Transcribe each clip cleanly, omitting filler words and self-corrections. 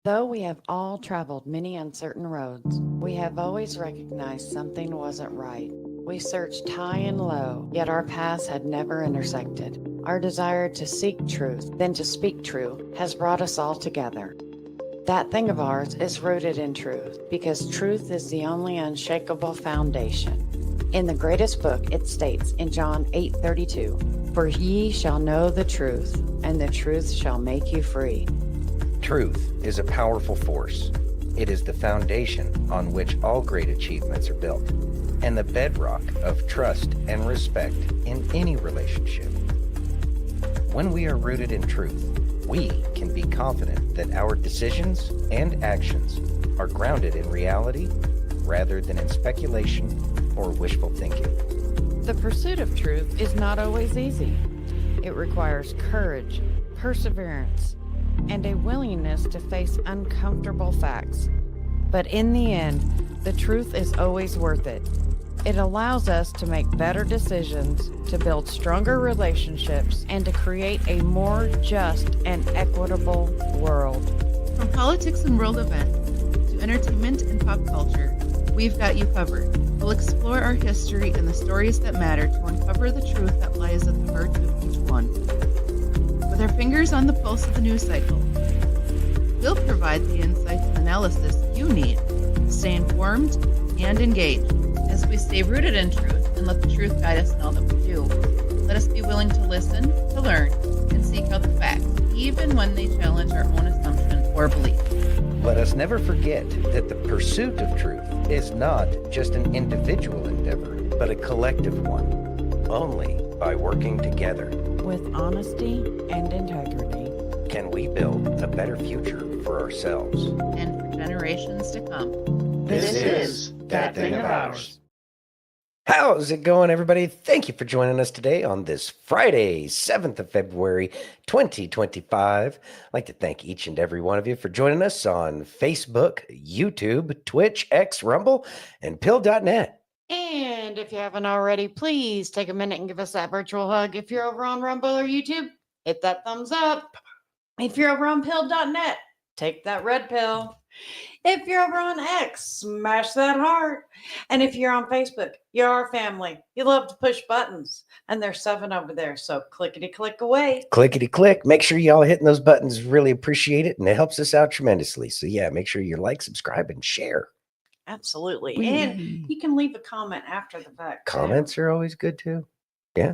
Though we have all traveled many uncertain roads, we have always recognized something wasn't right. We searched high and low, yet our paths had never intersected. Our desire to seek truth, then to speak true, has brought us all together. That thing of ours is rooted in truth, because truth is the only unshakable foundation. In the greatest book, it states in John 8:32, "For ye shall know the truth, and the truth shall make you free." Truth is a powerful force. It is the foundation on which all great achievements are built, and the bedrock of trust and respect in any relationship. When we are rooted in truth, we can be confident that our decisions and actions are grounded in reality rather than in speculation or wishful thinking. The pursuit of truth is not always easy. It requires courage, perseverance, and a willingness to face uncomfortable facts. But in the end, the truth is always worth it. It allows us to make better decisions, to build stronger relationships, and to create a more just and equitable world. From politics and world events to entertainment and pop culture, we've got you covered. We'll explore our history and the stories that matter to uncover the truth that lies at the heart of each one. With our fingers on the pulse of the news cycle, we'll provide the insights and analysis you need to stay informed and engaged. As we stay rooted in truth and let the truth guide us in all that we do, let us be willing to listen, to learn, and seek out the facts, even when they challenge our own assumption or belief. Let us never forget that the pursuit of truth is not just an individual endeavor, but a collective one. Only by working together With honesty and integrity, can we build a better future for ourselves And for generations to come. This is That Thing of Ours. How's it going, everybody? Thank you for joining us today on this Friday, 7th of February, 2025. I'd like to thank each and every one of you for joining us on Facebook, YouTube, Twitch, X, Rumble, and Pill.net. and if you haven't already, please take a minute and give us that virtual hug. If you're over on Rumble or YouTube, hit that thumbs up. If you're over on pill.net, take that red pill. If you're over on X, smash that heart. And if you're on Facebook, you're our family. You love to push buttons, and there's 7 over there. So clickety click away. Clickety click. Make sure y'all hitting those buttons. Really appreciate it, and it helps us out tremendously. So yeah, make sure you like, subscribe, and share. Absolutely. Whee. And you can leave a comment after the fact. too. Comments are always good too. Yeah.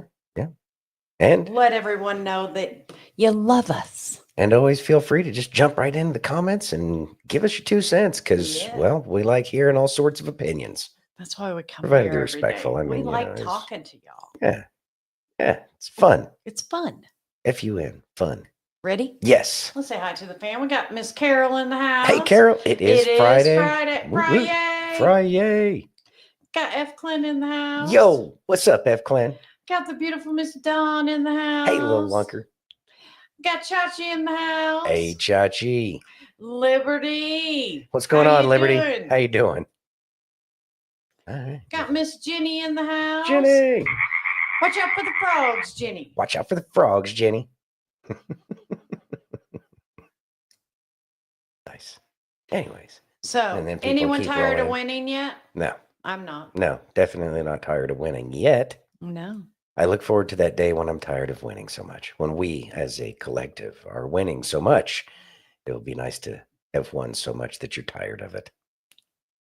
And Let everyone know that you love us. always feel free to just jump right into the comments and give us your 2 cents because, Yeah. well, we like hearing all sorts of opinions. That's why we come Provided here they're every respectful. day. I mean, we you like know, it's- talking to y'all. Yeah, it's fun. It's fun. F-U-N, fun. Ready? Yes. Let's say hi to the fam. We got Miss Carroll in the house. Hey, Carol, it is Friday. Woo-woo. Friday. Friday. Got F. Clint in the house. Yo, what's up, F. Clan? Got the beautiful Miss Dawn in the house. Hey, little lunker. Got Chachi in the house. Hey, Chachi. Liberty. What's going How on, you Liberty? doing? How you doing? All right. Got Miss Jenny in the house. Jenny. Watch out for the frogs, Jenny. Watch out for the frogs, Jenny. Nice. Anyways, So, And then people anyone keep tired of rolling. winning yet? no, I'm not. definitely not tired of winning yet. No. I look forward to that day when I'm tired of winning so much. When we, as a collective, are winning so much, it will be nice to have won so much that you're tired of it.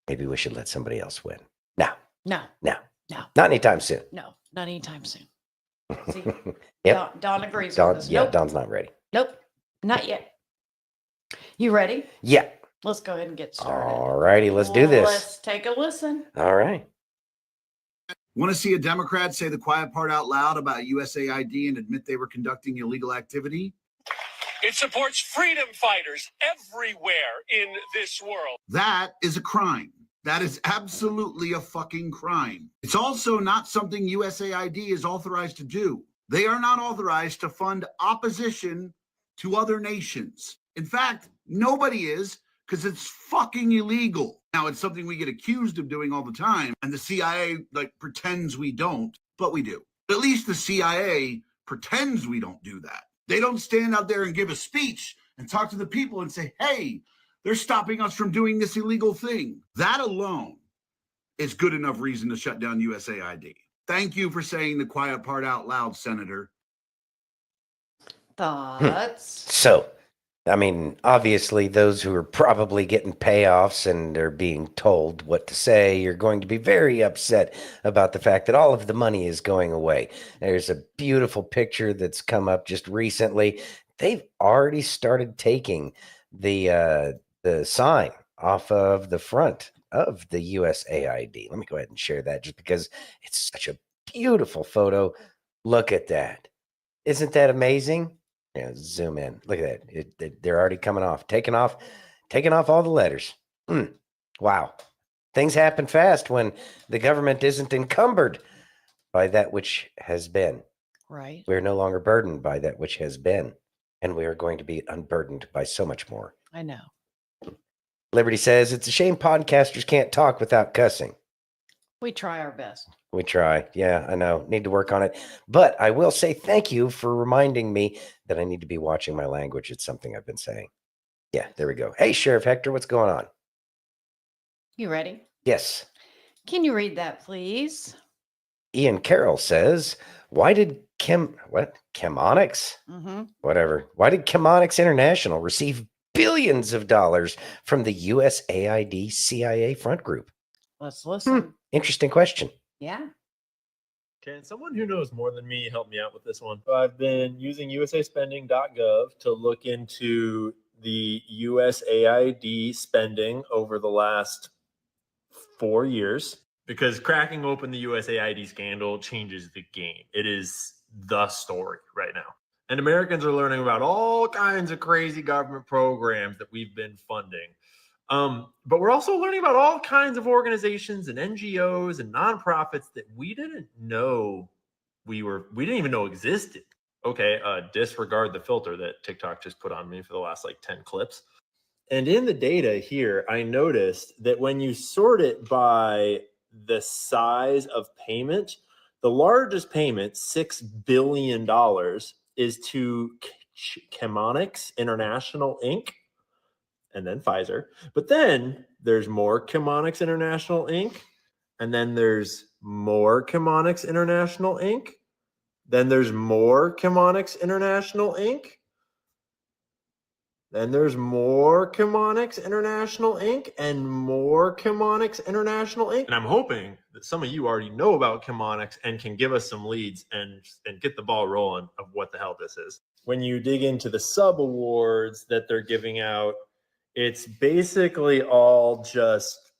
Maybe we should let somebody else win. No, No. not anytime soon. No. Not anytime soon. See, Yep. Dawn agrees Dawn, with us. yeah, Nope. Dawn's not ready. Nope. Not yet. You ready? Yeah. Let's go ahead and get started. All righty, let's do this. Let's take a listen. All right. Want to see a Democrat say the quiet part out loud about USAID and admit they were conducting illegal activity? It supports freedom fighters everywhere in this world. That is a crime. That is absolutely a fucking crime. It's also not something USAID is authorized to do. They are not authorized to fund opposition to other nations. In fact, nobody is, because it's fucking illegal. Now, it's something we get accused of doing all the time, and the CIA pretends we don't, but we do. At least the CIA pretends we don't do that. They don't stand out there and give a speech and talk to the people and say, hey, They're stopping us from doing this illegal thing. That alone is good enough reason to shut down USAID. Thank you for saying the quiet part out loud, Senator. Thoughts? So, I mean, obviously, those who are probably getting payoffs and are being told what to say, you're going to be very upset about the fact that all of the money is going away. There's a beautiful picture that's come up just recently. They've already started taking the sign off of the front of the USAID. Let me go ahead and share that just because it's such a beautiful photo. Look at that. Isn't that amazing? Yeah, zoom in. Look at that. They're already coming off, taking off all the letters. Wow. Things happen fast when the government isn't encumbered by that which has been. Right. We're no longer burdened by that which has been, and we are going to be unburdened by so much more. I know. Liberty says, it's a shame podcasters can't talk without cussing. We try our best. We try. Yeah, I know. Need to work on it. But I will say thank you for reminding me that I need to be watching my language. It's something I've been saying. Yeah, there we go. Hey, Sheriff Hector, what's going on? You ready? Yes. Can you read that, please? Ian Carroll says, why did Chemonics? Whatever. Why did Chemonics International receive billions of dollars from the USAID CIA front group? Let's listen. Interesting question. Yeah. Can someone who knows more than me help me out with this one? So I've been using usaspending.gov to look into the USAID spending over the last 4 years, because cracking open the USAID scandal changes the game. It is the story right now. And Americans are learning about all kinds of crazy government programs that we've been funding. But we're also learning about all kinds of organizations and NGOs and nonprofits that we didn't know we didn't even know existed. Okay, disregard the filter that TikTok just put on me for the last like 10 clips. And in the data here, I noticed that when you sort it by the size of payment, the largest payment, $6 billion, is to Chemonics International, Inc., and then Pfizer. But then there's more Chemonics International, Inc., and then there's more Chemonics International, Inc., then there's more Chemonics International, Inc., then there's more Chemonics International, Inc., and more Chemonics International, Inc. And I'm hoping that some of you already know about Chemonics and can give us some leads and get the ball rolling of what the hell this is. When you dig into the sub-awards that they're giving out, it's basically all just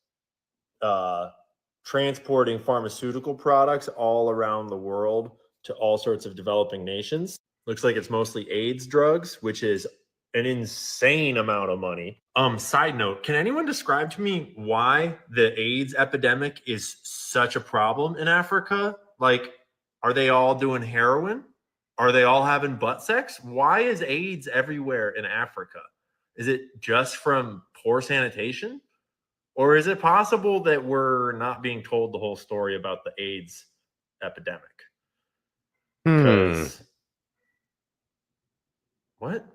transporting pharmaceutical products all around the world to all sorts of developing nations. Looks like it's mostly AIDS drugs, which is an insane amount of money. Side note, can anyone describe to me why the AIDS epidemic is such a problem in Africa? Like, are they all doing heroin? Are they all having butt sex? Why is AIDS everywhere in Africa? Is it just from poor sanitation? Or is it possible that we're not being told the whole story about the AIDS epidemic? What?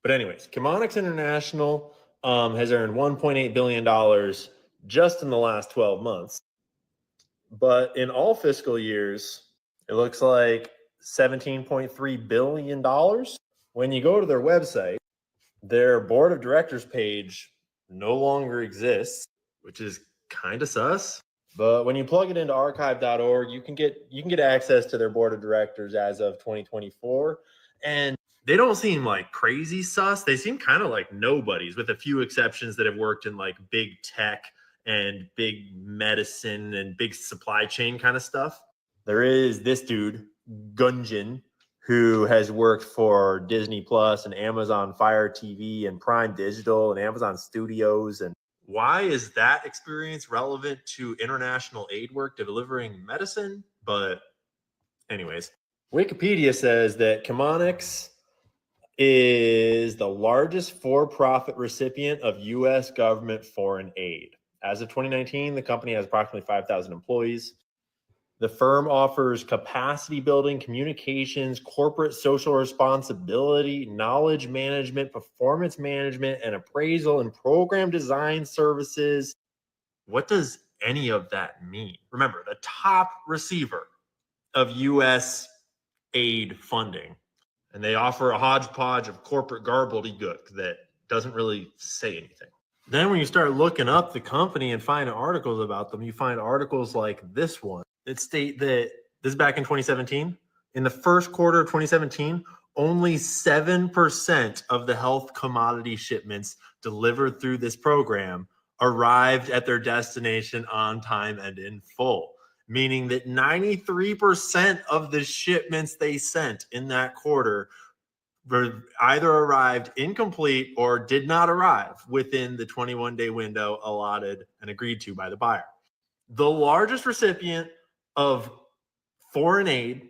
But anyways, Chemonics International has earned $1.8 billion just in the last 12 months. But in all fiscal years, it looks like $17.3 billion. When you go to their website, their board of directors page no longer exists, which is kind of sus. But when you plug it into archive.org, you can get access to their board of directors as of 2024. And they don't seem like crazy sus. They seem kind of like nobodies, with a few exceptions that have worked in like big tech and big medicine and big supply chain kind of stuff. There is this dude, Gunjan, who has worked for Disney Plus and Amazon Fire TV and Prime Digital and Amazon Studios. And why is that experience relevant to international aid work delivering medicine? But anyways, Wikipedia says that Chemonics is the largest for-profit recipient of U.S. government foreign aid. As of 2019, the company has approximately 5,000 employees. The firm offers capacity building, communications, corporate social responsibility, knowledge management, performance management, and appraisal and program design services. What does any of that mean? Remember, the top receiver of U.S. aid funding, and they offer a hodgepodge of corporate gobbledygook that doesn't really say anything. Then when you start looking up the company and find articles about them, you find articles like this one that state that, this is back in 2017, in the first quarter of 2017, only 7% of the health commodity shipments delivered through this program arrived at their destination on time and in full, meaning that 93% of the shipments they sent in that quarter were either arrived incomplete or did not arrive within the 21-day window allotted and agreed to by the buyer. The largest recipient of foreign aid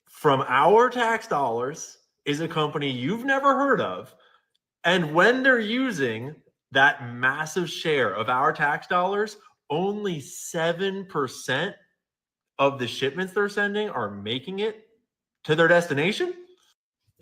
from our tax dollars is a company you've never heard of. And when they're using that massive share of our tax dollars, only 7% of the shipments they're sending are making it to their destination.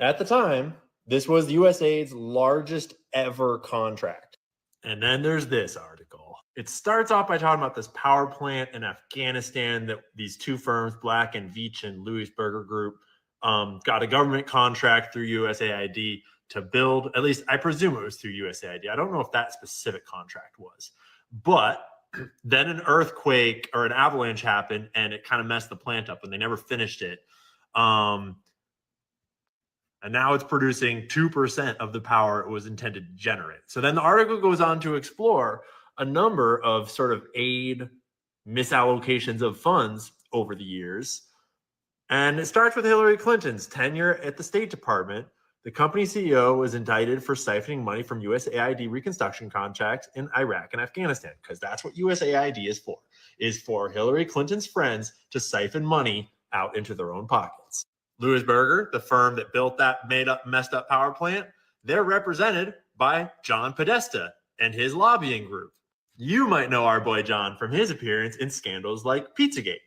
At the time, this was USAID's largest ever contract. And then there's this article. It starts off by talking about this power plant in Afghanistan that these two firms, Black and Veatch and Lewisberger Group, got a government contract through USAID to build. At least I presume it was through USAID. I don't know if that specific contract was. But then an earthquake or an avalanche happened and it kind of messed the plant up and they never finished it. And now it's producing 2% of the power it was intended to generate. So then the article goes on to explore a number of sort of aid misallocations of funds over the years. And it starts with Hillary Clinton's tenure at the State Department. The company CEO was indicted for siphoning money from USAID reconstruction contracts in Iraq and Afghanistan, because that's what USAID is for Hillary Clinton's friends to siphon money out into their own pockets. Lewisberger, the firm that built that messed up power plant, they're represented by John Podesta and his lobbying group. You might know our boy John from his appearance in scandals like Pizzagate.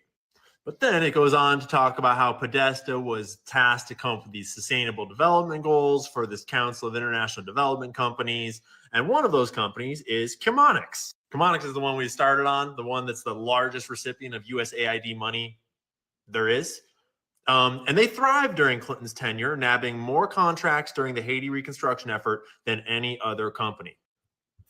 But then it goes on to talk about how Podesta was tasked to come up with these sustainable development goals for this Council of International Development Companies. And one of those companies is Chemonics. Chemonics is the one we started on, the one that's the largest recipient of USAID money there is. And they thrived during Clinton's tenure, nabbing more contracts during the Haiti reconstruction effort than any other company.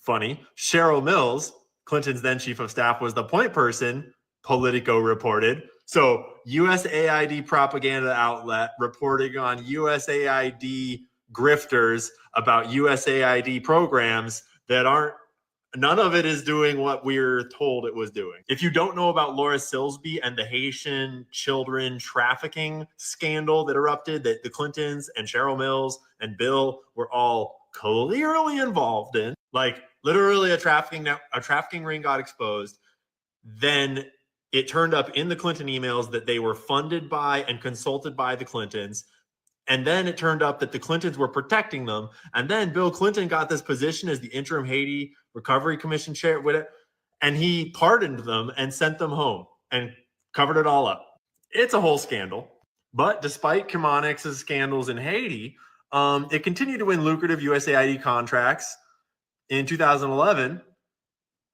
Funny, Cheryl Mills, Clinton's then chief of staff, was the point person, Politico reported. So USAID propaganda outlet reporting on USAID grifters about USAID programs that aren't, none of it is doing what we're told it was doing. If you don't know about Laura Silsby and the Haitian children trafficking scandal that erupted, that the Clintons and Cheryl Mills and Bill were all clearly involved in, like literally a trafficking ring got exposed, then it turned up in the Clinton emails that they were funded by and consulted by the Clintons. And then it turned up that the Clintons were protecting them. And then Bill Clinton got this position as the interim Haiti Recovery Commission chair with it. And he pardoned them and sent them home and covered it all up. It's a whole scandal. But despite Chemonics' scandals in Haiti, it continued to win lucrative USAID contracts in 2011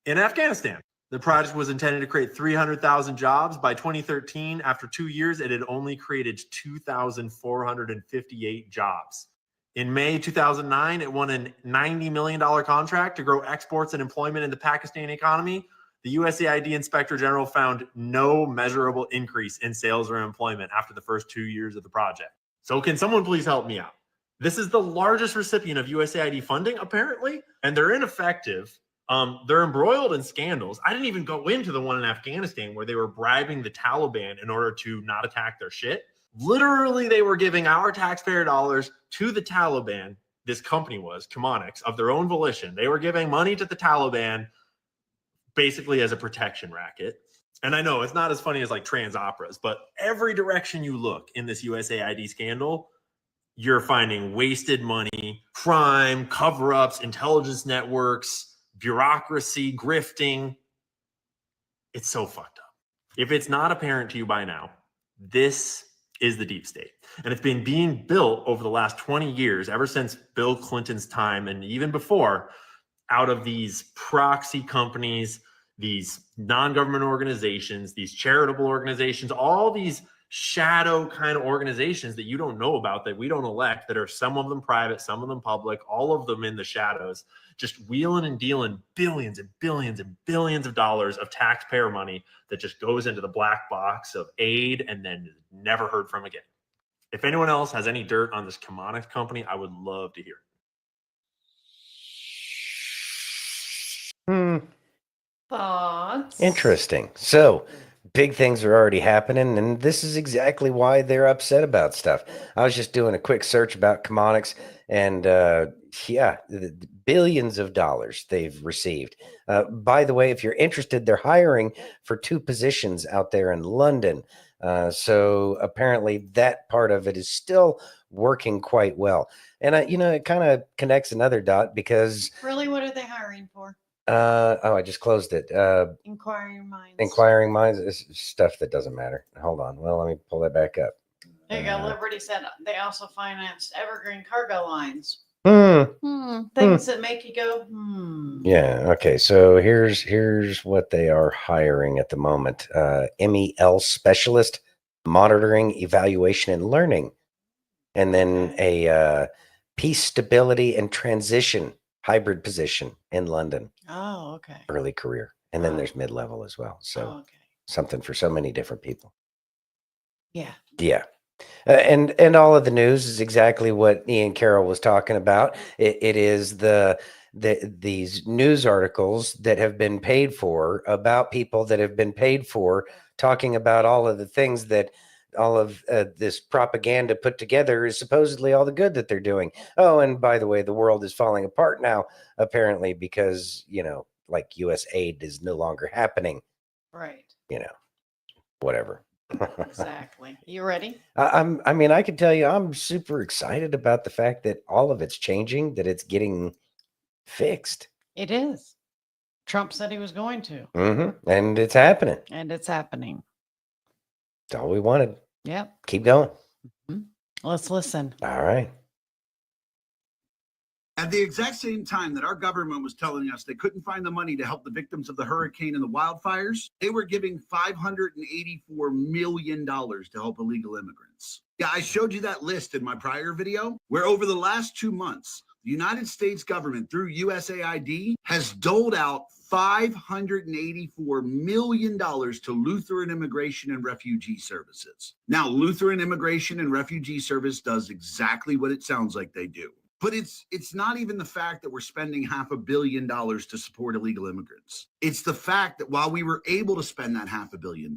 in Afghanistan. The project was intended to create 300,000 jobs. By 2013, after 2 years, it had only created 2,458 jobs. In May 2009, it won a $90 million contract to grow exports and employment in the Pakistani economy. The USAID Inspector General found no measurable increase in sales or employment after the first 2 years of the project. So can someone please help me out? This is the largest recipient of USAID funding, apparently, and they're ineffective. They're embroiled in scandals. I didn't even go into the one in Afghanistan where they were bribing the Taliban in order to not attack their shit. Literally, they were giving our taxpayer dollars to the Taliban. This company was, Chemonics, of their own volition. They were giving money to the Taliban basically as a protection racket. And I know it's not as funny as like trans operas, but every direction you look in this USAID scandal, you're finding wasted money, crime, cover-ups, intelligence networks, bureaucracy, grifting. It's so fucked up. If it's not apparent to you by now, this is the deep state. And it's been being built over the last 20 years, ever since Bill Clinton's time and even before, out of these proxy companies, these non-government organizations, these charitable organizations, all these shadow kind of organizations that you don't know about, that we don't elect, that are some of them private, some of them public, all of them in the shadows, just wheeling and dealing billions and billions and billions of dollars of taxpayer money that just goes into the black box of aid and then is never heard from again. If anyone else has any dirt on this Chemonics company, I would love to hear it. Thoughts? Interesting. So big things are already happening, and this is exactly why they're upset about stuff. I was just doing a quick search about Chemonics, and the billions of dollars they've received. By the way, if you're interested, they're hiring for 2 positions out there in London. So apparently that part of it is still working quite well. And it kind of connects another dot because Really, what are they hiring for? I just closed it. Inquiring minds. Inquiring minds is stuff that doesn't matter. Hold on. Well, let me pull that back up. There you go. Liberty said they also financed evergreen cargo lines. Things that make you go, Yeah. Okay. So here's what they are hiring at the moment. MEL specialist, monitoring, evaluation, and learning. And then a peace, stability, and transition hybrid position in London. Oh, okay. Early career. And then there's mid-level as well. So something for so many different people. Yeah. Yeah. And all of the news is exactly what Ian Carroll was talking about. It is these news articles that have been paid for about people that have been paid for talking about all of the things that all of this propaganda put together is supposedly all the good that they're doing. Oh, and by the way, the world is falling apart now, apparently, because, like USAID is no longer happening. Right. Whatever. Exactly. You ready? I can tell you, I'm super excited about the fact that all of it's changing, that it's getting fixed. It is. Trump said he was going to. And it's happening. That's all we wanted. Yep. Keep going. Let's listen. All right. At the exact same time that our government was telling us they couldn't find the money to help the victims of the hurricane and the wildfires, they were giving $584 million to help illegal immigrants. Yeah, I showed you that list in my prior video, where over the last 2 months, the United States government, through USAID, has doled out $584 million to Lutheran Immigration and Refugee Services. Now, Lutheran Immigration and Refugee Service does exactly what it sounds like they do. But it's not even the fact that we're spending $500 million to support illegal immigrants. It's the fact that while we were able to spend that $500 million,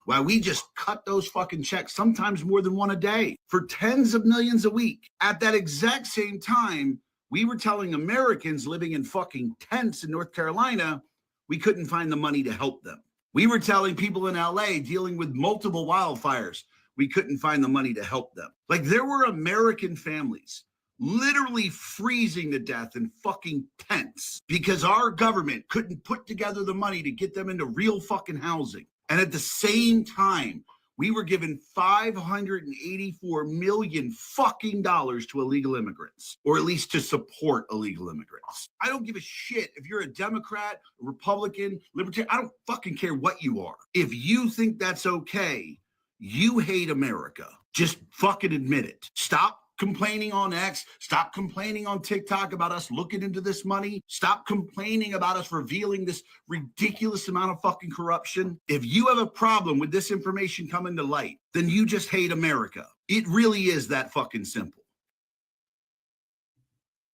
while we just cut those fucking checks, sometimes more than one a day, for tens of millions a week, at that exact same time, we were telling Americans living in fucking tents in North Carolina, we couldn't find the money to help them. We were telling people in LA dealing with multiple wildfires, we couldn't find the money to help them. Like, there were American families literally freezing to death in fucking tents because our government couldn't put together the money to get them into real fucking housing. And at the same time, we were given $584 million fucking dollars to illegal immigrants, or at least to support illegal immigrants. I don't give a shit if you're a Democrat, a Republican, Libertarian. I don't fucking care what you are. If you think that's okay, you hate America. Just fucking admit it. Stop complaining on X. Stop complaining on TikTok about us looking into this money. Stop complaining about us revealing this ridiculous amount of fucking corruption. If you have a problem with this information coming to light, then you just hate America. It really is that fucking simple.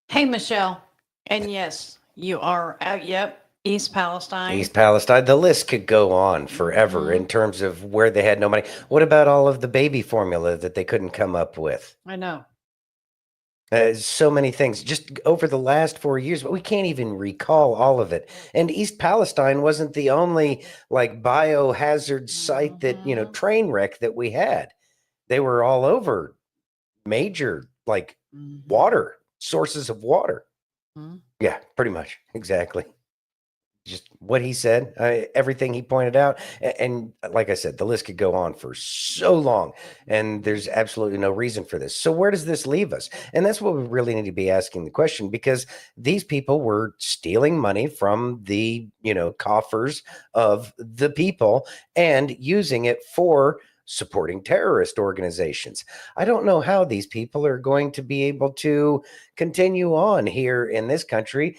Hey, Michelle. And yes, you are East Palestine. East Palestine. The list could go on forever in terms of where they had no money. What about all of the baby formula that they couldn't come up with? I know. So many things just over the last 4 years, but we can't even recall all of it. And East Palestine wasn't the only biohazard site that, train wreck that we had. They were all over major water sources of water. Yeah, pretty much. Exactly. just what he said, everything he pointed out. And like I said, the list could go on for so long, and there's absolutely no reason for this. So where does this leave us? And that's what we really need to be asking the question, because these people were stealing money from the, coffers of the people and using it for supporting terrorist organizations. I don't know how these people are going to be able to continue on here in this country.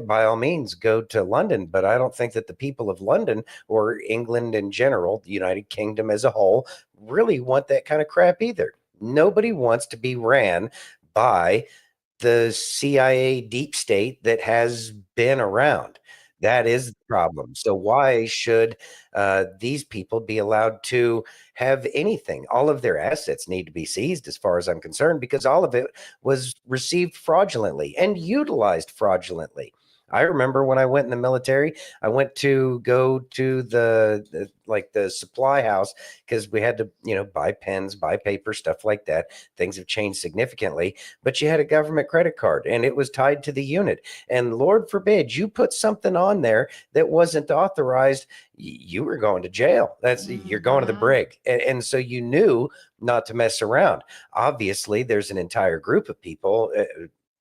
By all means, go to London, but I don't think that the people of London or England in general, the United Kingdom as a whole, really want that kind of crap either. Nobody wants to be ran by the CIA deep state that has been around. That is the problem. So why should these people be allowed to have anything? All of their assets need to be seized, as far as I'm concerned, because all of it was received fraudulently and utilized fraudulently. I remember when I went in the military, I went to go to the supply house because we had to, buy pens, buy paper, stuff like that. Things have changed significantly, but you had a government credit card and it was tied to the unit. And Lord forbid you put something on there that wasn't authorized, you were going to jail. You're going to the brig. And so you knew not to mess around. Obviously, there's an entire group of people,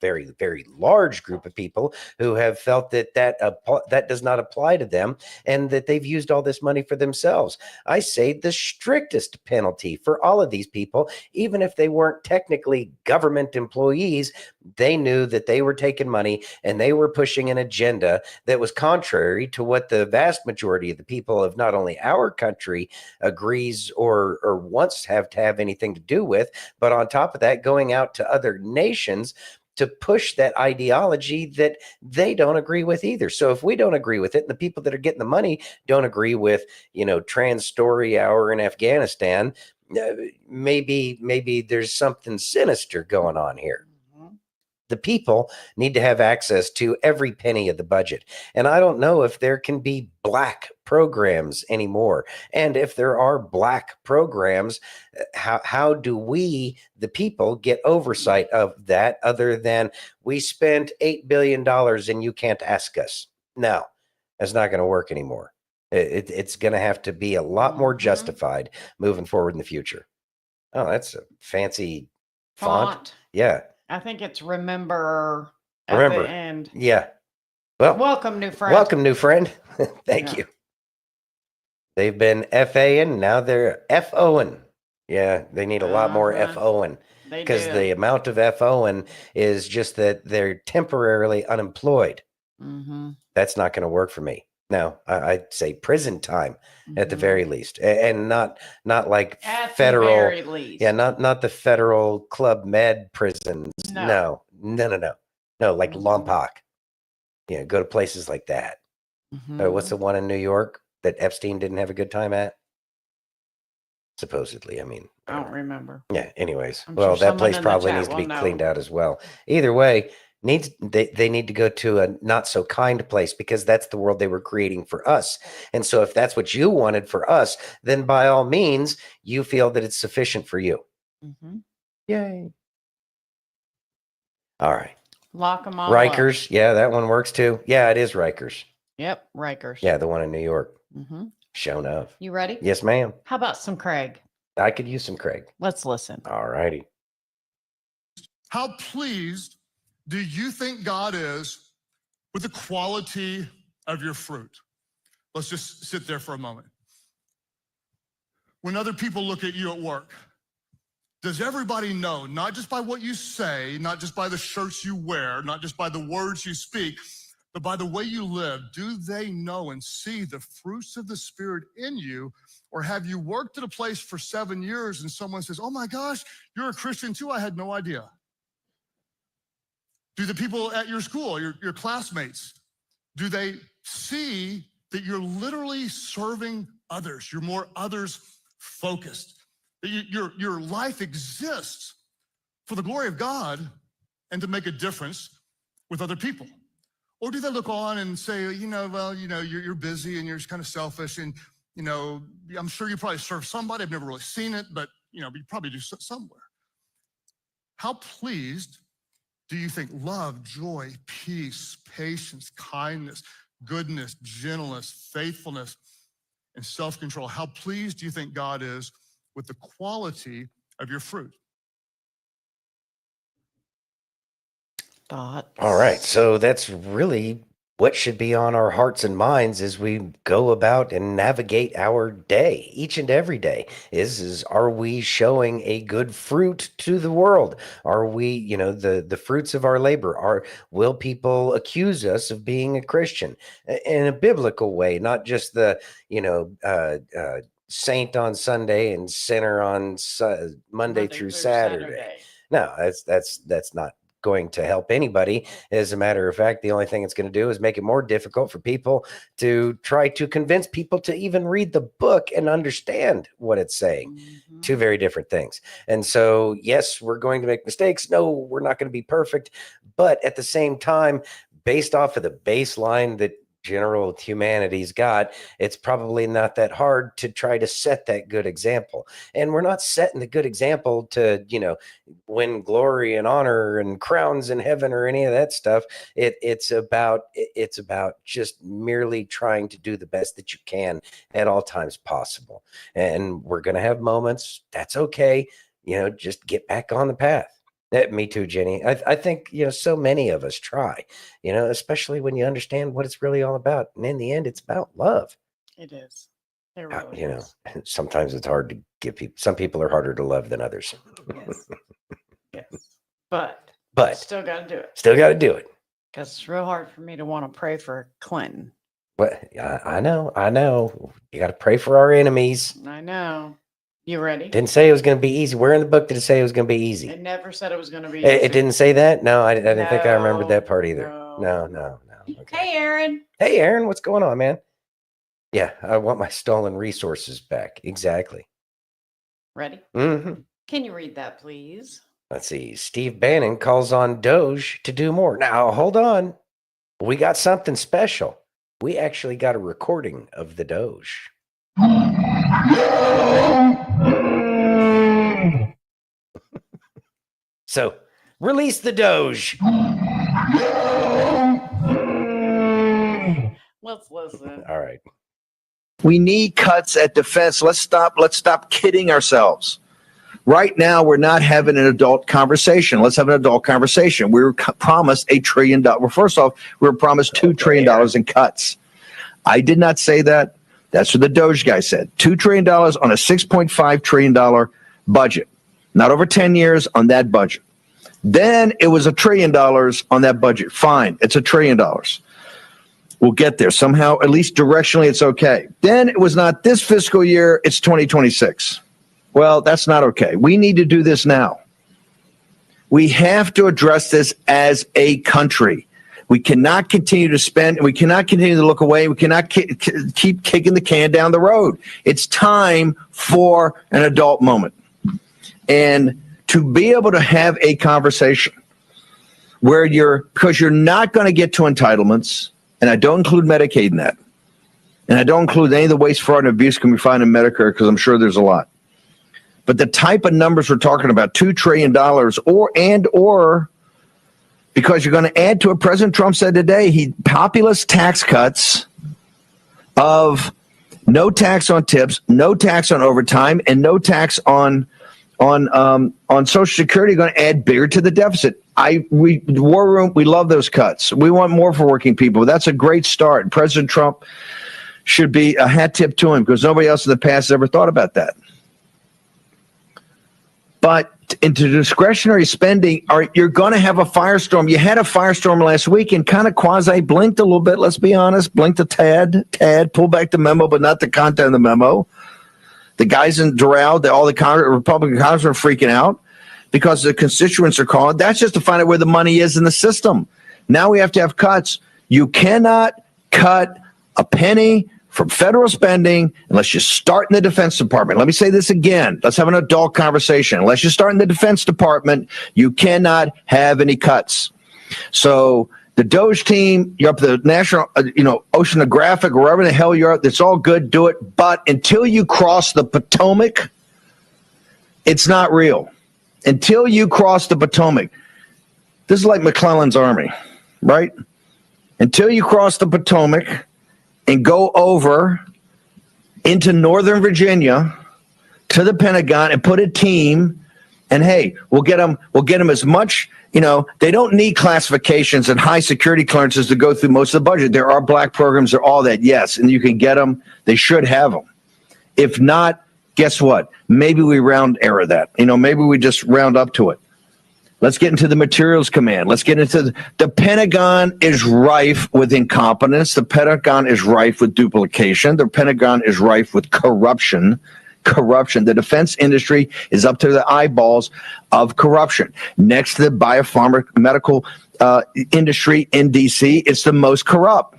very, very large group of people, who have felt that does not apply to them and that they've used all this money for themselves. I say the strictest penalty for all of these people, even if they weren't technically government employees, they knew that they were taking money and they were pushing an agenda that was contrary to what the vast majority of the people of not only our country agrees or wants to have anything to do with, but on top of that, going out to other nations to push that ideology that they don't agree with either. So if we don't agree with it, and the people that are getting the money don't agree with, trans story hour in Afghanistan, maybe there's something sinister going on here. The people need to have access to every penny of the budget. And I don't know if there can be black programs anymore. And if there are black programs, how do we, the people, get oversight of that other than we spent $8 billion and you can't ask us? No, that's not going to work anymore. It's going to have to be a lot more justified moving forward in the future. Oh, that's a fancy font. Yeah. I think it's remember at Remember. the end. Yeah. Well, welcome, new friend. Welcome, new friend. Thank you. They've been FAing, now they're FOing. Yeah, they need a lot more FOing, because the amount of FOing is just that they're temporarily unemployed. That's not going to work for me. Now, I'd say prison time at the very least, and not like at federal. The very least. Yeah, not the federal Club Med prisons. No, like Lompoc. Yeah, go to places like that. What's the one in New York that Epstein didn't have a good time at? Supposedly, I don't remember. Yeah. Anyways, Sure that place probably needs to be cleaned out as well. Either way, they need to go to a not so kind place, because that's the world they were creating for us. And so if that's what you wanted for us, then by all means, you feel that it's sufficient for you. Yay. All right. Lock them all Rikers. Up. Yeah, that one works too. Yeah, it is Rikers. Yep, Rikers. Yeah, the one in New York. Shown up. You ready? Yes, ma'am. How about some Craig? I could use some Craig. Let's listen. All righty. How pleased do you think God is with the quality of your fruit? Let's just sit there for a moment. When other people look at you at work, does everybody know, not just by what you say, not just by the shirts you wear, not just by the words you speak, but by the way you live, do they know and see the fruits of the Spirit in you? Or have you worked at a place for 7 years and someone says, oh my gosh, you're a Christian too? I had no idea. Do the people at your school, your classmates, do they see that you're literally serving others? You're more others focused. That your life exists for the glory of God and to make a difference with other people. Or do they look on and say, you're busy and you're just kind of selfish, and I'm sure you probably serve somebody. I've never really seen it, but you probably do somewhere. How pleased do you think love, joy, peace, patience, kindness, goodness, gentleness, faithfulness, and self-control. How pleased do you think God is with the quality of your fruit? Thoughts? All right. So that's really what should be on our hearts and minds as we go about and navigate our day, each and every day. Is are we showing a good fruit to the world? Are we, the fruits of our labor? Will people accuse us of being a Christian in a biblical way, not just the, saint on Sunday and sinner on Monday through Saturday. No, that's not going to help anybody. As a matter of fact, the only thing it's going to do is make it more difficult for people to try to convince people to even read the book and understand what it's saying. Mm-hmm. Two very different things. And so, yes, we're going to make mistakes. No, we're not going to be perfect. But at the same time, based off of the baseline that general humanity's got, it's probably not that hard to try to set that good example. And we're not setting the good example to, win glory and honor and crowns in heaven or any of that stuff. It's about just merely trying to do the best that you can at all times possible. And we're going to have moments. That's okay. Just get back on the path. Me too, Jenny. I think, so many of us try, especially when you understand what it's really all about. And in the end, it's about love. It is. It really is. Sometimes it's hard to give people, some people are harder to love than others. Yes. Yes. But still got to do it. Still got to do it. Because it's real hard for me to want to pray for Clinton. But I know. You got to pray for our enemies. I know. You ready? Didn't say it was going to be easy. Where in the book did it say it was going to be easy? It never said it was going to be easy. It didn't say that? No, I didn't think I remembered that part either. No. Okay. Hey, Aaron. Hey, Aaron, what's going on, man? Yeah, I want my stolen resources back. Exactly. Ready? Mm-hmm. Can you read that, please? Let's see. Steve Bannon calls on DOGE to do more. Now, hold on. We got something special. We actually got a recording of the DOGE. So, release the DOGE. Let's listen. All right. We need cuts at defense. Let's stop kidding ourselves. Right now, we're not having an adult conversation. Let's have an adult conversation. We were promised $1 trillion. Well, first off, we were promised $2 trillion in cuts. I did not say that. That's what the DOGE guy said. $2 trillion on a $6.5 trillion budget. Not over 10 years on that budget. Then it was $1 trillion on that budget. Fine, it's $1 trillion. We'll get there somehow. At least directionally, it's okay. Then it was not this fiscal year. It's 2026. Well, that's not okay. We need to do this now. We have to address this as a country. We cannot continue to spend. We cannot continue to look away. We cannot keep kicking the can down the road. It's time for an adult moment. And to be able to have a conversation where because you're not going to get to entitlements, and I don't include Medicaid in that, and I don't include any of the waste, fraud, and abuse can be found in Medicare, because I'm sure there's a lot. But the type of numbers we're talking about, $2 trillion, or because you're going to add to what President Trump said today, populist tax cuts of no tax on tips, no tax on overtime, and no tax on Social Security, going to add bigger to the deficit. War Room, we love those cuts. We want more for working people. That's a great start. President Trump should be a hat tip to him, because nobody else in the past has ever thought about that. But into discretionary spending, you're going to have a firestorm. You had a firestorm last week and kind of quasi-blinked a little bit, let's be honest. Blinked a tad, pulled back the memo, but not the content of the memo. The guys in Doral, all the Republican Congress are freaking out because the constituents are calling. That's just to find out where the money is in the system. Now we have to have cuts. You cannot cut a penny from federal spending unless you start in the Defense Department. Let me say this again. Let's have an adult conversation. Unless you start in the Defense Department, you cannot have any cuts. So the DOGE team, you're up the national, oceanographic, wherever the hell you're at, it's all good, do it. But until you cross the Potomac, it's not real. Until you cross the Potomac. This is like McClellan's army, right? until you cross the Potomac and go over into Northern Virginia to the Pentagon and put a team. And hey, we'll get them as much, they don't need classifications and high security clearances to go through most of the budget. There are black programs, there are all that, yes, and you can get them. They should have them. If not, guess what? Maybe we round error that. Maybe we just round up to it. Let's get into the materials command. Let's get into the Pentagon is rife with incompetence. The Pentagon is rife with duplication. The Pentagon is rife with corruption. The defense industry is up to the eyeballs of corruption. Next to the biomedical industry in DC, it's the most corrupt.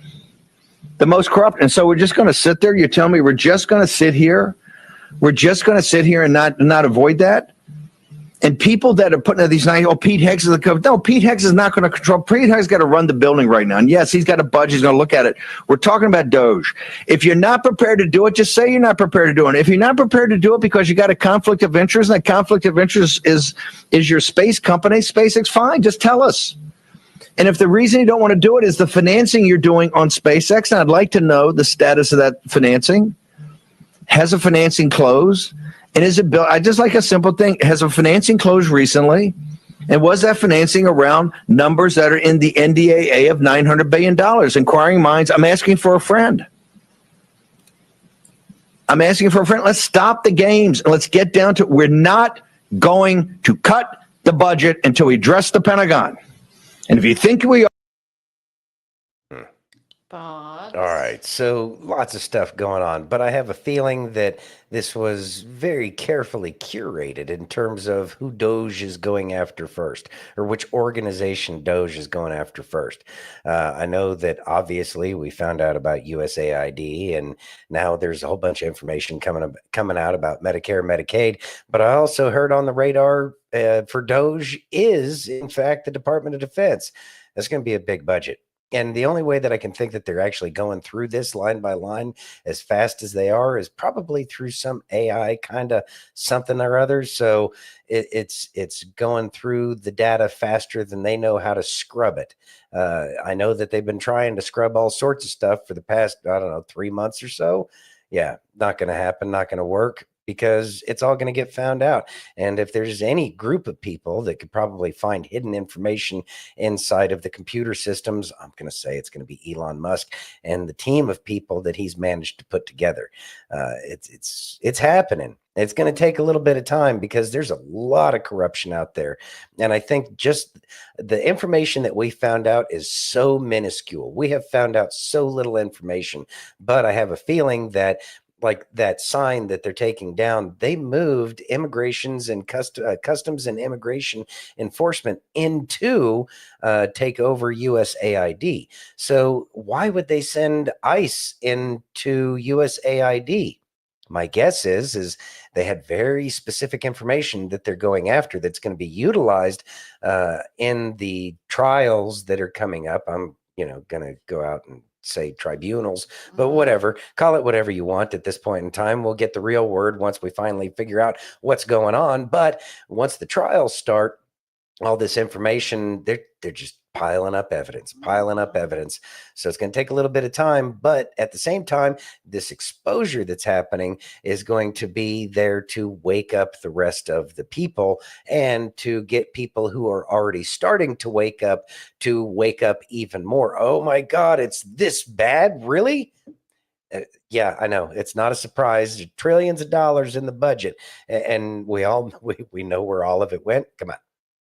And so we're just going to sit there. You tell me we're just going to sit here. We're just going to sit here and not avoid that. And people that are putting out these Pete Heggs is the cover. No, Pete Heggs is not going to control. Pete Heggs got to run the building right now. And yes, he's got a budget. He's going to look at it. We're talking about DOGE. If you're not prepared to do it, just say you're not prepared to do it. If you're not prepared to do it because you got a conflict of interest, and that conflict of interest is your space company, SpaceX, fine. Just tell us. And if the reason you don't want to do it is the financing you're doing on SpaceX, and I'd like to know the status of that financing. Has a financing closed? And is it built? I just like a simple thing. Has a financing closed recently? And was that financing around numbers that are in the NDAA of $900 billion? Inquiring minds, I'm asking for a friend. Let's stop the games and let's get down to, we're not going to cut the budget until we address the Pentagon. And if you think we are. Thoughts? All right, so lots of stuff going on, but I have a feeling that this was very carefully curated in terms of who DOGE is going after first, or which organization DOGE is going after first. I know that obviously we found out about USAID, and now there's a whole bunch of information coming out about Medicare, Medicaid, but I also heard on the radar for DOGE is, in fact, the Department of Defense. That's going to be a big budget. And the only way that I can think that they're actually going through this line by line as fast as they are is probably through some AI kind of something or other. So it's going through the data faster than they know how to scrub it. I know that they've been trying to scrub all sorts of stuff for the past, 3 months or so. Yeah, not going to happen, not going to work, because it's all going to get found out. And if there's any group of people that could probably find hidden information inside of the computer systems, I'm going to say it's going to be Elon Musk and the team of people that he's managed to put together. It's happening. It's going to take a little bit of time because there's a lot of corruption out there. And I think just the information that we found out is so minuscule. We have found out so little information, but I have a feeling that like that sign that they're taking down, they moved immigrations and customs and immigration enforcement into take over USAID. So why would they send ICE into USAID? My guess is they had very specific information that they're going after that's going to be utilized in the trials that are coming up. I'm, going to go out and say tribunals, but whatever, call it whatever you want at this point in time. We'll get the real word once we finally figure out what's going on. But once the trials start, all this information, they're just piling up evidence. So it's going to take a little bit of time, but at the same time, this exposure that's happening is going to be there to wake up the rest of the people and to get people who are already starting to wake up even more. Oh my God, it's this bad? Really? Yeah, I know. It's not a surprise. There's trillions of dollars in the budget, and we know where all of it went. Come on.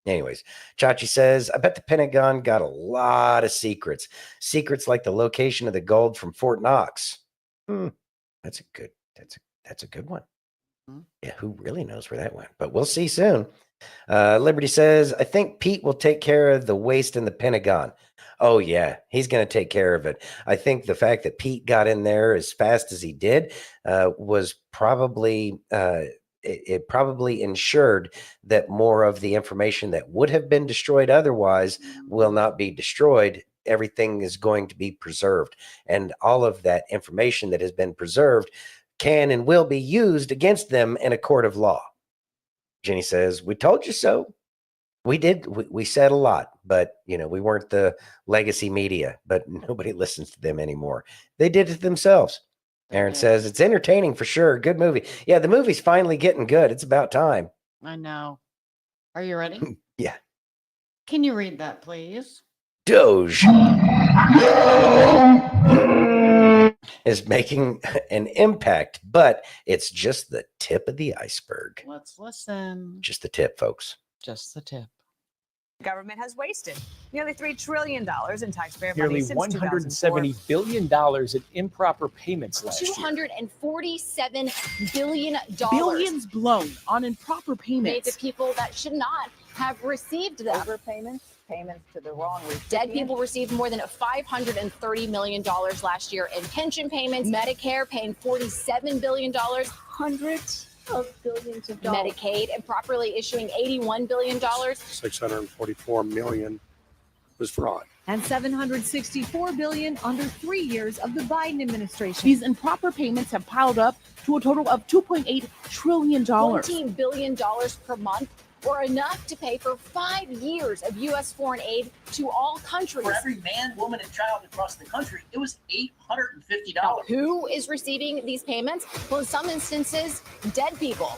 Anyways, Chachi says, I bet the Pentagon got a lot of secrets. Secrets like the location of the gold from Fort Knox. That's a good one. Yeah, who really knows where that went? But we'll see soon. Liberty says, I think Pete will take care of the waste in the Pentagon. Oh, yeah, he's going to take care of it. I think the fact that Pete got in there as fast as he did was probably it probably ensured that more of the information that would have been destroyed otherwise will not be destroyed. Everything is going to be preserved. And all of that information that has been preserved can and will be used against them in a court of law. Jenny says, we told you so. We did. We said a lot, but we weren't the legacy media, but nobody listens to them anymore. They did it themselves. Aaron says it's entertaining for sure. Good movie. Yeah, the movie's finally getting good. It's about time. I know. Are you ready? Yeah. Can you read that, please? DOGE is making an impact, but it's just the tip of the iceberg. Let's listen. Just the tip, folks. Just the tip. The government has wasted nearly $3 trillion in taxpayer Nearly money since $170 billion in improper payments last year. $247 billion. Billions blown on improper payments. Made to people that should not have received them. Overpayments, payments to the wrong recipient. Dead people received more than $530 million last year in pension payments. Medicare paying $47 billion. Hundreds of billions of dollars. Medicaid improperly issuing $81 billion. $644 million was fraud. And $764 billion under 3 years of the Biden administration. These improper payments have piled up to a total of $2.8 trillion. $14 billion per month, or enough to pay for 5 years of U.S. foreign aid to all countries. For every man, woman, and child across the country, it was $850. Who is receiving these payments? Well, in some instances, dead people.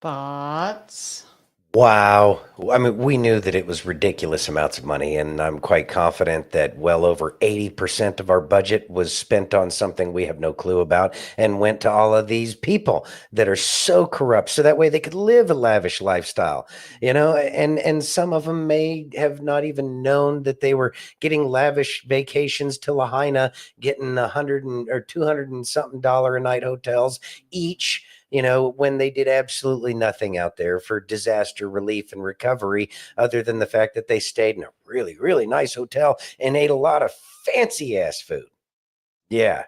Thoughts? Wow. I mean, we knew that it was ridiculous amounts of money, and I'm quite confident that well over 80% of our budget was spent on something we have no clue about and went to all of these people that are so corrupt so that way they could live a lavish lifestyle, and some of them may have not even known that they were getting lavish vacations to Lahaina, getting $100 or $200 and something a night hotels each, when they did absolutely nothing out there for disaster relief and recovery, other than the fact that they stayed in a really, really nice hotel and ate a lot of fancy ass food. Yeah,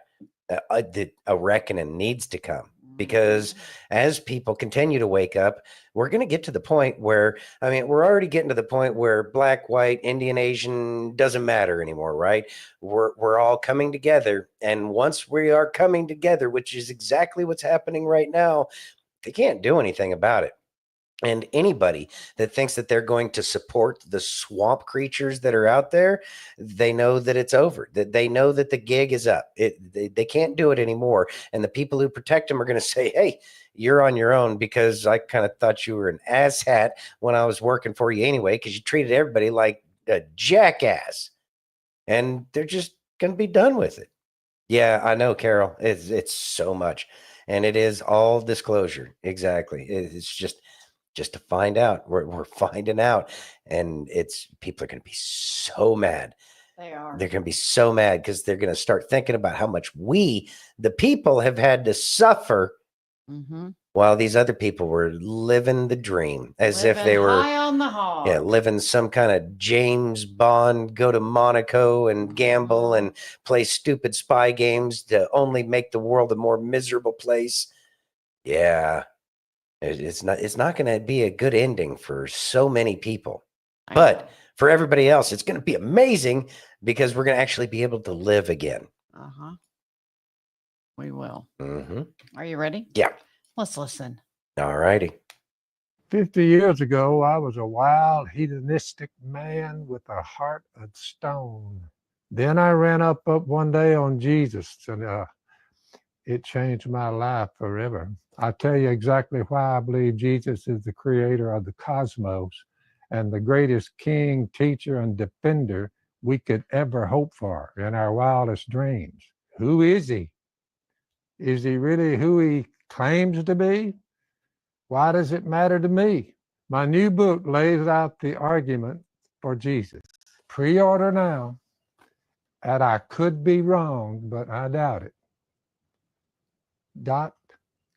a reckoning needs to come, because as people continue to wake up, we're going to get to the point where, we're already getting to the point where black, white, Indian, Asian doesn't matter anymore, right? We're all coming together. And once we are coming together, which is exactly what's happening right now, they can't do anything about it. And anybody that thinks that they're going to support the swamp creatures that are out there, they know that it's over, that they know that the gig is up. They can't do it anymore. And the people who protect them are going to say, hey, you're on your own, because I kind of thought you were an asshat when I was working for you anyway, because you treated everybody like a jackass. And they're just going to be done with it. Yeah, I know, Carroll. It's so much. And it is all disclosure. Exactly. It's just to find out. We're finding out, and people are going to be so mad. They are. They're going to be so mad because they're going to start thinking about how much we, the people, have had to suffer while these other people were living the dream, as if they were high on the hog. Yeah, living some kind of James Bond, go to Monaco and gamble and play stupid spy games to only make the world a more miserable place. Yeah. It's not going to be a good ending for so many people, but for everybody else, it's going to be amazing, because we're going to actually be able to live again. We will. Mm-hmm. Are you ready? Yeah. Let's listen. All righty. 50 years ago, I was a wild, hedonistic man with a heart of stone. Then I ran up one day on Jesus, and it changed my life forever. I'll tell you exactly why I believe Jesus is the creator of the cosmos and the greatest king, teacher, and defender we could ever hope for in our wildest dreams. Who is he? Is he really who he claims to be? Why does it matter to me? My new book lays out the argument for Jesus. Pre-order now, and I could be wrong, but I doubt it.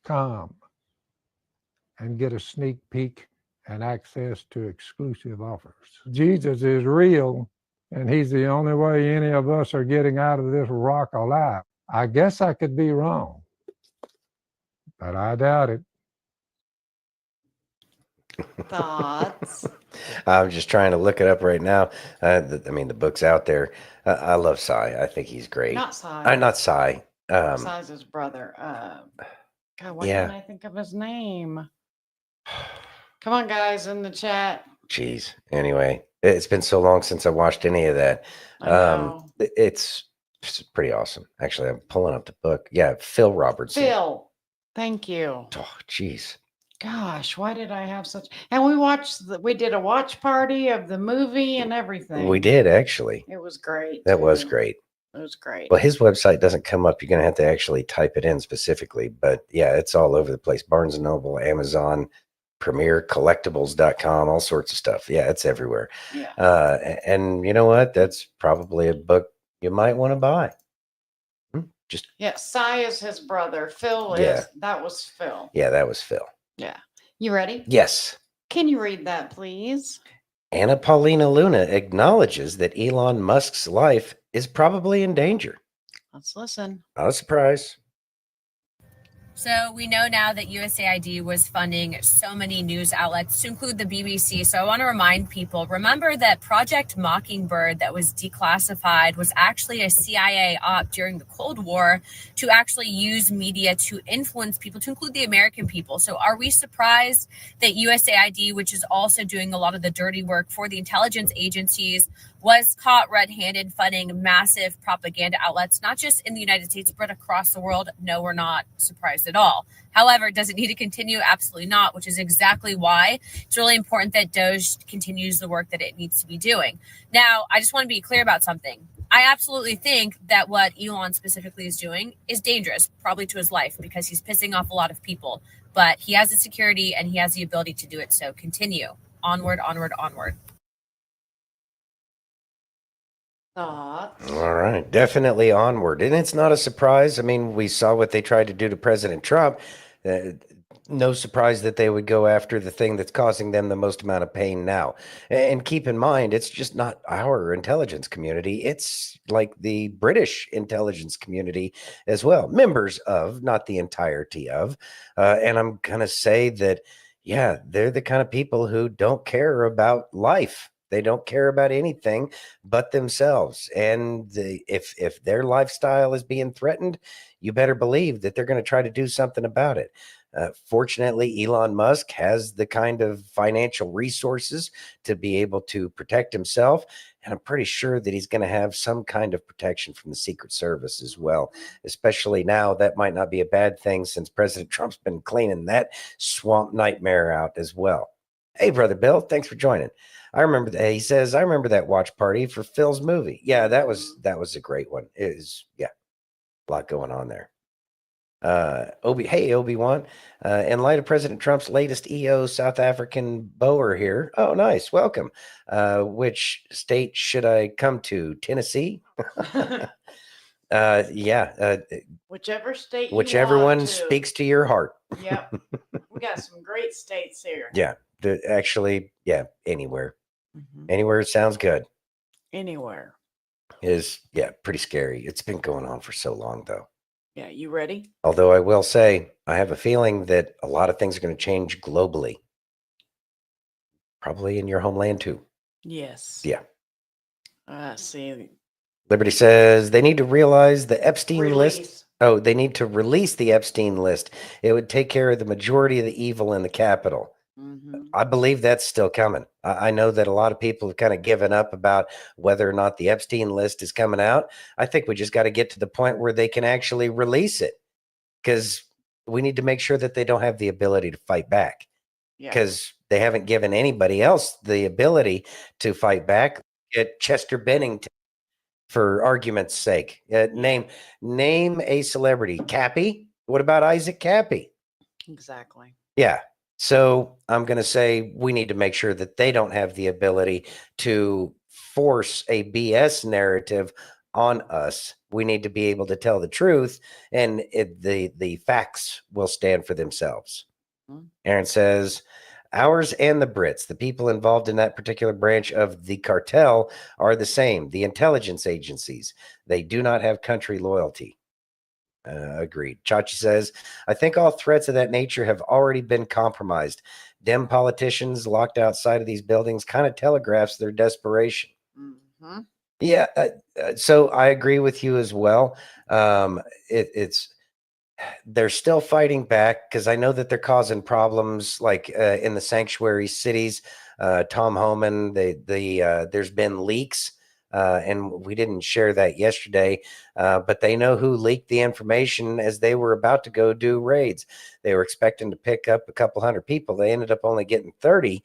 .com, and get a sneak peek and access to exclusive offers. Jesus is real, and he's the only way any of us are getting out of this rock alive. I guess I could be wrong, but I doubt it. Thoughts? I'm just trying to look it up right now. The book's out there. I love Cy. I think he's great. Not Cy. Not Cy. Cy's his brother. God, why Yeah. can't I think of his name? Come on, guys, in the chat. Jeez. Anyway, it's been so long since I watched any of that. I know. It's pretty awesome. Actually, I'm pulling up the book. Yeah, Phil Robertson. Phil, thank you. Oh, jeez. Gosh, why did I have such? And we did a watch party of the movie and everything. We did, actually. It was great. That was too. great. It was great. Well, his website doesn't come up. You're going to have to actually type it in specifically. But yeah, it's all over the place. Barnes & Noble, Amazon, Premier, Collectibles.com, all sorts of stuff. Yeah, it's everywhere. Yeah. And you know what? That's probably a book you might want to buy. Yeah, Cy is his brother. Phil Yeah. is. That was Phil. Yeah, that was Phil. Yeah. You ready? Yes. Can you read that, please? Anna Paulina Luna acknowledges that Elon Musk's life is probably in danger. Let's listen. Not a surprise. So we know now that USAID was funding so many news outlets, to include the BBC. So I want to remind people, remember that Project Mockingbird that was declassified was actually a CIA op during the Cold War to actually use media to influence people, to include the American people. So are we surprised that USAID, which is also doing a lot of the dirty work for the intelligence agencies, was caught red-handed funding massive propaganda outlets, not just in the United States, but across the world? No, we're not surprised at all. However, does it need to continue? Absolutely not, which is exactly why it's really important that DOGE continues the work that it needs to be doing. Now, I just want to be clear about something. I absolutely think that what Elon specifically is doing is dangerous, probably to his life, because he's pissing off a lot of people. But he has the security and he has the ability to do it. So continue. Onward, onward, onward. Thoughts? All right. Definitely onward. And it's not a surprise. I mean, we saw what they tried to do to President Trump. No surprise that they would go after the thing that's causing them the most amount of pain now. And keep in mind, it's just not our intelligence community. It's like the British intelligence community as well. Members of, not the entirety of. And I'm going to say that, yeah, they're the kind of people who don't care about life. They don't care about anything but themselves. And if their lifestyle is being threatened, you better believe that they're going to try to do something about it. Fortunately, Elon Musk has the kind of financial resources to be able to protect himself. And I'm pretty sure that he's going to have some kind of protection from the Secret Service as well. Especially now, that might not be a bad thing since President Trump's been cleaning that swamp nightmare out as well. Hey, Brother Bill, thanks for joining. I remember that. He says, I remember that watch party for Phil's movie. Yeah, that was a great one. It is, yeah, a lot going on there. Obi-Wan, in light of President Trump's latest EO South African boer here. Oh, nice. Welcome. Which state should I come to? Tennessee? Whichever state you whichever want one to. speaks to your heart. Yep. We got some great states here. Yeah. Actually, yeah, anywhere. Anywhere sounds good. Anywhere. Is, yeah, pretty scary. It's been going on for so long, though. Yeah, you ready? Although I will say, I have a feeling that a lot of things are going to change globally. Probably in your homeland, too. Yes. Yeah. See. Liberty says they need to realize the Epstein list. Oh, they need to release the Epstein list. It would take care of the majority of the evil in the Capitol. I believe that's still coming. I know that a lot of people have kind of given up about whether or not the Epstein list is coming out. I think we just got to get to the point where they can actually release it, because we need to make sure that they don't have the ability to fight back, because they haven't given anybody else the ability to fight back. Get Chester Bennington, for argument's sake. Name a celebrity. Cappy? What about Isaac Cappy? Exactly. Yeah. So I'm going to say we need to make sure that they don't have the ability to force a BS narrative on us. We need to be able to tell the truth, and the facts will stand for themselves. Aaron says, ours and the Brits, the people involved in that particular branch of the cartel, are the same. The intelligence agencies, they do not have country loyalty. Agreed. Chachi says, I think all threats of that nature have already been compromised. Dem politicians locked outside of these buildings kind of telegraphs their desperation. Yeah, so I agree with you as well. It's they're still fighting back because I know that they're causing problems like in the sanctuary cities. Tom Homan, there's been leaks, and we didn't share that yesterday, but they know who leaked the information as they were about to go do raids. They were expecting to pick up a couple hundred people. They ended up only getting 30.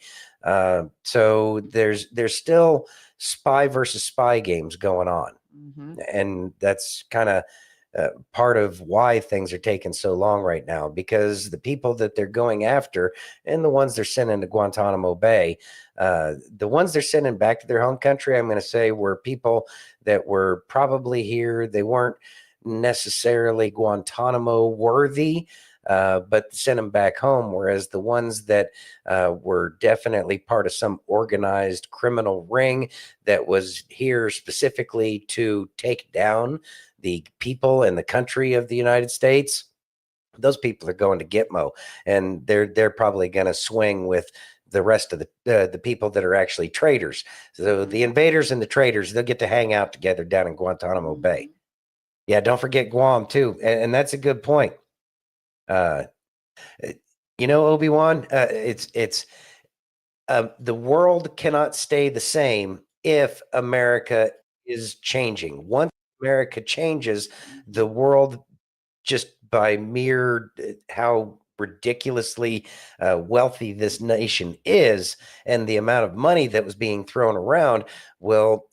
So there's still spy versus spy games going on. And that's kind of part of why things are taking so long right now, because the people that they're going after and the ones they're sending to Guantanamo Bay, the ones they're sending back to their home country, I'm going to say, were people that were probably here. They weren't necessarily Guantanamo worthy, but send them back home. Whereas the ones that were definitely part of some organized criminal ring that was here specifically to take down the people and the country of the United States, those people are going to Gitmo, and they're probably going to swing with the rest of the people that are actually traitors. So the invaders and the traitors, they'll get to hang out together down in Guantanamo Bay. Yeah, don't forget Guam too, and that's a good point. Obi-Wan, it's the world cannot stay the same if America is changing. Once America changes, the world, just by mere how ridiculously wealthy this nation is and the amount of money that was being thrown around, will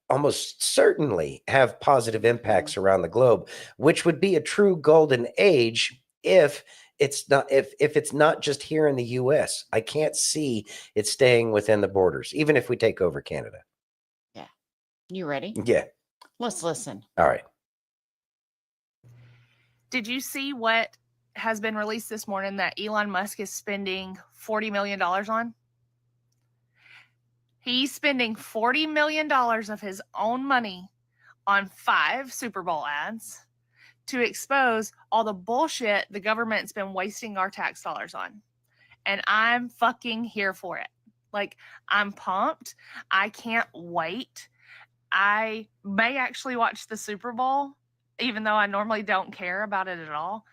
almost certainly have positive impacts around the globe, which would be a true golden age if it's not just here in the US. I can't see it staying within the borders, even if we take over Canada. Yeah. You ready? Yeah. Let's listen. All right. Did you see what has been released this morning that Elon Musk is spending $40 million on? He's spending $40 million of his own money on 5 Super Bowl ads to expose all the bullshit the government's been wasting our tax dollars on. And I'm fucking here for it. Like, I'm pumped. I can't wait. I may actually watch the Super Bowl, even though I normally don't care about it at all,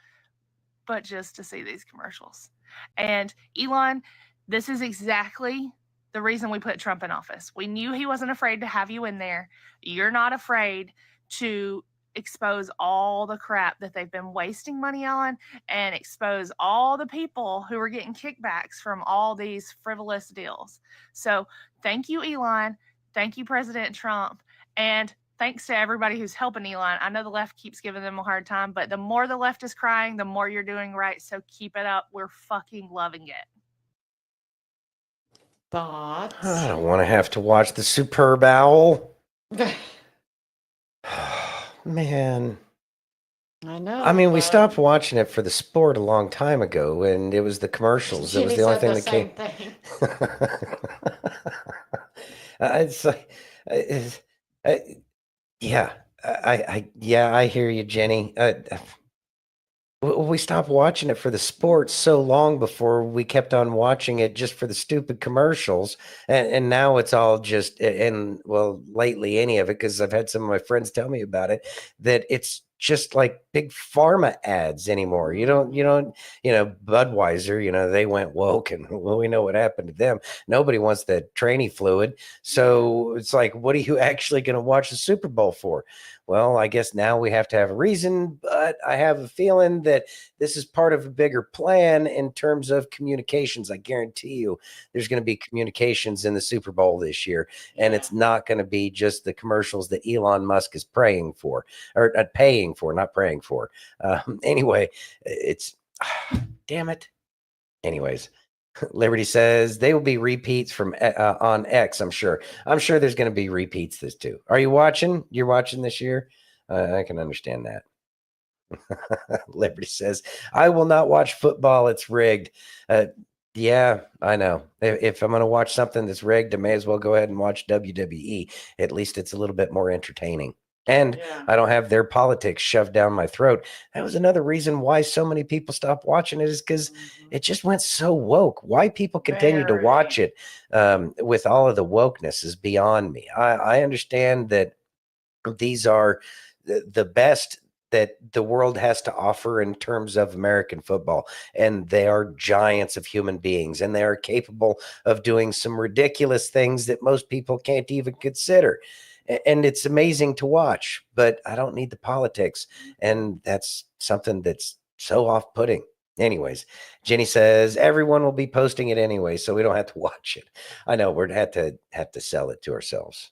but just to see these commercials. And Elon, this is exactly the reason we put Trump in office. We knew he wasn't afraid to have you in there. You're not afraid to expose all the crap that they've been wasting money on and expose all the people who are getting kickbacks from all these frivolous deals. So thank you, Elon. Thank you, President Trump. And thanks to everybody who's helping Elon. I know the left keeps giving them a hard time, but the more the left is crying, the more you're doing right. So keep it up. We're fucking loving it. Thoughts? I don't want to have to watch the Superb Owl. Man. I know. I mean, we stopped watching it for the sport a long time ago, and it was the commercials. It was the only thing that came. It's like, yeah, I hear you, Jenny. We stopped watching it for the sport so long before we kept on watching it just for the stupid commercials. And now it's all just, and well, lately any of it, because I've had some of my friends tell me about it, that it's just like big pharma ads anymore. You don't, Budweiser, they went woke, and well, we know what happened to them. Nobody wants the trainee fluid. So it's like, what are you actually going to watch the Super Bowl for? Well, I guess now we have to have a reason, but I have a feeling that this is part of a bigger plan in terms of communications. I guarantee you there's going to be communications in the Super Bowl this year, and it's not going to be just the commercials that Elon Musk is paying for. Anyway, it's damn it. Anyways, Liberty says they will be repeats from on X. I'm sure there's going to be repeats this too. Are you watching? You're watching this year? I can understand that. Liberty says, I will not watch football. It's rigged. Yeah, I know. If I'm going to watch something that's rigged, I may as well go ahead and watch WWE. At least it's a little bit more entertaining. And I don't have their politics shoved down my throat. That was another reason why so many people stopped watching it, is because it just went so woke. Why people continue to watch it with all of the wokeness is beyond me. I understand that these are the best that the world has to offer in terms of American football. And they are giants of human beings, and they are capable of doing some ridiculous things that most people can't even consider. And it's amazing to watch, but I don't need the politics. And that's something that's so off-putting. Anyways, Jenny says everyone will be posting it anyway, so we don't have to watch it. I know we're have to sell it to ourselves.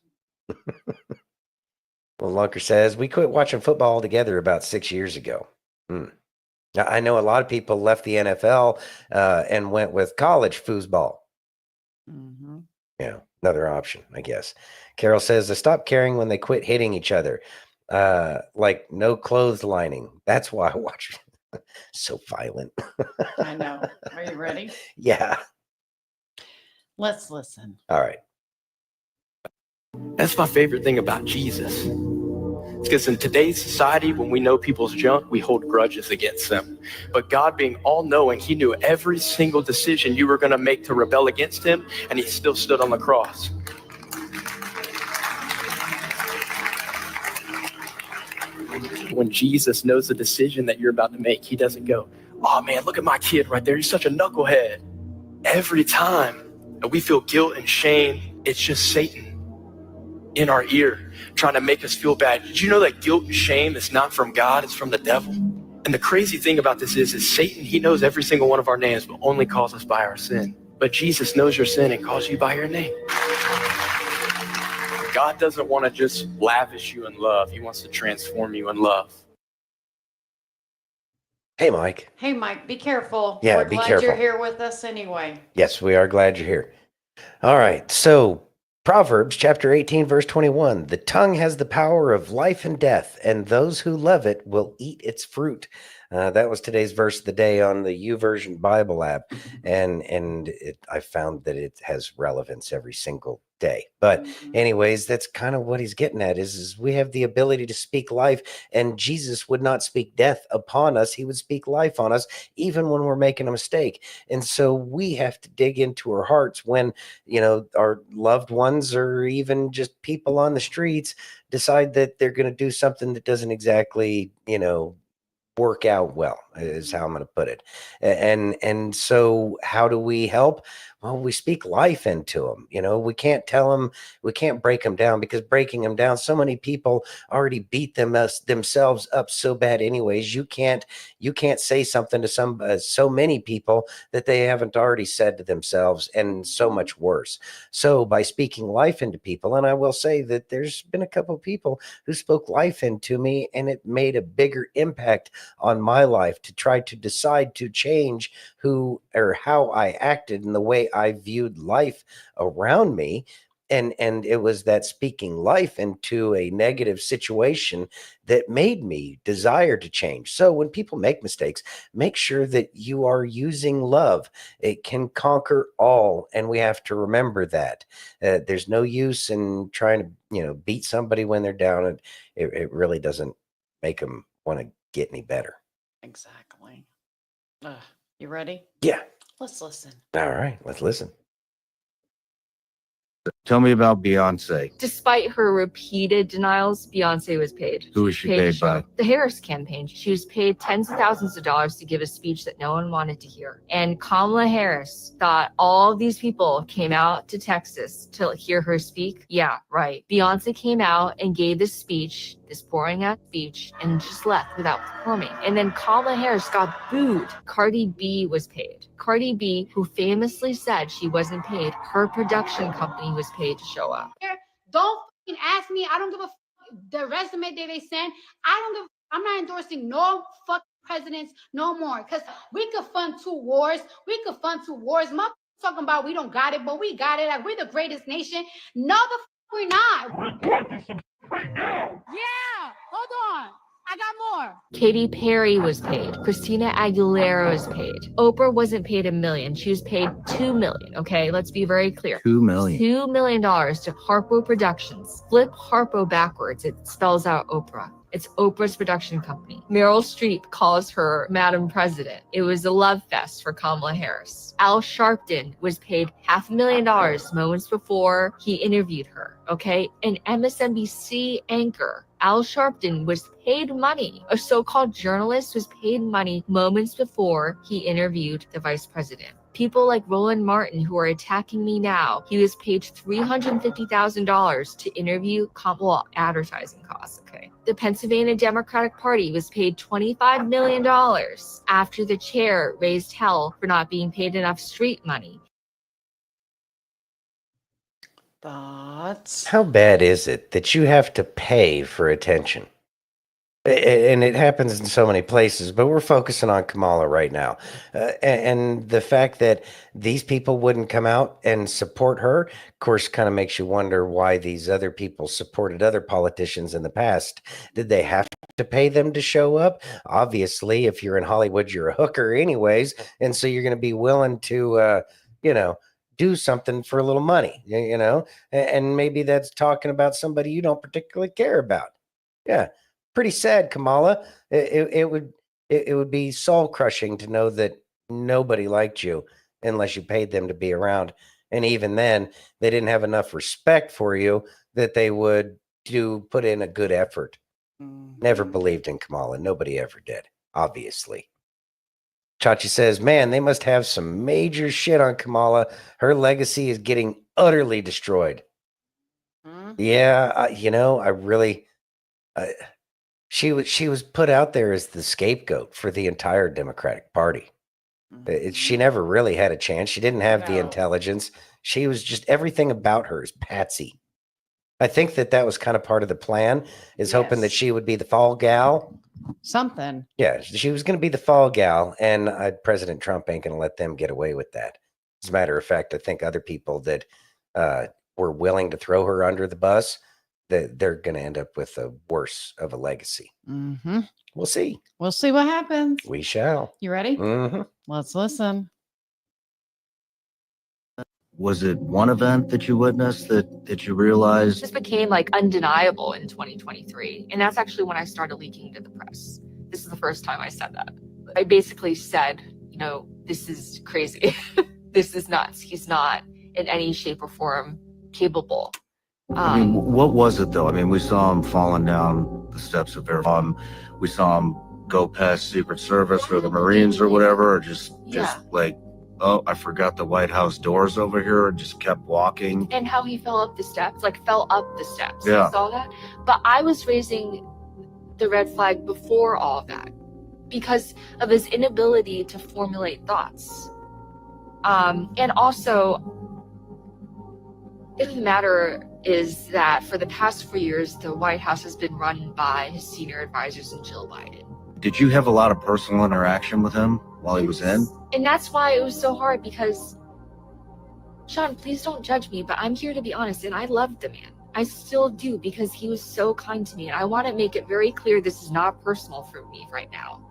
Well, Lunker says we quit watching football altogether about 6 years ago. Now, I know a lot of people left the NFL and went with college foosball. Yeah, another option, I guess. Carroll says I stopped caring when they quit hitting each other, like no clothes lining. That's why I watch. So violent. I know. Are you ready? Yeah. Let's listen. All right. That's my favorite thing about Jesus. Because in today's society, when we know people's junk, we hold grudges against them. But God, being all-knowing, he knew every single decision you were going to make to rebel against him, and he still stood on the cross. When Jesus knows the decision that you're about to make, he doesn't go, oh man, look at my kid right there. He's such a knucklehead. Every time and we feel guilt and shame, it's just Satan in our ear trying to make us feel bad. Did you know that guilt and shame is not from God, it's from the devil? And the crazy thing about this is Satan, he knows every single one of our names, but only calls us by our sin. But Jesus knows your sin and calls you by your name. God doesn't want to just lavish you in love. He wants to transform you in love. Hey, Mike. Hey, Mike, be careful. Yeah, We're be glad careful. you're here with us anyway. Yes, we are glad you're here. All right. So Proverbs chapter 18, verse 21, the tongue has the power of life and death, and those who love it will eat its fruit. That was today's verse of the day on the YouVersion Bible app. And I found that it has relevance every single day. But anyways, that's kind of what he's getting at is we have the ability to speak life, and Jesus would not speak death upon us. He would speak life on us, even when we're making a mistake. And so we have to dig into our hearts when, our loved ones or even just people on the streets decide that they're going to do something that doesn't exactly, work out well, is how I'm going to put it. And so how do we help? Well, we speak life into them. We can't tell them, we can't break them down, because breaking them down, so many people already beat themselves up so bad anyways. You can't say something to so many people that they haven't already said to themselves, and so much worse. So by speaking life into people, and I will say that there's been a couple of people who spoke life into me, and it made a bigger impact on my life to try to decide to change who or how I acted and the way I viewed life around me. And it was that speaking life into a negative situation that made me desire to change. So when people make mistakes, make sure that you are using love. It can conquer all, and we have to remember that. There's no use in trying to, beat somebody when they're down. It really doesn't make them want to get any better. Exactly. You ready? Yeah. Let's listen. All right, let's listen. Tell me about Beyonce. Despite her repeated denials, Beyonce was paid. Who was she paid by? The Harris campaign. She was paid tens of thousands of dollars to give a speech that no one wanted to hear. And Kamala Harris thought all of these people came out to Texas to hear her speak. Yeah, right. Beyonce came out and gave this speech, this boring ass speech, and just left without performing. And then Kamala Harris got booed. Cardi B was paid. Cardi B, who famously said she wasn't paid, her production company was paid to show up. Don't fucking ask me. I don't give a the resume that they send. I'm not endorsing no fucking presidents no more. Because we could fund two wars. Motherfuckers talking about we don't got it, but we got it. Like, we're the greatest nation. No, the fuck we're not. Yeah, hold on. I got more. Katy Perry was paid. Christina Aguilera was paid. Oprah wasn't paid $1 million. She was paid $2 million. Okay, let's be very clear. $2 million. $2 million to Harpo Productions. Flip Harpo backwards. It spells out Oprah. It's Oprah's production company. Meryl Streep calls her Madam President. It was a love fest for Kamala Harris. Al Sharpton was paid $500,000 moments before he interviewed her. Okay, an MSNBC anchor, Al Sharpton, was paid money. A so-called journalist was paid money moments before he interviewed the vice president. People like Roland Martin, who are attacking me now, he was paid $350,000 to interview Kamala, advertising costs. Okay. The Pennsylvania Democratic Party was paid $25 million after the chair raised hell for not being paid enough street money. Thoughts? How bad is it that you have to pay for attention? And it happens in so many places, but we're focusing on Kamala right now. And the fact that these people wouldn't come out and support her, of course, kind of makes you wonder why these other people supported other politicians in the past. Did they have to pay them to show up? Obviously, if you're in Hollywood, you're a hooker anyways. And so you're going to be willing to, do something for a little money, and maybe that's talking about somebody you don't particularly care about. Yeah. Pretty sad, Kamala. It would be soul crushing to know that nobody liked you unless you paid them to be around. And even then, they didn't have enough respect for you that they would put in a good effort. Never believed in Kamala. Nobody ever did, obviously. Chachi says, man, they must have some major shit on Kamala. Her legacy is getting utterly destroyed. Yeah, I really... She was put out there as the scapegoat for the entire Democratic Party. She never really had a chance. She didn't have the intelligence. She was just, everything about her is patsy. I think that was kind of part of the plan, is hoping that she would be the fall gal. Something. Yeah, she was going to be the fall gal, and President Trump ain't going to let them get away with that. As a matter of fact, I think other people that were willing to throw her under the bus, they're going to end up with a worse of a legacy. Mm-hmm. We'll see. We'll see what happens. We shall. You ready? Mm-hmm. Let's listen. Was it one event that you witnessed that you realized? This became like undeniable in 2023. And that's actually when I started leaking to the press. This is the first time I said that. I basically said, this is crazy. This is nuts. He's not in any shape or form capable. I mean, what was it though? I mean, we saw him falling down the steps of Air. We saw him go past Secret Service or the Marines or whatever, or just like, oh, I forgot the White House doors over here, and just kept walking. And how he fell up the steps. Yeah. You saw that? But I was raising the red flag before all of that because of his inability to formulate thoughts. And also, the matter is that for the past 4 years, the White House has been run by his senior advisors and Jill Biden. Did you have a lot of personal interaction with him while he was in? And that's why it was so hard because, Sean, please don't judge me, but I'm here to be honest, and I loved the man. I still do because he was so kind to me. And I want to make it very clear this is not personal for me right now.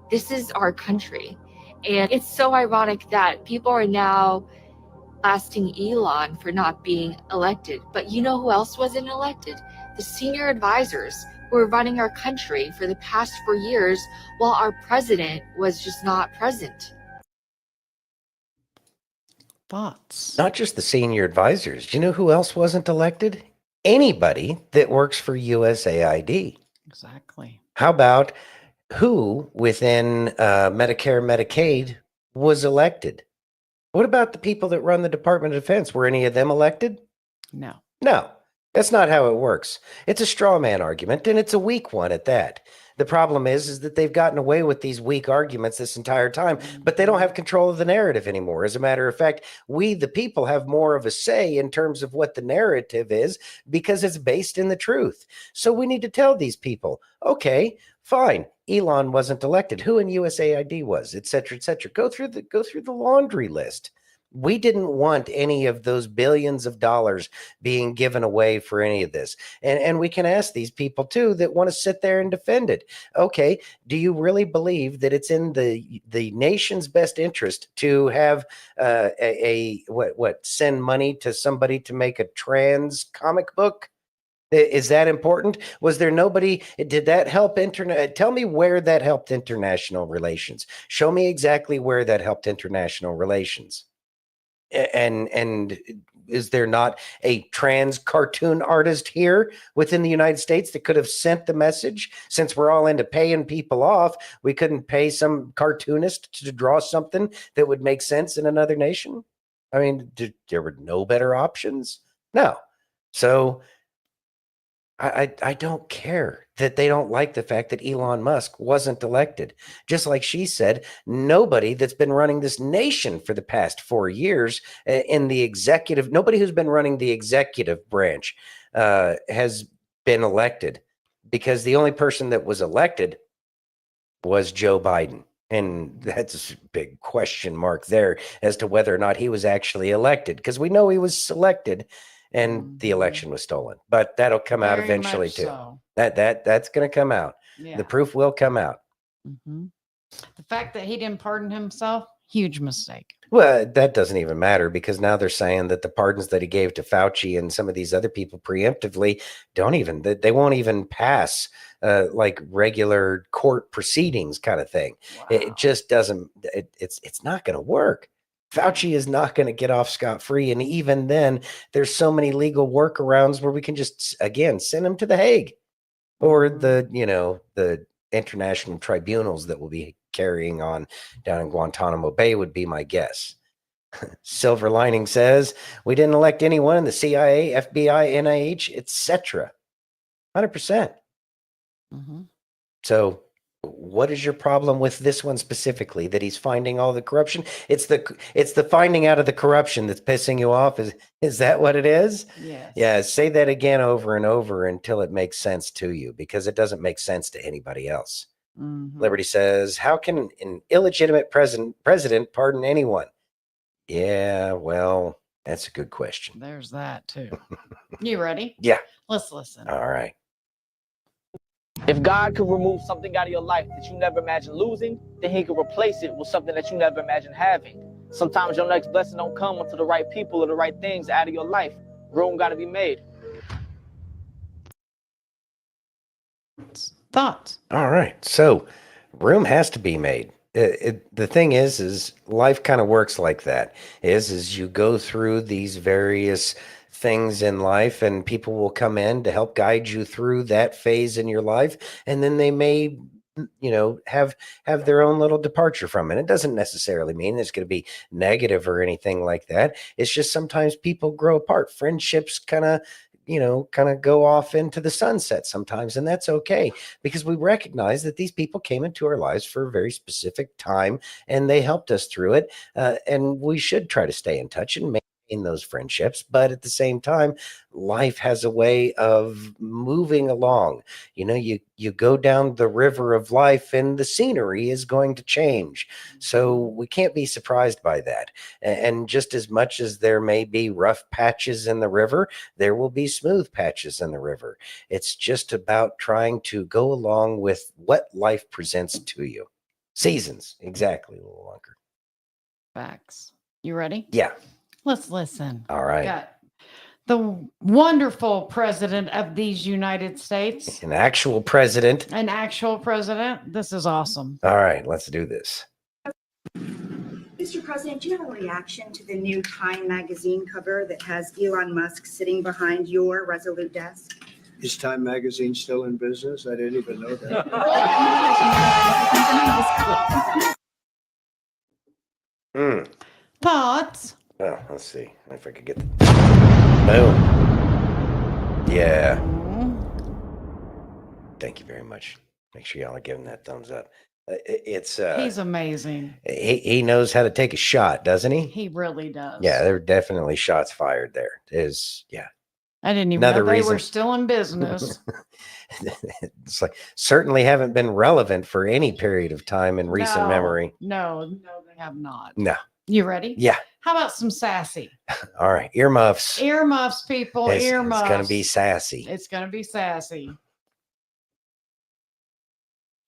This is our country. And it's so ironic that people are now blasting Elon for not being elected. But you know who else wasn't elected? The senior advisors who were running our country for the past 4 years while our president was just not present. Thoughts? Not just the senior advisors. Do you know who else wasn't elected? Anybody that works for USAID. Exactly. How about who within Medicare, Medicaid was elected? What about the people that run the Department of Defense? Were any of them elected? No. No, that's not how it works. It's a straw man argument, and it's a weak one at that. The problem is that they've gotten away with these weak arguments this entire time, but they don't have control of the narrative anymore. As a matter of fact, we, the people, have more of a say in terms of what the narrative is because it's based in the truth. So we need to tell these people, okay, fine, Elon wasn't elected. Who in USAID was, et cetera, et cetera. Go through the laundry list. We didn't want any of those billions of dollars being given away for any of this. And we can ask these people too that want to sit there and defend it. Okay, do you really believe that it's in the nation's best interest to have send money to somebody to make a trans comic book? Is that important? Was there nobody? Did that help internet? Tell me where that helped international relations. Show me exactly where that helped international relations. And is there not a trans cartoon artist here within the United States that could have sent the message? Since we're all into paying people off, we couldn't pay some cartoonist to draw something that would make sense in another nation? I mean, there were no better options? No. So I don't care that they don't like the fact that Elon Musk wasn't elected. Just like she said, nobody that's been running this nation for the past 4 years in the executive, nobody who's been running the executive branch has been elected, because the only person that was elected was Joe Biden. And that's a big question mark there as to whether or not he was actually elected, because we know he was selected and the election was stolen. But that'll come out eventually too. So. That's going to come out. Yeah. The proof will come out. The fact that he didn't pardon himself, huge mistake. Well, that doesn't even matter, because now they're saying that the pardons that he gave to Fauci and some of these other people preemptively they won't even pass like regular court proceedings kind of thing. Wow. It just doesn't, it's not going to work. Fauci is not going to get off scot-free. And even then, there's so many legal workarounds where we can just, again, send him to The Hague or the international tribunals that will be carrying on down in Guantanamo Bay would be my guess. Silver Lining says, we didn't elect anyone in the CIA, FBI, NIH, etc. 100%. So what is your problem with this one specifically, that he's finding all the corruption? It's the finding out of the corruption that's pissing you off. Is that what it is? Yes. Yeah. Say that again over and over until it makes sense to you, because it doesn't make sense to anybody else. Liberty says, how can an illegitimate president pardon anyone? Yeah, well, that's a good question. There's that too. You ready? Yeah. Let's listen. All right. If God could remove something out of your life that you never imagined losing, then he could replace it with something that you never imagined having. Sometimes your next blessing don't come until the right people or the right things out of your life. Room got to be made. Thoughts? All right. So room has to be made. The thing is life kind of works like that. Is you go through these various things in life, and people will come in to help guide you through that phase in your life, and then they may have their own little departure from it. It doesn't necessarily mean it's going to be negative or anything like that. It's just sometimes people grow apart. Friendships kind of go off into the sunset sometimes, and that's okay, because we recognize that these people came into our lives for a very specific time and they helped us through it, and we should try to stay in touch and maintain those friendships. But at the same time, life has a way of moving along. You go down the river of life and the scenery is going to change. So we can't be surprised by that. And just as much as there may be rough patches in the river, there will be smooth patches in the river. It's just about trying to go along with what life presents to you. Seasons, exactly, a little longer. Facts. You ready? Yeah. Let's listen. All right. Got the wonderful president of these United States. An actual president. An actual president. This is awesome. All right, let's do this. Mr. President, do you have a reaction to the new Time magazine cover that has Elon Musk sitting behind your Resolute desk? Is Time magazine still in business? I didn't even know that. Thoughts? Well, let's see if I could get the boom. Yeah. Thank you very much. Make sure y'all are giving that thumbs up. He's amazing. He knows how to take a shot, doesn't he? He really does. Yeah, there are definitely shots fired there. I didn't even know they were still in business. It's like certainly haven't been relevant for any period of time in recent memory. No, they have not. No. You ready? Yeah. How about some sassy? All right, earmuffs. Earmuffs, people. Earmuffs. It's going to be sassy. It's going to be sassy.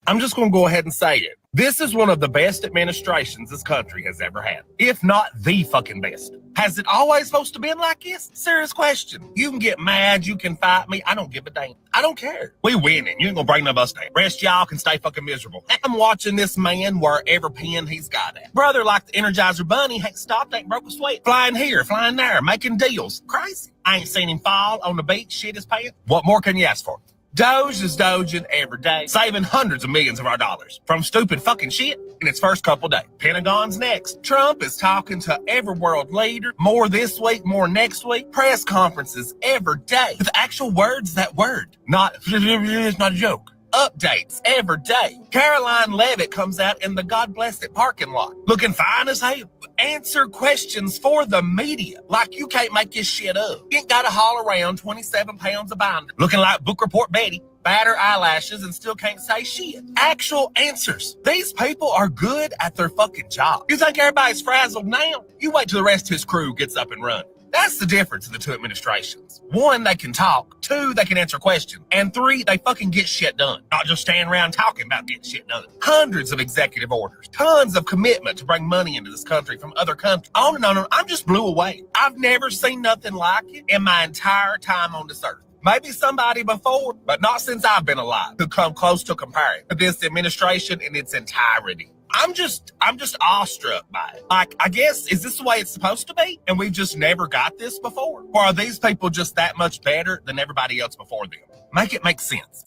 I'm just going to go ahead and say it. This is one of the best administrations this country has ever had, if not the fucking best. Has it always supposed to be like this? Serious question. You can get mad, you can fight me. I don't give a damn. I don't care. We winning. You ain't gonna bring none of us down. Rest y'all can stay fucking miserable. I'm watching this man wherever pen he's got at. Brother, like the Energizer Bunny, ain't stopped, ain't broke a sweat. Flying here, flying there, making deals. Crazy. I ain't seen him fall on the beach, shit his pants. What more can you ask for? DOGE is doging every day, saving hundreds of millions of our dollars from stupid fucking shit in its first couple days. Pentagon's next. Trump is talking to every world leader, more this week, more next week. Press conferences every day with actual words, that word. It's not a joke. Updates every day. Caroline Levitt comes out in the God Bless It parking lot, looking fine as hell. Answer questions for the media like you can't make this shit up. You ain't got to haul around 27 pounds of binder, looking like Book Report Betty, batter eyelashes, and still can't say shit. Actual answers. These people are good at their fucking job. You think everybody's frazzled now? You wait till the rest of his crew gets up and run. That's the difference in the two administrations. One, they can talk. Two, they can answer questions. And three, they fucking get shit done. Not just stand around talking about getting shit done. Hundreds of executive orders. Tons of commitment to bring money into this country from other countries. On and on. I'm just blew away. I've never seen nothing like it in my entire time on this earth. Maybe somebody before, but not since I've been alive to come close to comparing to this administration in its entirety. I'm just awestruck by it. Like, I guess, is this the way it's supposed to be? And we've just never got this before? Or are these people just that much better than everybody else before them? Make it make sense.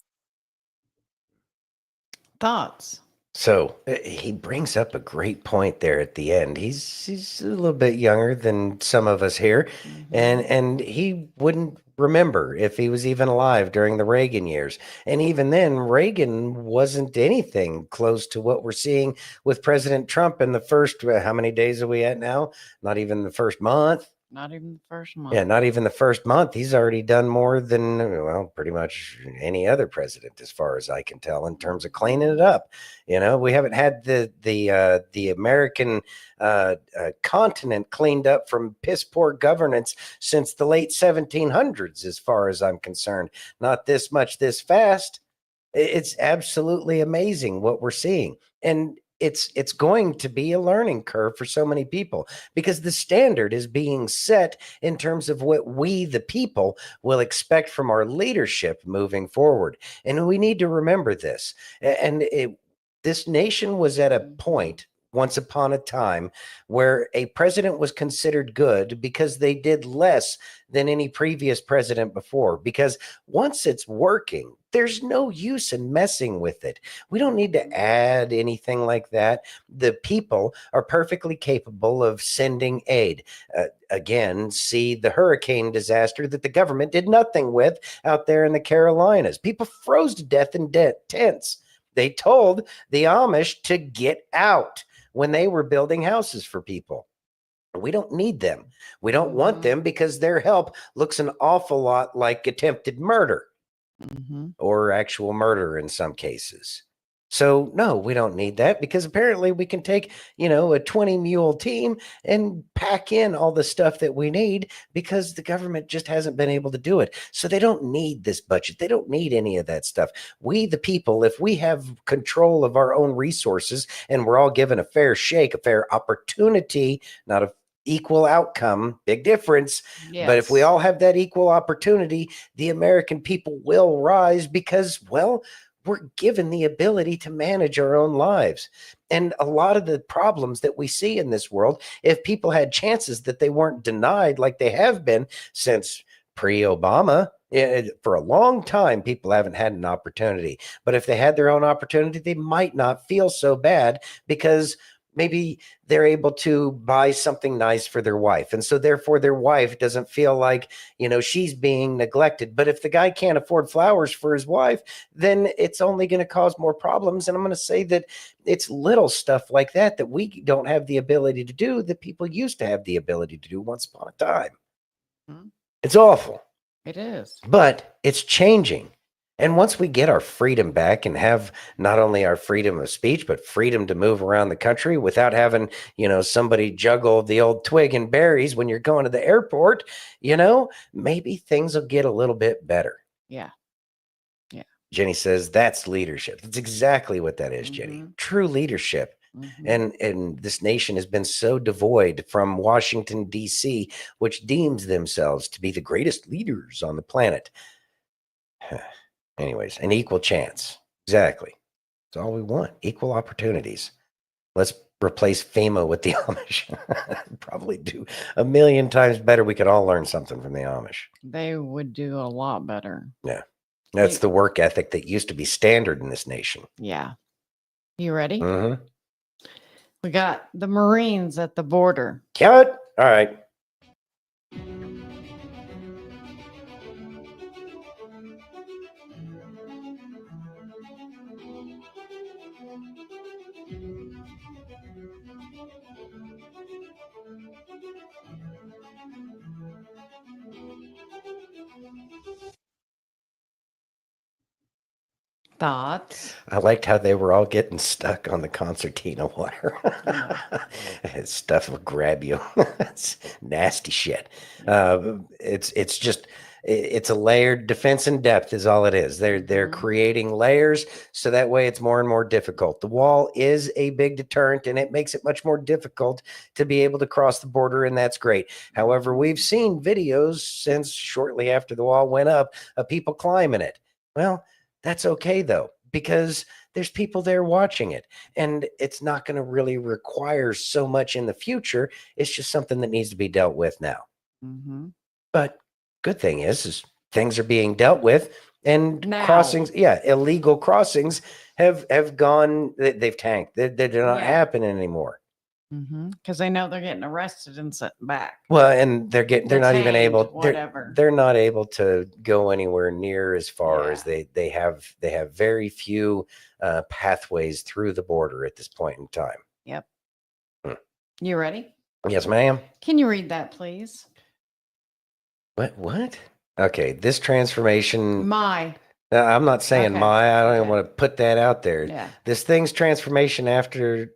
Thoughts? So he brings up a great point there at the end. He's a little bit younger than some of us here, and he wouldn't remember if he was even alive during the Reagan years. And even then, Reagan wasn't anything close to what we're seeing with President Trump in the first, how many days are we at now? Not even the first month. Not even the first month. Yeah, not even the first month. He's already done more than, well, pretty much any other president, as far as I can tell, in terms of cleaning it up. You know, we haven't had the American continent cleaned up from piss poor governance since the late 1700s, as far as I'm concerned. Not this much, this fast. It's absolutely amazing what we're seeing. And it's going to be a learning curve for so many people because the standard is being set in terms of what we, the people, will expect from our leadership moving forward. And we need to remember this. And this nation was at a point once upon a time where a president was considered good because they did less than any previous president before. Because once it's working, there's no use in messing with it. We don't need to add anything like that. The people are perfectly capable of sending aid. Again, see the hurricane disaster that the government did nothing with out there in the Carolinas. People froze to death in tents. They told the Amish to get out when they were building houses for people. We don't need them. We don't want them because their help looks an awful lot like attempted murder or actual murder in some cases. So no, we don't need that because apparently we can take, a 20 mule team and pack in all the stuff that we need because the government just hasn't been able to do it. So they don't need this budget. They don't need any of that stuff. We, the people, if we have control of our own resources and we're all given a fair shake, a fair opportunity, not a equal outcome, big difference. Yes. But if we all have that equal opportunity, the American people will rise because, well, we're given the ability to manage our own lives. And a lot of the problems that we see in this world, if people had chances that they weren't denied like they have been since pre-Obama, for a long time, people haven't had an opportunity. But if they had their own opportunity, they might not feel so bad because maybe they're able to buy something nice for their wife. And so therefore their wife doesn't feel like, she's being neglected. But if the guy can't afford flowers for his wife, then it's only going to cause more problems. And I'm going to say that it's little stuff like that that we don't have the ability to do that people used to have the ability to do once upon a time. It's awful. It is. But it's changing. And once we get our freedom back and have not only our freedom of speech, but freedom to move around the country without having, somebody juggle the old twig and berries when you're going to the airport, maybe things will get a little bit better. Yeah. Jenny says that's leadership. That's exactly what that is, Jenny. True leadership. And this nation has been so devoid from Washington, D.C., which deems themselves to be the greatest leaders on the planet. Anyways, an equal chance. Exactly. That's all we want. Equal opportunities. Let's replace FEMA with the Amish. Probably do a million times better. We could all learn something from the Amish. They would do a lot better. Yeah. That's the work ethic that used to be standard in this nation. Yeah. You ready? Mm-hmm. We got the Marines at the border. Cut. All right. Thoughts? I liked how they were all getting stuck on the concertina wire. Stuff will grab you. It's nasty shit. It's a layered defense in depth is all it is. They're creating layers so that way it's more and more difficult. The wall is a big deterrent and it makes it much more difficult to be able to cross the border, and that's great. However, we've seen videos since shortly after the wall went up of people climbing it. Well, that's okay though, because there's people there watching it, and it's not going to really require so much in the future. It's just something that needs to be dealt with now. But good thing is things are being dealt with, and now. Crossings, illegal crossings have gone. They've tanked. They're not happening anymore. Because they know they're getting arrested and sent back. Well, and they're not even able. Whatever. They're not able to go anywhere near as far as they have. They have very few pathways through the border at this point in time. Yep. You ready? Yes, ma'am. Can you read that, please? What? Okay, this transformation. I'm not saying Okay. I don't even want to put that out there. Yeah. This thing's transformation after.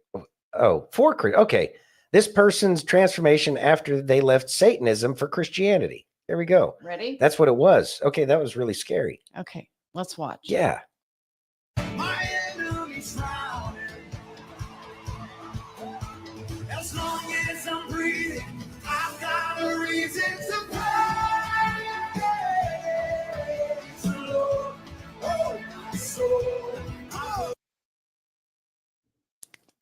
Okay. This person's transformation after they left Satanism for Christianity. There we go. Ready? That's what it was. Okay, that was really scary. Okay, let's watch. Yeah. As long as I'm breathing, I've got a reason to praise the Lord. Oh, my soul. Oh.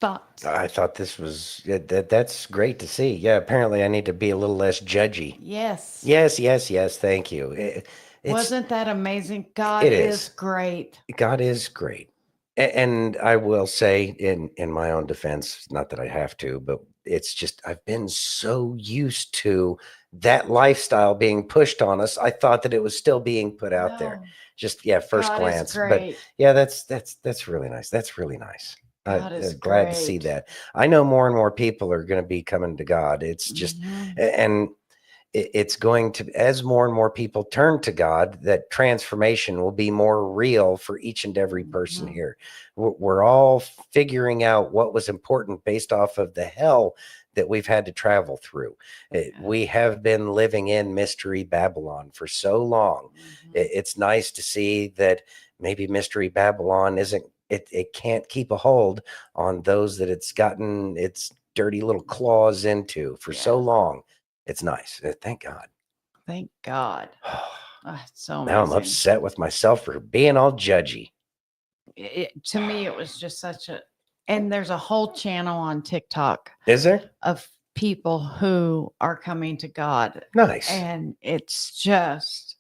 Thoughts? I thought this was that's great to see. Yeah, apparently I need to be a little less judgy. Yes. Yes. Thank you. Wasn't that amazing? God It is is. great. God is great. And I will say in my own defense, not that I have to, but it's just I've been so used to that lifestyle being pushed on us. I thought that it was still being put out there. Just first God is glance. But great. yeah, that's really nice. That's really nice. God is I'm glad to see great. that. I know more and more people are going to be coming to God. It's just and it's going to, as more and more people turn to God, that transformation will be more real for each and every person here. We're all figuring out what was important based off of the hell that we've had to travel through. We have been living in Mystery Babylon for so long. It's nice to see that maybe Mystery Babylon it can't keep a hold on those that it's gotten its dirty little claws into for so long. It's nice. Thank God. Thank God. So amazing. Now I'm upset with myself for being all judgy. To me, it was just and there's a whole channel on TikTok. Is there? Of people who are coming to God. Nice. And it's just,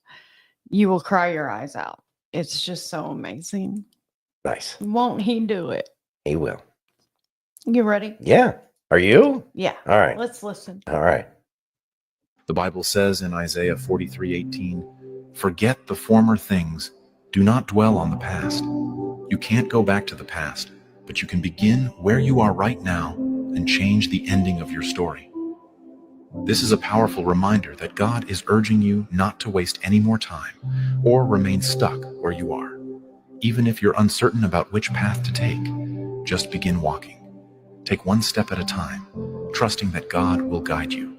you will cry your eyes out. It's just so amazing. Nice. Won't he do it? He will. You ready? Yeah. Are you? Yeah. All right. Let's listen. All right. The Bible says in Isaiah 43:18, "Forget the former things. Do not dwell on the past." You can't go back to the past, but you can begin where you are right now and change the ending of your story. This is a powerful reminder that God is urging you not to waste any more time or remain stuck where you are. Even if you're uncertain about which path to take, just begin walking. Take one step at a time, trusting that God will guide you.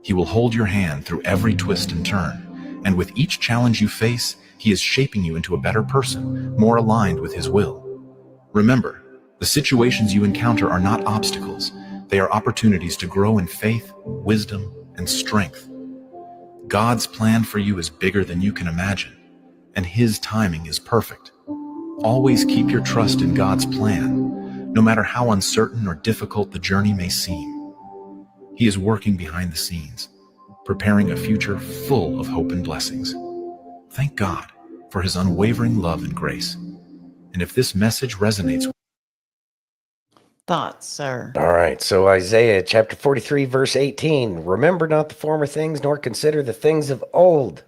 He will hold your hand through every twist and turn, and with each challenge you face, He is shaping you into a better person, more aligned with His will. Remember, the situations you encounter are not obstacles. They are opportunities to grow in faith, wisdom, and strength. God's plan for you is bigger than you can imagine, and His timing is perfect. Always keep your trust in God's plan, no matter how uncertain or difficult the journey may seem. He is working behind the scenes, preparing a future full of hope and blessings. Thank God for His unwavering love and grace. And if this message resonates, Thoughts, sir? All right. So Isaiah chapter 43, verse 18. Remember not the former things, nor consider the things of old.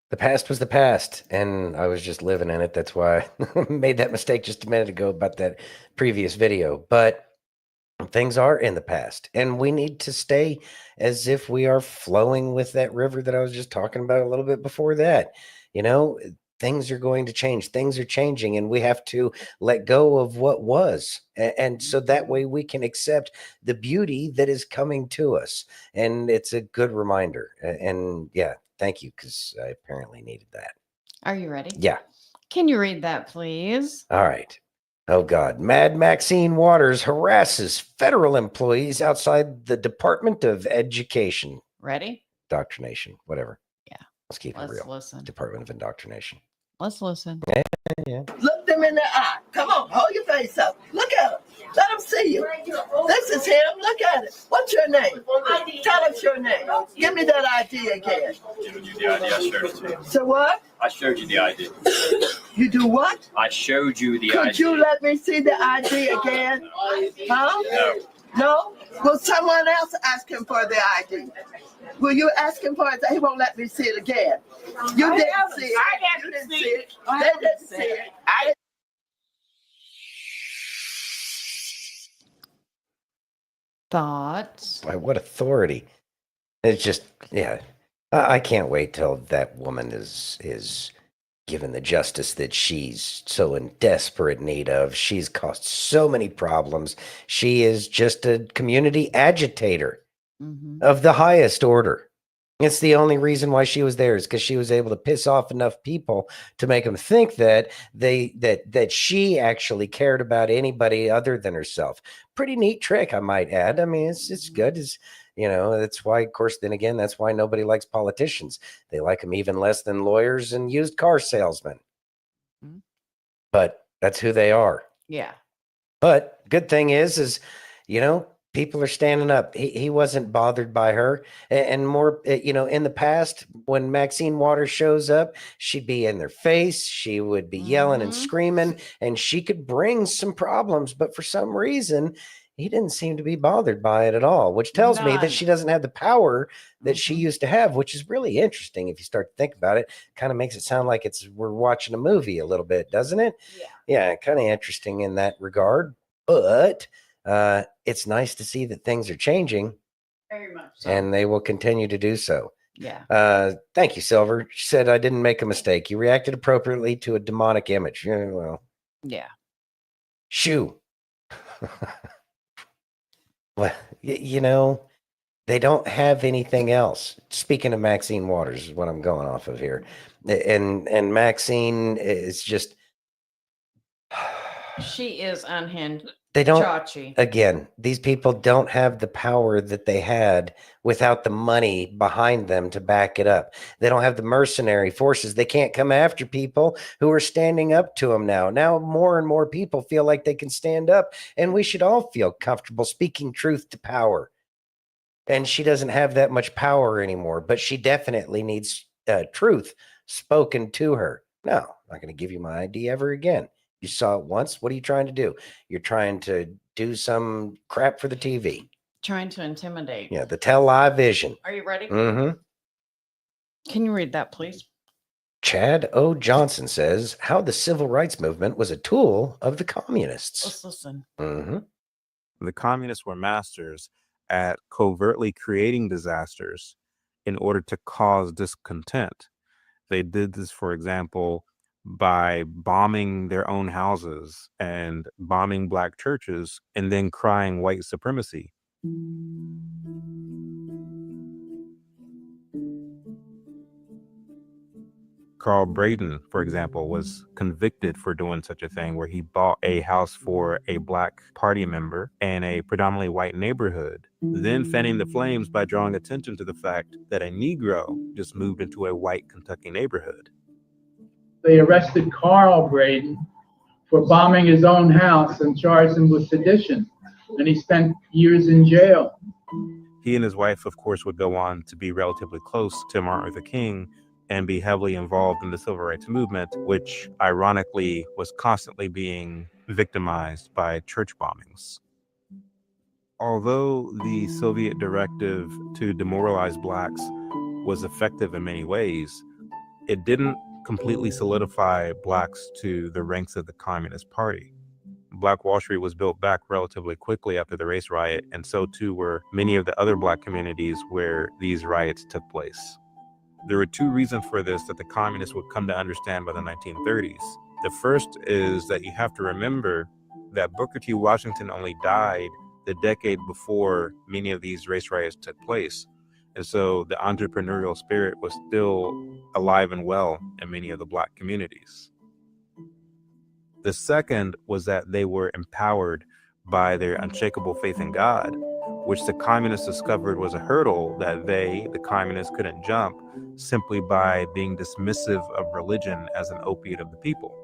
The past was the past, and I was just living in it. That's why I made that mistake just a minute ago about that previous video. But things are in the past, and we need to stay as if we are flowing with that river that I was just talking about a little bit before that. You know, things are going to change. Things are changing, and we have to let go of what was. And so that way we can accept the beauty that is coming to us. And it's a good reminder. And yeah, thank you, because I apparently needed that. Are you ready? Yeah. Can you read that, please? All right. Oh, God. Mad Maxine Waters harasses federal employees outside the Department of Education. Ready? Indoctrination, whatever. Yeah. Let's keep it Let's real. listen. Department of Indoctrination. Let's listen. Yeah. Look them in the eye. Come on, hold your face up. Look at him. Let them see you. This is him. Look at it. What's your name? Tell us your name. Give me that ID again. Showed you the ID. I showed it to you. So what? I showed you the ID. You do what? I showed you the ID. Could you let me see the ID again? Huh? No. No? Will someone else ask him for the ID? Will you ask him for it? He won't let me see it again. You didn't see it. You didn't see it. They didn't see it. Thoughts? By what authority? It's just, yeah. I can't wait till that woman is given the justice that she's so in desperate need of. She's caused so many problems. She is just a community agitator of the highest order. It's the only reason why she was there, is because she was able to piss off enough people to make them think that that she actually cared about anybody other than herself. Pretty neat trick, I might add. I mean, it's good. It's, you know, that's why, of course, then again, that's why nobody likes politicians. They like them even less than lawyers and used car salesmen. But that's who they are. Yeah. But good thing is, you know, people are standing up. He wasn't bothered by her. And more, you know, in the past, when Maxine Waters shows up, she'd be in their face. She would be yelling and screaming, and she could bring some problems. But for some reason, he didn't seem to be bothered by it at all, which tells me that she doesn't have the power that she used to have, which is really interesting. If you start to think about it, kind of makes it sound like we're watching a movie a little bit, doesn't it? Yeah, kind of interesting in that regard. But it's nice to see that things are changing. Very much so. And they will continue to do so. Yeah. Thank you, Silver. She said, I didn't make a mistake. You reacted appropriately to a demonic image. Yeah, well. Yeah. Shoo. Well, you know, they don't have anything else. Speaking of Maxine Waters is what I'm going off of here. And Maxine is just... She is unhinged. They don't, Chachi. again, these people don't have the power that they had without the money behind them to back it up. They don't have the mercenary forces. They can't come after people who are standing up to them now. Now more and more people feel like they can stand up, and we should all feel comfortable speaking truth to power. And she doesn't have that much power anymore, but she definitely needs truth spoken to her. No, I'm not going to give you my ID ever again. You saw it once. What are you trying to do? You're trying to do some crap for the TV. Trying to intimidate. Yeah, the Tell Live Vision. Are you ready? Mm-hmm. Can you read that, please? Chad O. Johnson says, how the civil rights movement was a tool of the communists. Let's listen. Mm-hmm. The communists were masters at covertly creating disasters in order to cause discontent. They did this, for example, by bombing their own houses and bombing black churches and then crying white supremacy. Carl Braden, for example, was convicted for doing such a thing where he bought a house for a black party member in a predominantly white neighborhood, then fanning the flames by drawing attention to the fact that a Negro just moved into a white Kentucky neighborhood. They arrested Carl Braden for bombing his own house and charged him with sedition, and he spent years in jail. He and his wife, of course, would go on to be relatively close to Martin Luther King and be heavily involved in the civil rights movement, which ironically was constantly being victimized by church bombings. Although the Soviet directive to demoralize blacks was effective in many ways, it didn't completely solidify blacks to the ranks of the Communist Party. Black Wall Street was built back relatively quickly after the race riot, and so too were many of the other black communities where these riots took place. There were two reasons for this that the communists would come to understand by the 1930s. The first is that you have to remember that Booker T. Washington only died the decade before many of these race riots took place. And so the entrepreneurial spirit was still alive and well in many of the black communities. The second was that they were empowered by their unshakable faith in God, which the communists discovered was a hurdle that they, the communists, couldn't jump simply by being dismissive of religion as an opiate of the people.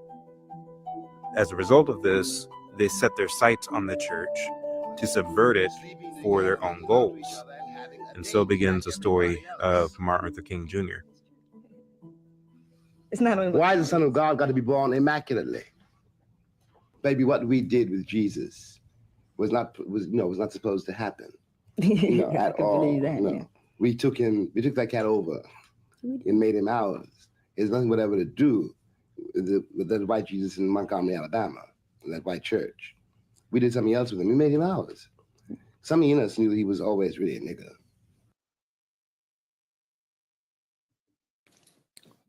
As a result of this, they set their sights on the church to subvert it for their own goals. And so begins the story of Martin Luther King Jr. It's not only why the Son of God got to be born immaculately. Baby, what we did with Jesus was not supposed to happen. At all. Yeah. We took that cat over and made him ours. There's nothing whatever to do with that white Jesus in Montgomery, Alabama, that white church. We did something else with him. We made him ours. Some of us knew he was always really a nigger.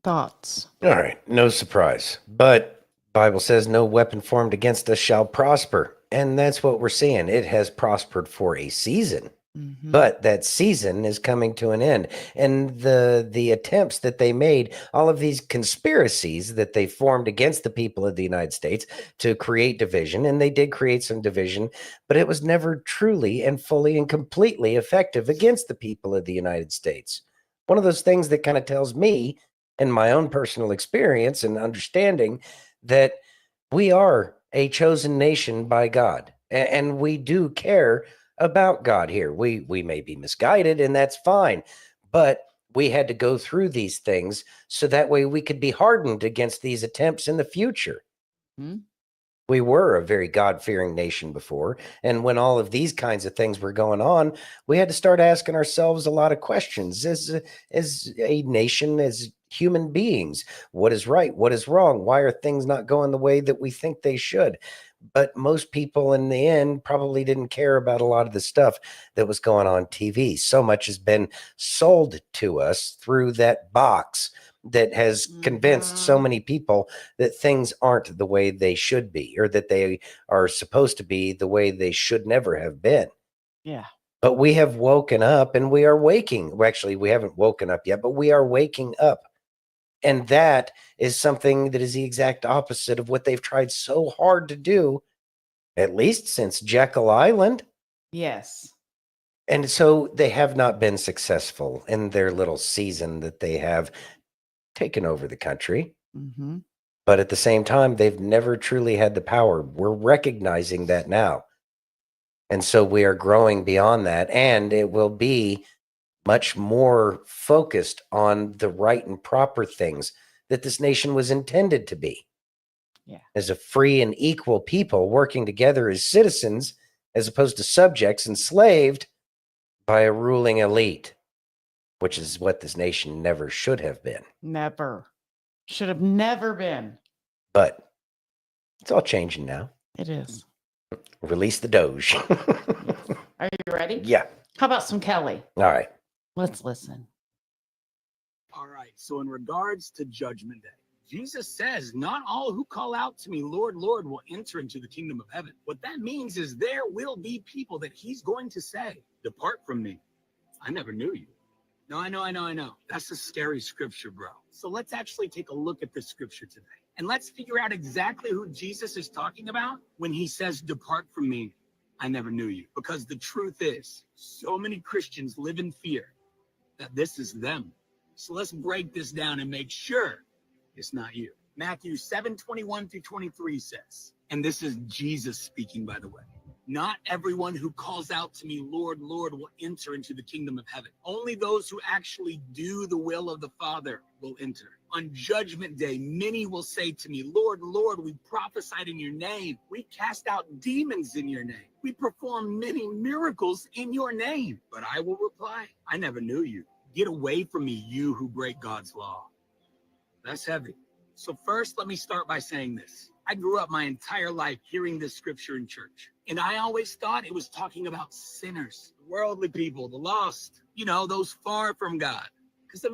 Thoughts? All right, no surprise. But Bible says no weapon formed against us shall prosper. And that's what we're seeing. It has prospered for a season. Mm-hmm. But that season is coming to an end. And the attempts that they made, all of these conspiracies that they formed against the people of the United States to create division, and they did create some division, but it was never truly and fully and completely effective against the people of the United States. One of those things that kind of tells me, in my own personal experience and understanding, that we are a chosen nation by God, and we do care about God here. We may be misguided, and that's fine, but we had to go through these things so that way we could be hardened against these attempts in the future. Hmm? We were a very God-fearing nation before, and when all of these kinds of things were going on, we had to start asking ourselves a lot of questions as a nation, as human beings. What is right? What is wrong? Why are things not going the way that we think they should? But most people in the end probably didn't care about a lot of the stuff that was going on TV. So much has been sold to us through that box that has convinced so many people that things aren't the way they should be, or that they are supposed to be the way they should never have been. Yeah. But we have woken up, and we are waking. Well, actually, we haven't woken up yet, but we are waking up. And that is something that is the exact opposite of what they've tried so hard to do, at least since Jekyll Island. Yes. And so they have not been successful in their little season that they have taken over the country. Mm-hmm. But at the same time, they've never truly had the power. We're recognizing that now. And so we are growing beyond that, and it will be much more focused on the right and proper things that this nation was intended to be. Yeah. As a free and equal people working together as citizens, as opposed to subjects enslaved by a ruling elite, which is what this nation never should have been. Never. Should have never been. But it's all changing now. It is. Release the DOGE. Are you ready? Yeah. How about some Kelly? All right. Let's listen. All right. So in regards to Judgment Day, Jesus says, not all who call out to me, Lord, Lord, will enter into the kingdom of heaven. What that means is there will be people that he's going to say, depart from me. I never knew you. No, I know. That's a scary scripture, bro. So let's actually take a look at this scripture today. And let's figure out exactly who Jesus is talking about when he says, depart from me. I never knew you. Because the truth is, so many Christians live in fear that this is them. So let's break this down and make sure it's not you. Matthew 7:21-23 says, and this is Jesus speaking, by the way, not everyone who calls out to me, Lord, Lord, will enter into the kingdom of heaven. Only those who actually do the will of the Father will enter. On Judgment Day, many will say to me, Lord, Lord, we prophesied in your name. We cast out demons in your name. We performed many miracles in your name. But I will reply, I never knew you. Get away from me, you who break God's law. That's heavy. So first, let me start by saying this. I grew up my entire life hearing this scripture in church. And I always thought it was talking about sinners, worldly people, the lost, those far from God. Because,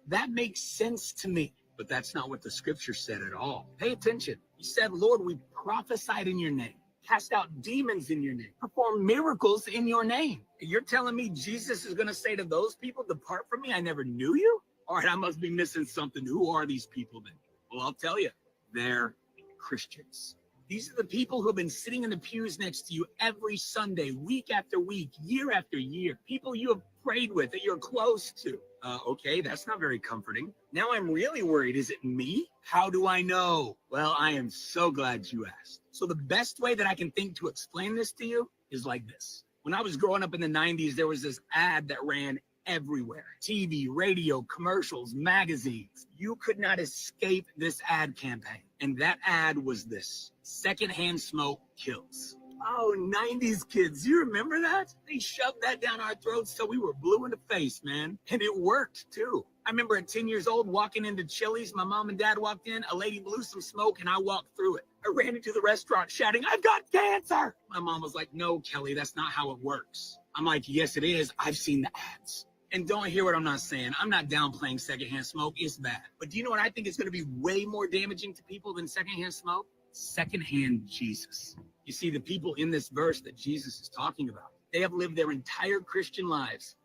that makes sense to me. But that's not what the scripture said at all. Pay attention. He said, Lord, we prophesied in your name, cast out demons in your name, performed miracles in your name. You're telling me Jesus is going to say to those people, depart from me, I never knew you? All right, I must be missing something. Who are these people then? Well, I'll tell you, they're Christians. These are the people who have been sitting in the pews next to you every Sunday, week after week, year after year. People you have prayed with, that you're close to. Okay, that's not very comforting. Now I'm really worried. Is it me? How do I know? Well, I am so glad you asked. So the best way that I can think to explain this to you is like this. When I was growing up in the 90s, there was this ad that ran everywhere. TV, radio, commercials, magazines. You could not escape this ad campaign. And that ad was this: secondhand smoke kills. Oh, 90s kids, you remember that? They shoved that down our throats so we were blue in the face, man. And it worked, too. I remember at 10 years old walking into Chili's. My mom and dad walked in. A lady blew some smoke, and I walked through it. I ran into the restaurant shouting, I've got cancer. My mom was like, no, Kelly, that's not how it works. I'm like, yes, it is. I've seen the ads. And don't hear what I'm not saying. I'm not downplaying secondhand smoke. It's bad. But do you know what I think is going to be way more damaging to people than secondhand smoke? Secondhand Jesus. You see, the people in this verse that Jesus is talking about, they have lived their entire Christian lives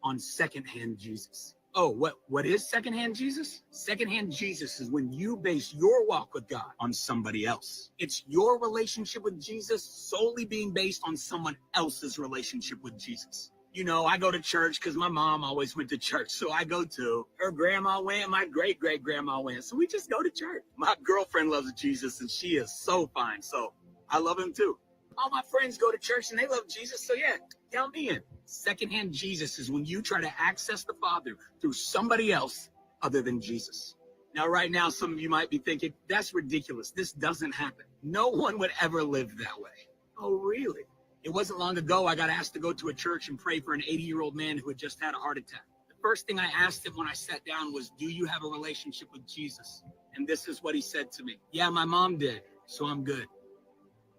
on secondhand Jesus. Oh, what is secondhand Jesus? Secondhand Jesus is when you base your walk with God on somebody else. It's your relationship with Jesus solely being based on someone else's relationship with Jesus. I go to church because my mom always went to church, so I go too. Her grandma went, my great-great-grandma went, so we just go to church. My girlfriend loves Jesus, and she is so fine, so I love him too. All my friends go to church, and they love Jesus, so yeah, count me in. Secondhand Jesus is when you try to access the Father through somebody else other than Jesus. Now, right now, some of you might be thinking, that's ridiculous. This doesn't happen. No one would ever live that way. Oh, really? It wasn't long ago I got asked to go to a church and pray for an 80-year-old man who had just had a heart attack. The first thing I asked him when I sat down was, do you have a relationship with Jesus? And this is what he said to me. Yeah, my mom did, so I'm good.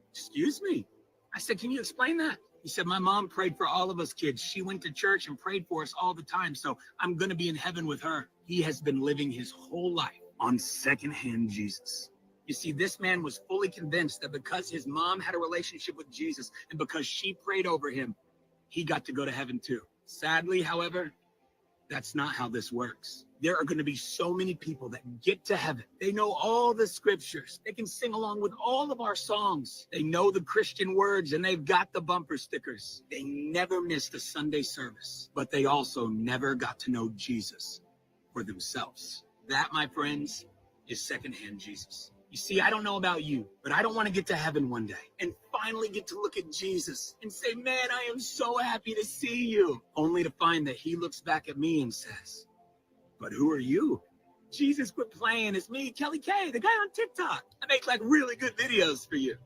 Excuse me? I said, can you explain that? He said, my mom prayed for all of us kids. She went to church and prayed for us all the time, so I'm going to be in heaven with her. He has been living his whole life on secondhand Jesus. You see, this man was fully convinced that because his mom had a relationship with Jesus and because she prayed over him, he got to go to heaven too. Sadly, however, that's not how this works. There are going to be so many people that get to heaven. They know all the scriptures. They can sing along with all of our songs. They know the Christian words and they've got the bumper stickers. They never missed a Sunday service, but they also never got to know Jesus for themselves. That, my friends, is secondhand Jesus. You see, I don't know about you, but I don't want to get to heaven one day and finally get to look at Jesus and say, man, I am so happy to see you. Only to find that he looks back at me and says, but who are you? Jesus, quit playing. It's me, Kelly K, the guy on TikTok. I make like really good videos for you.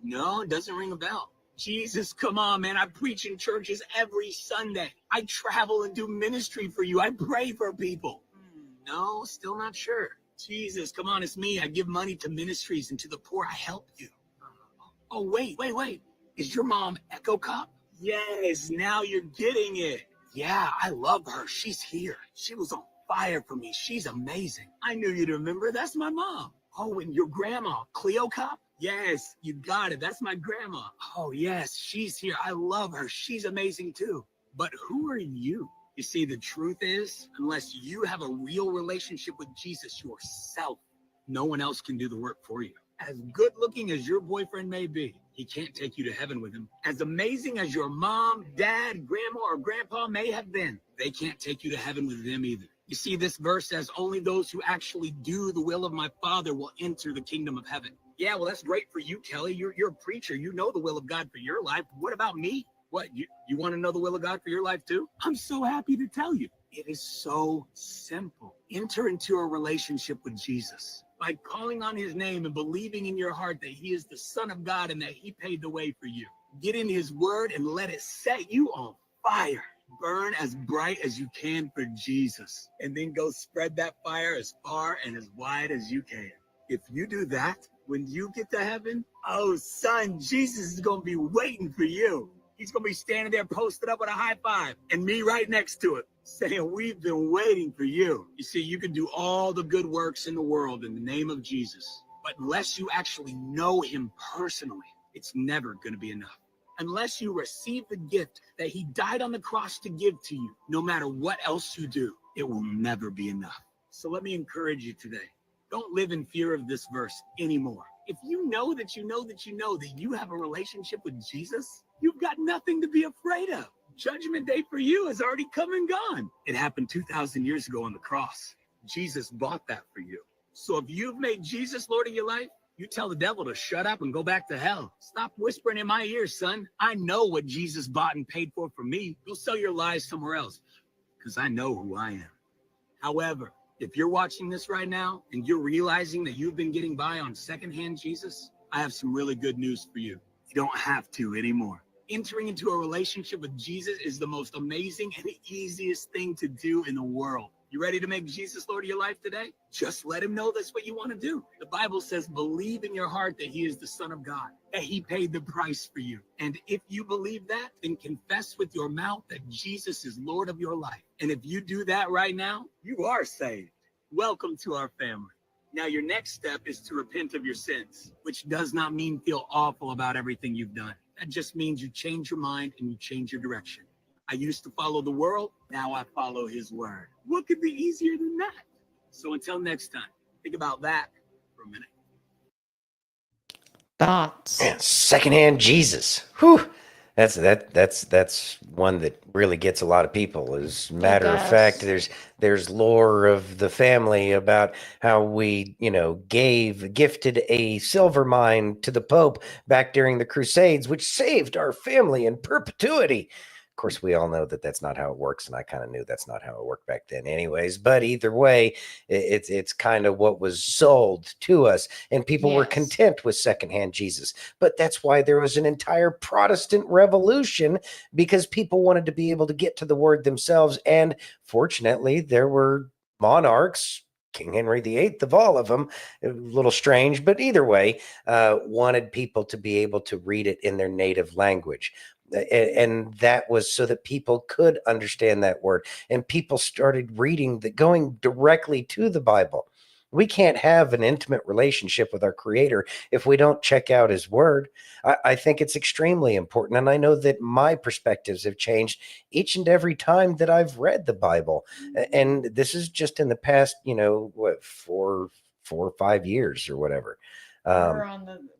No, it doesn't ring a bell. Jesus, come on, man. I preach in churches every Sunday. I travel and do ministry for you. I pray for people. No, still not sure. Jesus, come on, it's me. I give money to ministries and to the poor. I help you. Oh, wait. Is your mom Echo Cop? Yes, now you're getting it. Yeah, I love her. She's here. She was on fire for me. She's amazing. I knew you'd remember. That's my mom. Oh, and your grandma, Cleo Cop? Yes, you got it. That's my grandma. Oh, yes, she's here. I love her. She's amazing too. But who are you? You see, the truth is, unless you have a real relationship with Jesus yourself, no one else can do the work for you. As good looking as your boyfriend may be, he can't take you to heaven with him. As amazing as your mom, dad, grandma, or grandpa may have been, they can't take you to heaven with them either. You see, this verse says only those who actually do the will of my Father will enter the kingdom of heaven. Yeah, well, that's great for you, Kelly. You're a preacher. You know the will of God for your life. What about me? What, you want to know the will of God for your life too? I'm so happy to tell you. It is so simple. Enter into a relationship with Jesus by calling on his name and believing in your heart that he is the Son of God and that he paid the way for you. Get in his word and let it set you on fire. Burn as bright as you can for Jesus, and then go spread that fire as far and as wide as you can. If you do that, when you get to heaven, oh son, Jesus is going to be waiting for you. He's going to be standing there posted up with a high five and me right next to it saying, we've been waiting for you. You see, you can do all the good works in the world in the name of Jesus, but unless you actually know him personally, it's never going to be enough. Unless you receive the gift that he died on the cross to give to you, no matter what else you do, it will never be enough. So let me encourage you today. Don't live in fear of this verse anymore. If you know that you know that you know that you have a relationship with Jesus, you've got nothing to be afraid of. Judgment day for you has already come and gone. It happened 2,000 years ago on the cross. Jesus bought that for you. So if you've made Jesus Lord of your life, you tell the devil to shut up and go back to hell. Stop whispering in my ear, son. I know what Jesus bought and paid for me. Go sell your lies somewhere else, because I know who I am. However, if you're watching this right now and you're realizing that you've been getting by on secondhand Jesus, I have some really good news for you. You don't have to anymore. Entering into a relationship with Jesus is the most amazing and easiest thing to do in the world. You ready to make Jesus Lord of your life today? Just let him know that's what you want to do. The Bible says, believe in your heart that he is the Son of God, that he paid the price for you. And if you believe that, then confess with your mouth that Jesus is Lord of your life. And if you do that right now, you are saved. Welcome to our family. Now, your next step is to repent of your sins, which does not mean feel awful about everything you've done. That just means you change your mind and you change your direction. I used to follow the world. Now I follow his word. What could be easier than that? So until next time, think about that for a minute. Thoughts. Man, secondhand Jesus. Whew. That's one that really gets a lot of people. As a matter of fact, there's lore of the family about how we, gifted a silver mine to the Pope back during the Crusades, which saved our family in perpetuity. Of course, we all know that that's not how it works, and I kind of knew that's not how it worked back then anyways. But either way, it's kind of what was sold to us, and people were content with secondhand Jesus. But that's why there was an entire Protestant revolution, because people wanted to be able to get to the word themselves. And fortunately, there were monarchs, King Henry VIII of all of them, a little strange, but either way, wanted people to be able to read it in their native language. And that was so that people could understand that word. And people started reading, going directly to the Bible. We can't have an intimate relationship with our Creator if we don't check out his word. I think it's extremely important. And I know that my perspectives have changed each and every time that I've read the Bible. And this is just in the past, 4 or 5 years or whatever.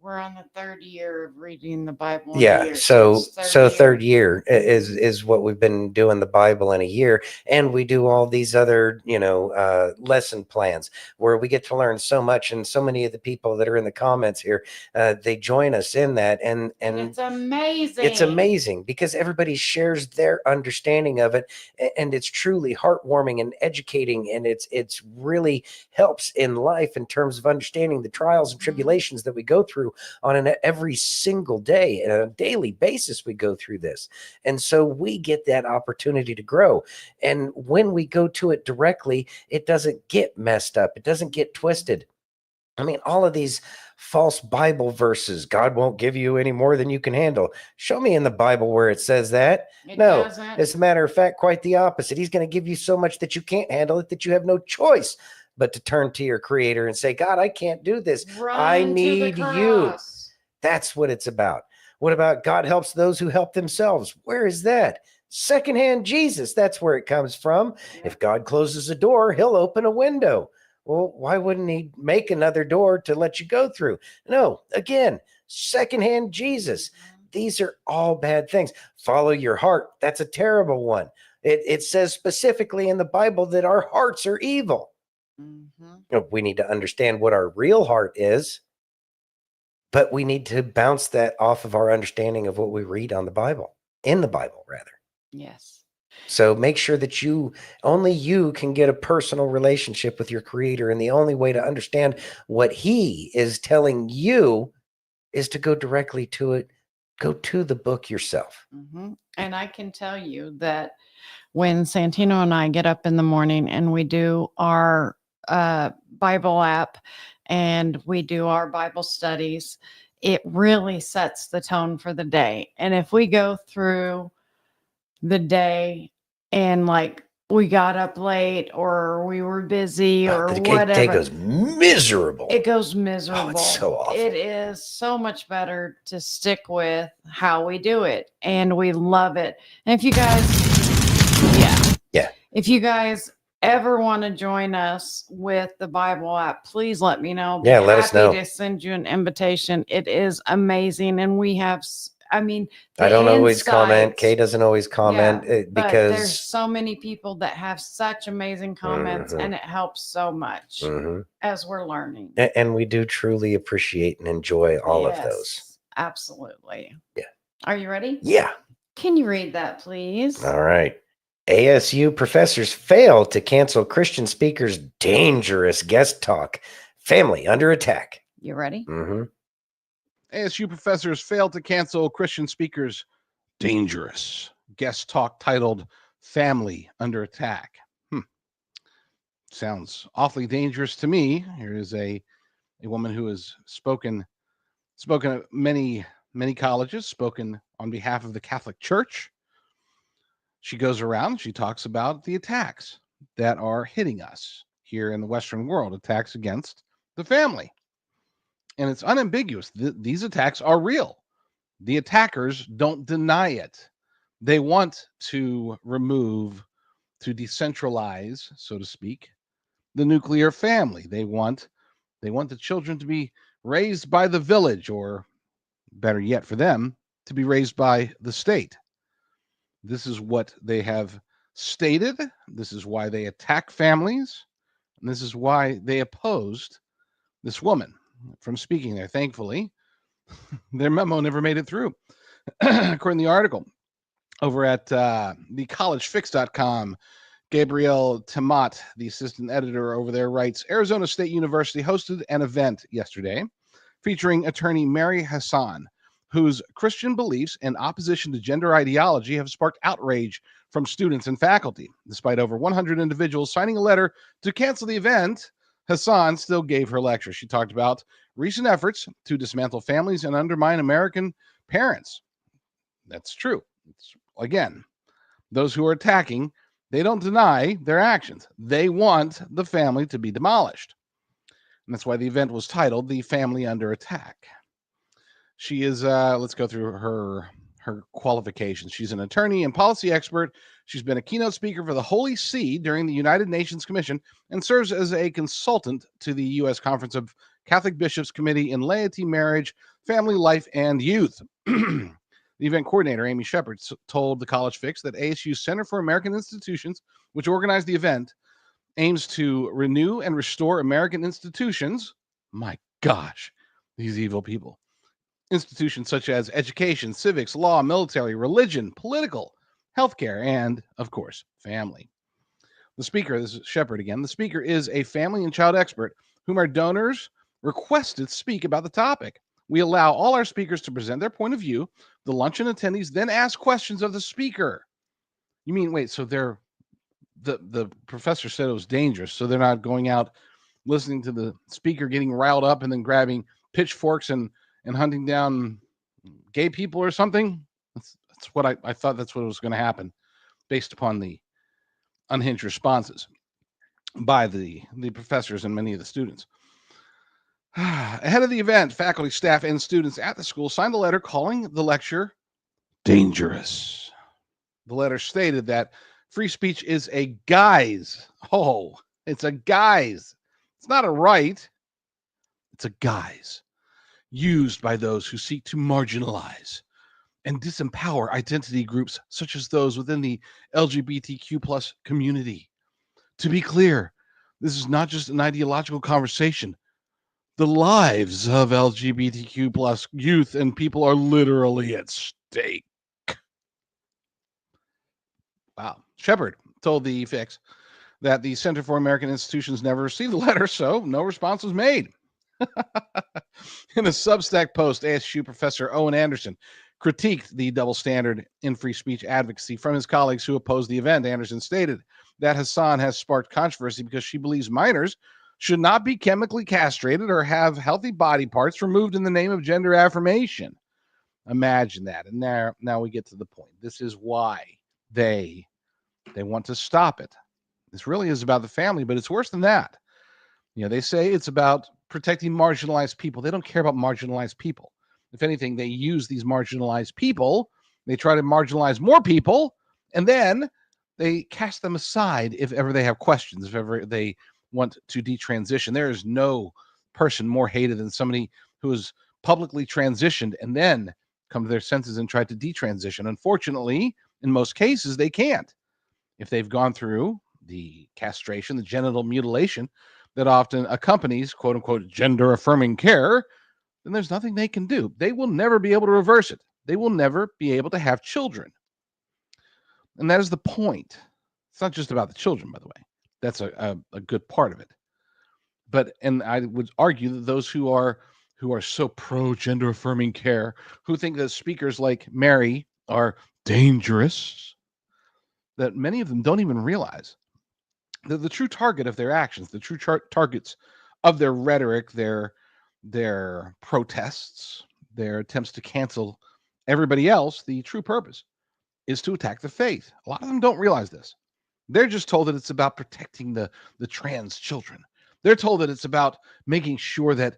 We're on the third year of reading the Bible. Yeah, so third year is what we've been doing the Bible in a year, and we do all these other lesson plans where we get to learn so much, and so many of the people that are in the comments here, they join us in that, and it's amazing. It's amazing because everybody shares their understanding of it, and it's truly heartwarming and educating, and it's really helps in life in terms of understanding the trials and tribulations that we go through on every single day. On a daily basis, we go through this. And so we get that opportunity to grow. And when we go to it directly, it doesn't get messed up. It doesn't get twisted. I mean, all of these false Bible verses, God won't give you any more than you can handle. Show me in the Bible where it says that. No, doesn't. as a matter of fact, quite the opposite. He's going to give you so much that you can't handle it, that you have no choice but to turn to your creator and say, God, I can't do this. I need you. That's what it's about. What about God helps those who help themselves? Where is that? Secondhand Jesus. That's where it comes from. If God closes a door, he'll open a window. Well, why wouldn't he make another door to let you go through? No, again, secondhand Jesus. These are all bad things. Follow your heart. That's a terrible one. It says specifically in the Bible that our hearts are evil. We need to understand what our real heart is, but we need to bounce that off of our understanding of what we read on the Bible, in the Bible, rather. Yes. So make sure that only you can get a personal relationship with your creator. And the only way to understand what he is telling you is to go directly to it. Go to the book yourself. And I can tell you that when Santino and I get up in the morning and we do our Bible app and we do our Bible studies, it really sets the tone for the day. And if we go through the day and like we got up late or we were busy or whatever, the day goes miserable. It goes miserable. It's so awful. It is so much better to stick with how we do it, and we love it. And if you guys, if you guys ever want to join us with the Bible app, please let me know. Yeah, let us know. To send you an invitation. It is amazing, and we have. I don't always comment. Kay doesn't always comment but there's because so many people that have such amazing comments, and it helps so much as we're learning. And we do truly appreciate and enjoy all of those. Absolutely. Yeah. Are you ready? Yeah. Can you read that, please? All right. ASU professors fail to cancel Christian speakers' dangerous guest talk. Family under attack. You ready? ASU professors failed to cancel Christian speakers' dangerous guest talk titled Family Under Attack. Sounds awfully dangerous to me. Here is a woman who has spoken at many colleges, spoken on behalf of the Catholic Church. She goes around, she talks about the attacks that are hitting us here in the Western world, attacks against the family. And it's unambiguous. These attacks are real. The attackers don't deny it. They want to remove, to decentralize, so to speak, the nuclear family. They want the children to be raised by the village, or better yet for them, to be raised by the state. This is what they have stated. This is why they attack families. And this is why they opposed this woman from speaking there. Thankfully, their memo never made it through. According to the article over at thecollegefix.com, Gabrielle Tamat, the assistant editor over there, writes, Arizona State University hosted an event yesterday featuring attorney Mary Hassan, whose Christian beliefs and opposition to gender ideology have sparked outrage from students and faculty. Despite over 100 individuals signing a letter to cancel the event, Hassan still gave her lecture. She talked about recent efforts to dismantle families and undermine American parents. That's true. Again, those who are attacking, they don't deny their actions. They want the family to be demolished. And that's why the event was titled The Family Under Attack. She is, let's go through her qualifications. She's an attorney and policy expert. She's been a keynote speaker for the Holy See during the United Nations Commission and serves as a consultant to the U.S. Conference of Catholic Bishops Committee in Laity, Marriage, Family Life, and Youth. The event coordinator, Amy Shepard, told the College Fix that ASU Center for American Institutions, which organized the event, aims to renew and restore American institutions. My gosh, these evil people. Institutions such as education, civics, law, military, religion, political, healthcare, and, of course, family. The speaker, this is Shepard again, the speaker is a family and child expert whom our donors requested speak about the topic. We allow all our speakers to present their point of view. The luncheon attendees then ask questions of the speaker. You mean, wait, so the professor said it was dangerous, so they're not going out listening to the speaker getting riled up and then grabbing pitchforks and hunting down gay people or something. That's what I thought that's what was going to happen based upon the unhinged responses by the professors and many of the students. Ahead of the event, faculty, staff, and students at the school signed a letter calling the lecture dangerous. The letter stated that free speech is a guise. Oh, it's a guise. It's not a right. It's a guise used by those who seek to marginalize and disempower identity groups such as those within the LGBTQ plus community. To be clear, this is not just an ideological conversation. The lives of LGBTQ plus youth and people are literally at stake. Wow. Shepard told the Fix that the Center for American Institutions never received the letter, so no response was made. In a Substack post, ASU Professor Owen Anderson critiqued the double standard in free speech advocacy from his colleagues who opposed the event. Anderson stated that Hassan has sparked controversy because she believes minors should not be chemically castrated or have healthy body parts removed in the name of gender affirmation. Imagine that. And now we get to the point. This is why they want to stop it. This really is about the family, but it's worse than that. You know, they say it's about protecting marginalized people. They don't care about marginalized people. If anything, they use these marginalized people. They try to marginalize more people, and then they cast them aside if ever they have questions, if ever they want to detransition. There is no person more hated than somebody who is publicly transitioned and then come to their senses and try to detransition. Unfortunately, in most cases, they can't. If they've gone through the castration, the genital mutilation that often accompanies quote unquote gender affirming care, then there's nothing they can do. They will never be able to reverse it. They will never be able to have children. And that is the point. It's not just about the children, by the way. That's a good part of it. But, and I would argue that those who are so pro gender affirming care, who think that speakers like Mary are dangerous, that many of them don't even realize that the true target of their actions, the true targets of their rhetoric, their protests, their attempts to cancel everybody else, the true purpose is to attack the faith. A lot of them don't realize this. They're just told that it's about protecting the trans children. They're told that it's about making sure that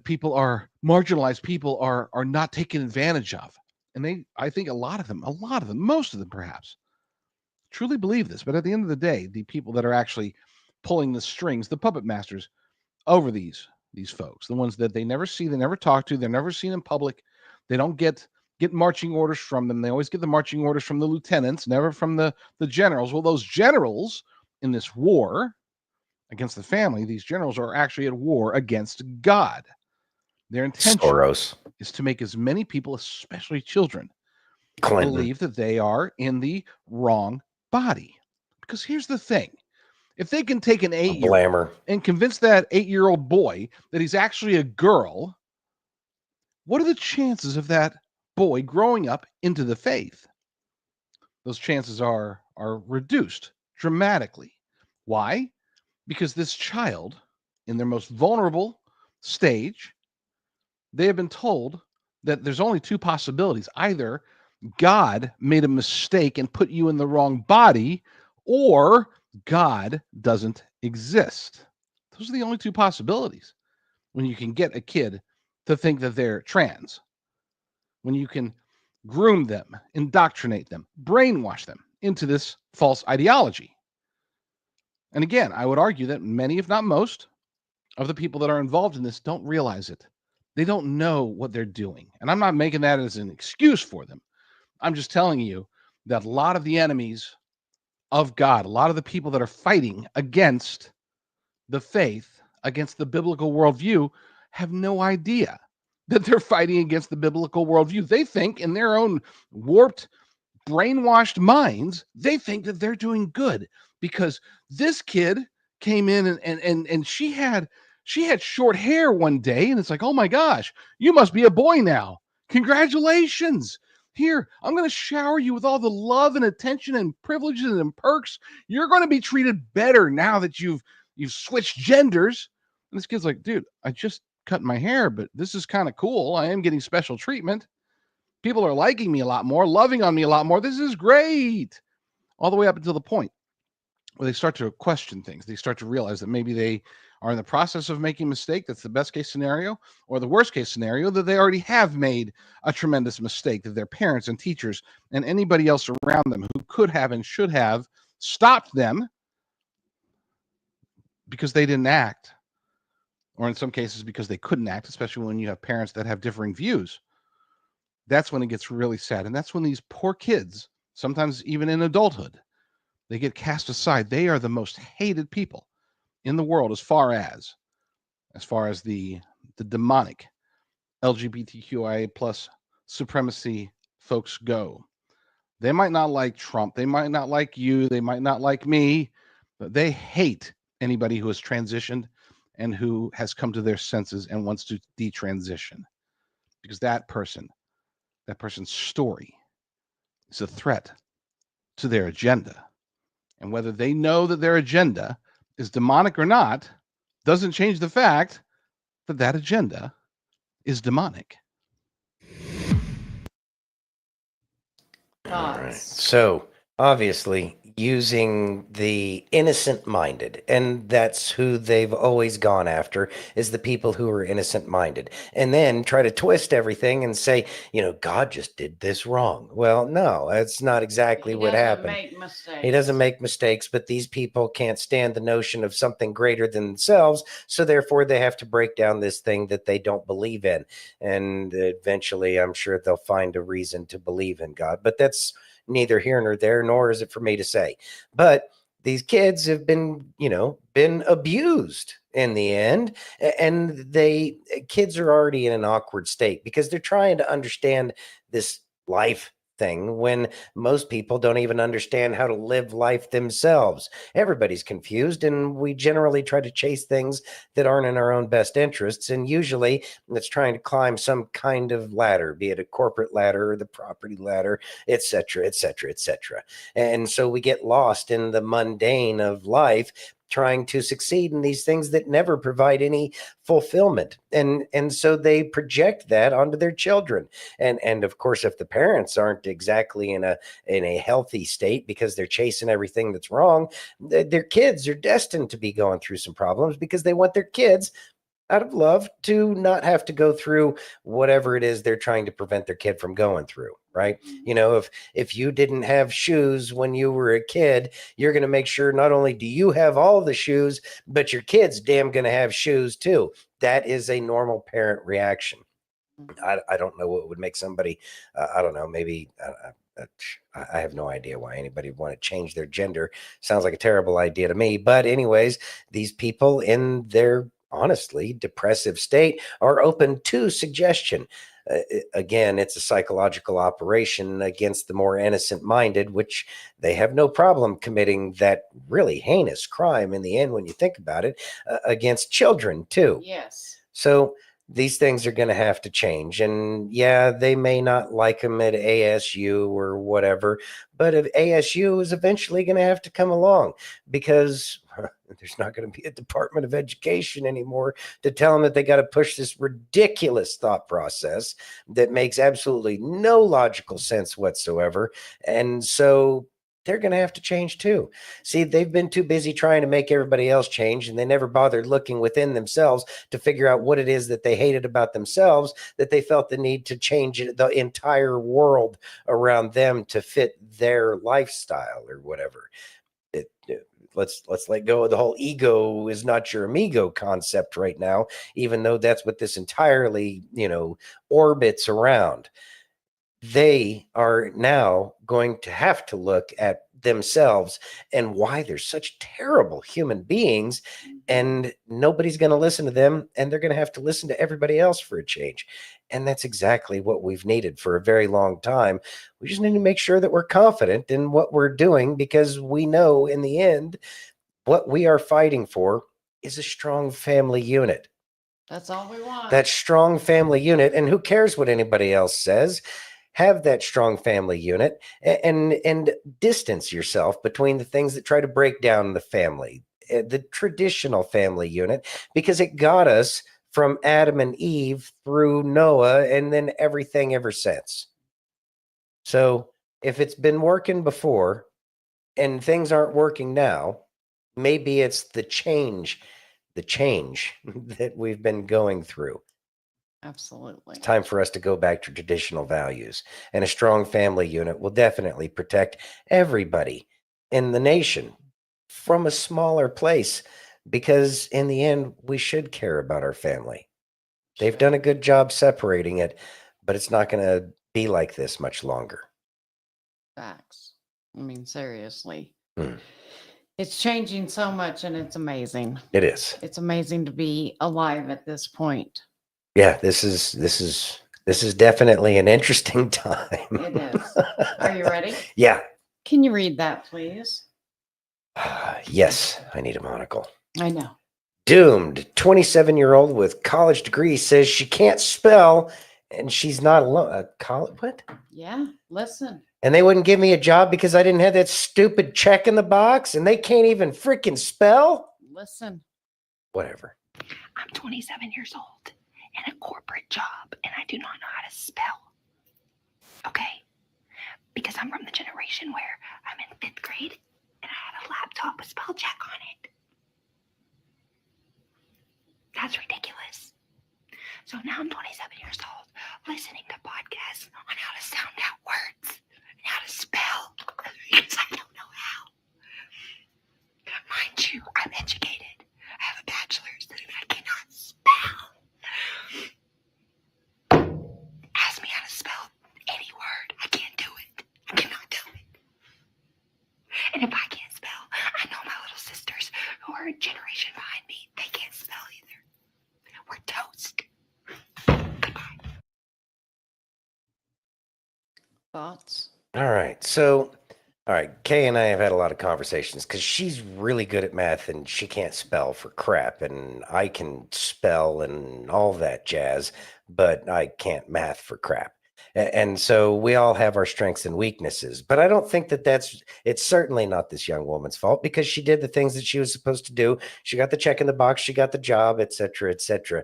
people are marginalized, people are not taken advantage of. And I think a lot of them, most of them perhaps, truly believe this. But at the end of the day, the people that are actually pulling the strings, the puppet masters over these folks, the ones that they never see, they never talk to, they're never seen in public, they don't get marching orders from them. They always get the marching orders from the lieutenants, never from the generals. Well, those generals in this war against the family, these generals are actually at war against God. Their intention is to make as many people, especially children, believe that they are in the wrong body. Because here's the thing. If they can take an 8-year-old and convince that 8-year-old boy that he's actually a girl, what are the chances of that boy growing up into the faith? Those chances are reduced dramatically. Why? Because this child, in their most vulnerable stage, they have been told that there's only two possibilities. Either God made a mistake and put you in the wrong body, or God doesn't exist. Those are the only two possibilities when you can get a kid to think that they're trans, when you can groom them, indoctrinate them, brainwash them into this false ideology. And again, I would argue that many, if not most, of the people that are involved in this don't realize it. They don't know what they're doing. And I'm not making that as an excuse for them. I'm just telling you that a lot of the enemies of God, a lot of the people that are fighting against the faith, against the biblical worldview, have no idea that they're fighting against the biblical worldview. They think in their own warped, brainwashed minds, they think that they're doing good because this kid came in and she had short hair one day, and it's like, oh my gosh, you must be a boy now. Congratulations. Here, I'm going to shower you with all the love and attention and privileges and perks. You're going to be treated better now that you've you've switched genders. And this kid's like, dude, I just cut my hair, but this is kind of cool. I am getting special treatment. People are liking me a lot more, loving on me a lot more. This is great. All the way up until the point where they start to question things. They start to realize that maybe they are in the process of making a mistake. That's the best case scenario, or the worst case scenario, that they already have made a tremendous mistake, that their parents and teachers and anybody else around them who could have and should have stopped them because they didn't act, or in some cases because they couldn't act, especially when you have parents that have differing views. That's when it gets really sad. And that's when these poor kids, sometimes even in adulthood, they get cast aside. They are the most hated people in the world as far as the demonic LGBTQIA plus supremacy folks go. They might not like Trump. They might not like you. They might not like me, but they hate anybody who has transitioned and who has come to their senses and wants to detransition, because that person's story is a threat to their agenda. And whether they know that their agenda is demonic or not doesn't change the fact that that agenda is demonic. All right. So obviously using the innocent minded, and that's who they've always gone after, is the people who are innocent minded, and then try to twist everything and say, God just did this wrong. Well, no, that's not exactly what happened. He doesn't make mistakes, but these people can't stand the notion of something greater than themselves, so therefore they have to break down this thing that they don't believe in, and eventually I'm sure they'll find a reason to believe in God, but that's neither here nor there, nor is it for me to say. But these kids have been abused in the end, and kids are already in an awkward state because they're trying to understand this life thing when most people don't even understand how to live life themselves. Everybody's confused, and we generally try to chase things that aren't in our own best interests, and usually it's trying to climb some kind of ladder, be it a corporate ladder or the property ladder, etc., etc., etc. And so we get lost in the mundane of life, trying to succeed in these things that never provide any fulfillment. And so they project that onto their children. And of course, if the parents aren't exactly in a healthy state because they're chasing everything that's wrong, their kids are destined to be going through some problems because they want their kids, out of love, to not have to go through whatever it is they're trying to prevent their kid from going through, right? If you didn't have shoes when you were a kid, you're going to make sure not only do you have all the shoes, but your kid's damn going to have shoes too. That is a normal parent reaction. I don't know what would make somebody, I don't know, maybe... I have no idea why anybody would want to change their gender. Sounds like a terrible idea to me. But anyways, these people in their honestly depressive state are open to suggestion. Again, it's a psychological operation against the more innocent minded, which they have no problem committing that really heinous crime in the end when you think about it, against children too. Yes. So these things are going to have to change. And yeah, they may not like them at ASU or whatever, but ASU is eventually going to have to come along, because there's not going to be a Department of Education anymore to tell them that they got to push this ridiculous thought process that makes absolutely no logical sense whatsoever. And so they're going to have to change too. See, they've been too busy trying to make everybody else change, and they never bothered looking within themselves to figure out what it is that they hated about themselves, that they felt the need to change the entire world around them to fit their lifestyle or whatever. Let's let go of the whole ego is not your amigo concept right now, even though that's what this entirely, orbits around. They are now going to have to look at themselves and why they're such terrible human beings, and nobody's going to listen to them, and they're going to have to listen to everybody else for a change. And that's exactly what we've needed for a very long time. We just need to make sure that we're confident in what we're doing, because we know in the end what we are fighting for is a strong family unit. That's all we want. That strong family unit, and who cares what anybody else says? Have that strong family unit and distance yourself between the things that try to break down the family. the traditional family unit, because it got us from Adam and Eve through Noah and then everything ever since. So if it's been working before and things aren't working now, maybe it's the change that we've been going through. Absolutely. It's time for us to go back to traditional values, and a strong family unit will definitely protect everybody in the nation from a smaller place, because in the end, we should care about our family. They've done a good job separating it, but it's not going to be like this much longer. Facts. I mean, seriously. Hmm. It's changing so much, and it's amazing. It is. It's amazing to be alive at this point. Yeah, this is definitely an interesting time. It is. Are you ready? Yeah. Can you read that, please? Yes, I need a monocle. I know. Doomed 27-year-old with college degree says she can't spell and she's not alone. What? Yeah, listen. And they wouldn't give me a job because I didn't have that stupid check in the box, and they can't even freaking spell? Listen. Whatever. I'm 27 years old in a corporate job, and I do not know how to spell. Okay? Because I'm from the generation where I'm in 5th grade, and I had a laptop with spell check on it. That's ridiculous. So now I'm 27 years old, listening to podcasts on how to sound out words and how to spell, because I don't know how. Mind you, I'm educated. I have a bachelor's, but I cannot spell. Ask me how to spell any word. I can't do it. I cannot do it. And if I can't spell, I know my little sisters who are a generation behind me, they can't spell either. We're toast. Thoughts? All right. So, all right, Kay and I have had a lot of conversations because she's really good at math and she can't spell for crap. And I can spell and all that jazz, but I can't math for crap. And so we all have our strengths and weaknesses, but I don't think that it's certainly not this young woman's fault, because she did the things that she was supposed to do. She got the check in the box, she got the job, et cetera, et cetera.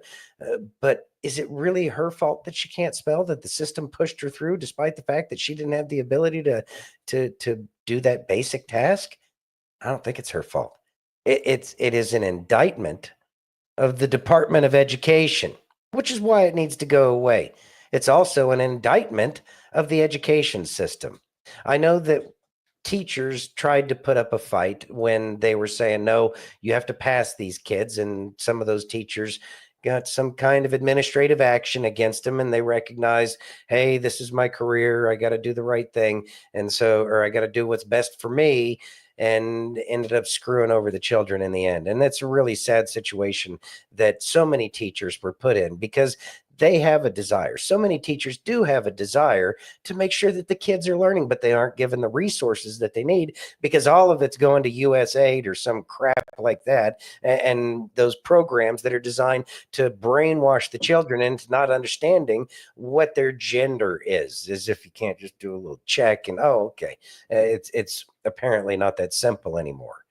But is it really her fault that she can't spell, that the system pushed her through despite the fact that she didn't have the ability to do that basic task? I don't think it's her fault. It is an indictment of the Department of Education, which is why it needs to go away. It's also an indictment of the education system. I know that teachers tried to put up a fight when they were saying, no, you have to pass these kids. And some of those teachers got some kind of administrative action against them, and they recognized, hey, this is my career. I got to do the right thing. And so, or I got to do what's best for me, and ended up screwing over the children in the end. And that's a really sad situation that so many teachers were put in, because they have a desire. So many teachers do have a desire to make sure that the kids are learning, but they aren't given the resources that they need, because all of it's going to USAID or some crap like that. And those programs that are designed to brainwash the children into not understanding what their gender is, as if you can't just do a little check and, oh, okay. It's apparently not that simple anymore.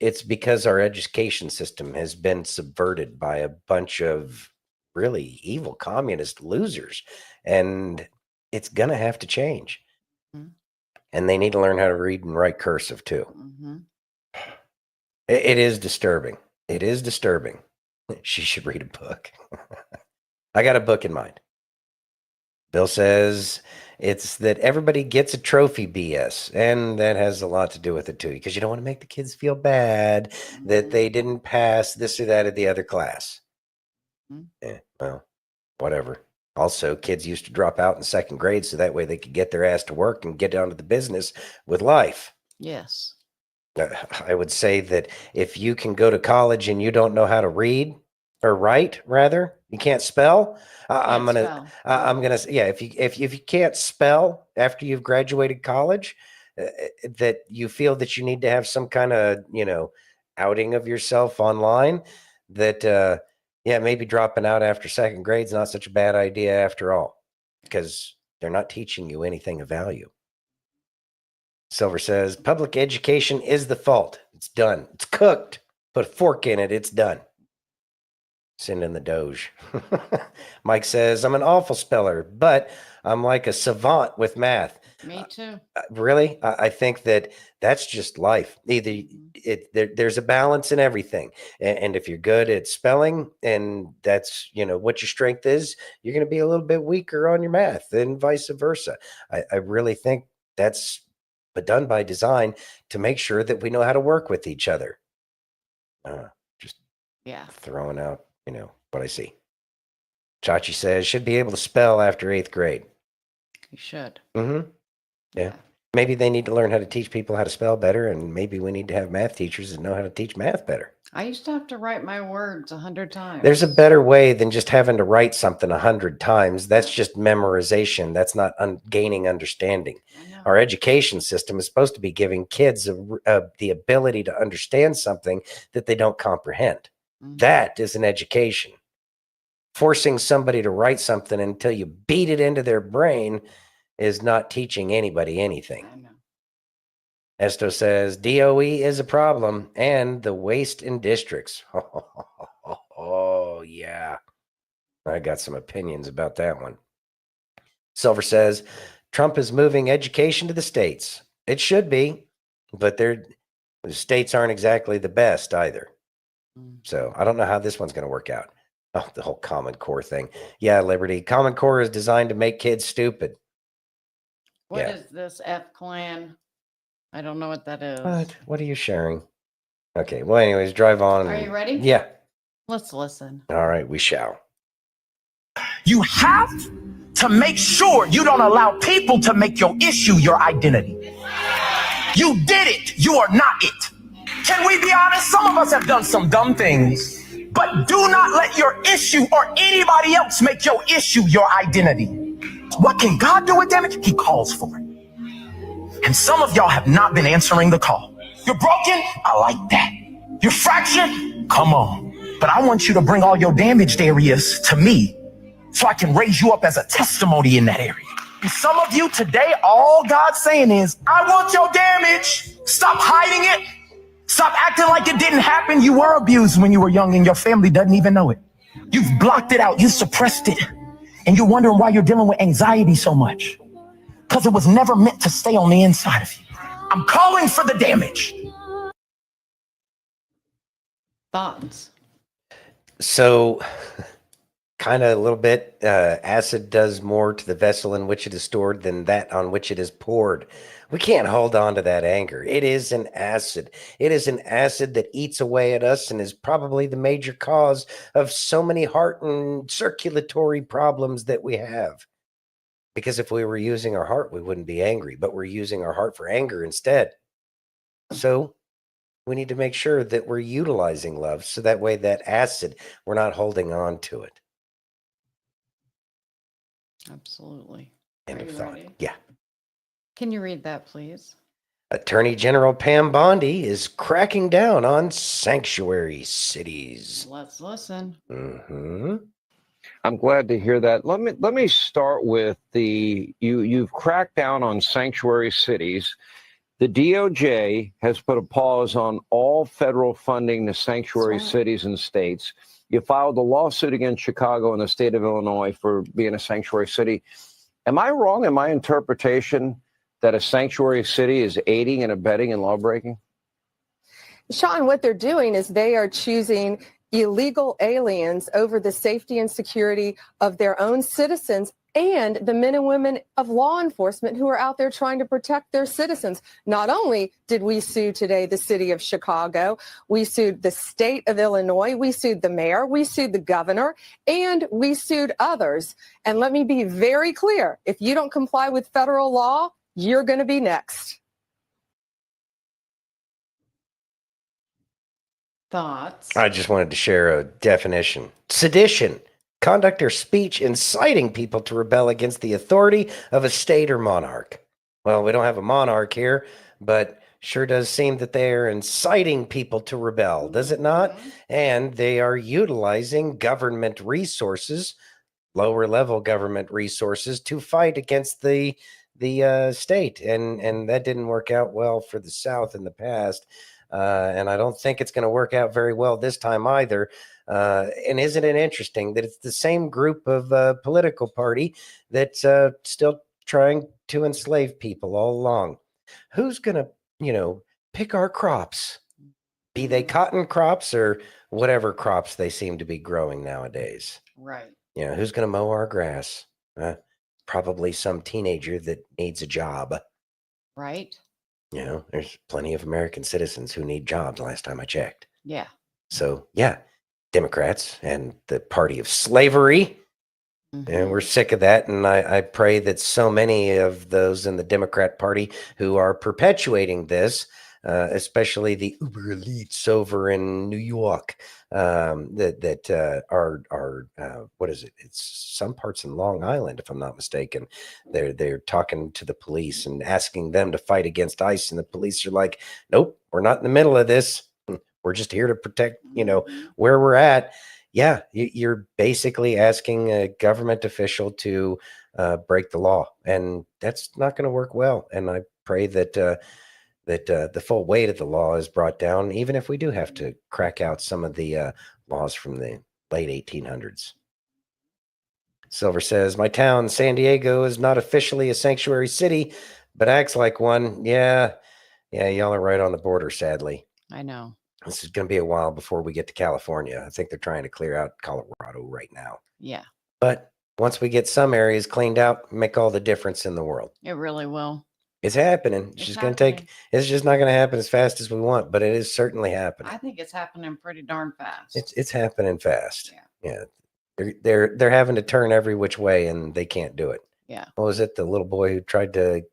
It's because our education system has been subverted by a bunch of really evil communist losers, and it's gonna have to change. Mm-hmm. And they need to learn how to read and write cursive too. Mm-hmm. It is disturbing. It is disturbing. She should read a book. I got a book in mind. Bill says it's that everybody gets a trophy BS, and that has a lot to do with it too, because you don't want to make the kids feel bad that they didn't pass this or that at the other class. Yeah, well, whatever. Also, kids used to drop out in 2nd grade so that way they could get their ass to work and get down to the business with life. Yes. I would say that if you can go to college and you don't know how to read or write, rather, you can't spell. I'm gonna yeah. If you can't spell after you've graduated college, that you feel that you need to have some kind of outing of yourself online, that yeah, maybe dropping out after 2nd grade is not such a bad idea after all, because they're not teaching you anything of value. Silver says, public education is the fault. It's done. It's cooked. Put a fork in it. It's done. Send in the Doge. Mike says, I'm an awful speller, but I'm like a savant with math. Me too. Really? I think that that's just life. Either there's a balance in everything. And if you're good at spelling and that's, what your strength is, you're going to be a little bit weaker on your math and vice versa. I really think that's done by design to make sure that we know how to work with each other. Just throwing out, what I see. Chachi says, should be able to spell after 8th grade. You should. Mm-hmm. Yeah. Maybe they need to learn how to teach people how to spell better, and maybe we need to have math teachers that know how to teach math better. I used to have to write my words 100 times. There's a better way than just having to write something 100 times. That's just memorization. That's not gaining understanding. Our education system is supposed to be giving kids the ability to understand something that they don't comprehend. Mm-hmm. That is an education. Forcing somebody to write something until you beat it into their brain is not teaching anybody anything. I know. Esto says, DOE is a problem and the waste in districts. Oh, yeah. I got some opinions about that one. Silver says, Trump is moving education to the states. It should be, but the states aren't exactly the best either. So I don't know how this one's going to work out. Oh, the whole Common Core thing. Yeah, Liberty. Common Core is designed to make kids stupid. What is this F-Clan? I don't know what that is. What are you sharing? Okay, well, anyways, drive on. Are you ready? Yeah. Let's listen. All right, we shall. You have to make sure you don't allow people to make your issue your identity. You did it. You are not it. Can we be honest? Some of us have done some dumb things, but do not let your issue or anybody else make your issue your identity. What can God do with damage? He calls for it. And some of y'all have not been answering the call. You're broken? I like that. You're fractured? Come on. But I want you to bring all your damaged areas to me so I can raise you up as a testimony in that area. And some of you today, all God's saying is, I want your damage. Stop hiding it. Stop acting like it didn't happen. You were abused when you were young and your family doesn't even know it. You've blocked it out. You suppressed it. And you're wondering why you're dealing with anxiety so much. Because it was never meant to stay on the inside of you. I'm calling for the damage. Thoughts? So, kind of a little bit, acid does more to the vessel in which it is stored than that on which it is poured. We can't hold on to that anger. It is an acid. It is an acid that eats away at us and is probably the major cause of so many heart and circulatory problems that we have. Because if we were using our heart, we wouldn't be angry, but we're using our heart for anger instead. So we need to make sure that we're utilizing love so that way that acid, we're not holding on to it. Absolutely. End Are of you thought. ready? Yeah. Can you read that, please? Attorney General Pam Bondi is cracking down on sanctuary cities. Let's listen. Mm-hmm. I'm glad to hear that. Let me start with you've cracked down on sanctuary cities. The DOJ has put a pause on all federal funding to sanctuary cities and states. You filed a lawsuit against Chicago and the state of Illinois for being a sanctuary city. Am I wrong in my interpretation that a sanctuary city is aiding and abetting in lawbreaking? Sean, what they're doing is they are choosing illegal aliens over the safety and security of their own citizens and the men and women of law enforcement who are out there trying to protect their citizens. Not only did we sue today the city of Chicago, we sued the state of Illinois, we sued the mayor, we sued the governor, and we sued others. And let me be very clear, if you don't comply with federal law, you're going to be next. Thoughts? I just wanted to share a definition. Sedition, conduct or speech inciting people to rebel against the authority of a state or monarch. Well, we don't have a monarch here, but sure does seem that they are inciting people to rebel, does it not? And they are utilizing government resources, lower level government resources, to fight against the the state, and that didn't work out well for the South in the past, and I don't think it's going to work out very well this time either. And isn't it interesting that it's the same group of political party that's still trying to enslave people all along? Who's going to, pick our crops, be they cotton crops or whatever crops they seem to be growing nowadays? Right. Who's going to mow our grass? Probably some teenager that needs a job. Right. There's plenty of American citizens who need jobs last time I checked. Yeah. So, yeah, Democrats and the party of slavery. And we're sick of that. And I pray that so many of those in the Democrat Party who are perpetuating this, especially the uber elites over in New York, that are what is it? It's some parts in Long Island, if I'm not mistaken. They're talking to the police and asking them to fight against ICE, and the police are like, "Nope, we're not in the middle of this. We're just here to protect, where we're at." Yeah, you're basically asking a government official to break the law, and that's not going to work well. And I pray that the full weight of the law is brought down, even if we do have to crack out some of the laws from the late 1800s. Silver says, my town, San Diego, is not officially a sanctuary city, but acts like one. Yeah, y'all are right on the border, sadly. I know. This is going to be a while before we get to California. I think they're trying to clear out Colorado right now. Yeah. But once we get some areas cleaned out, make all the difference in the world. It really will. It's happening. It's just not going to happen as fast as we want, but it is certainly happening. I think it's happening pretty darn fast. It's happening fast. Yeah. They're having to turn every which way, and they can't do it. Yeah. What was it? The little boy who tried to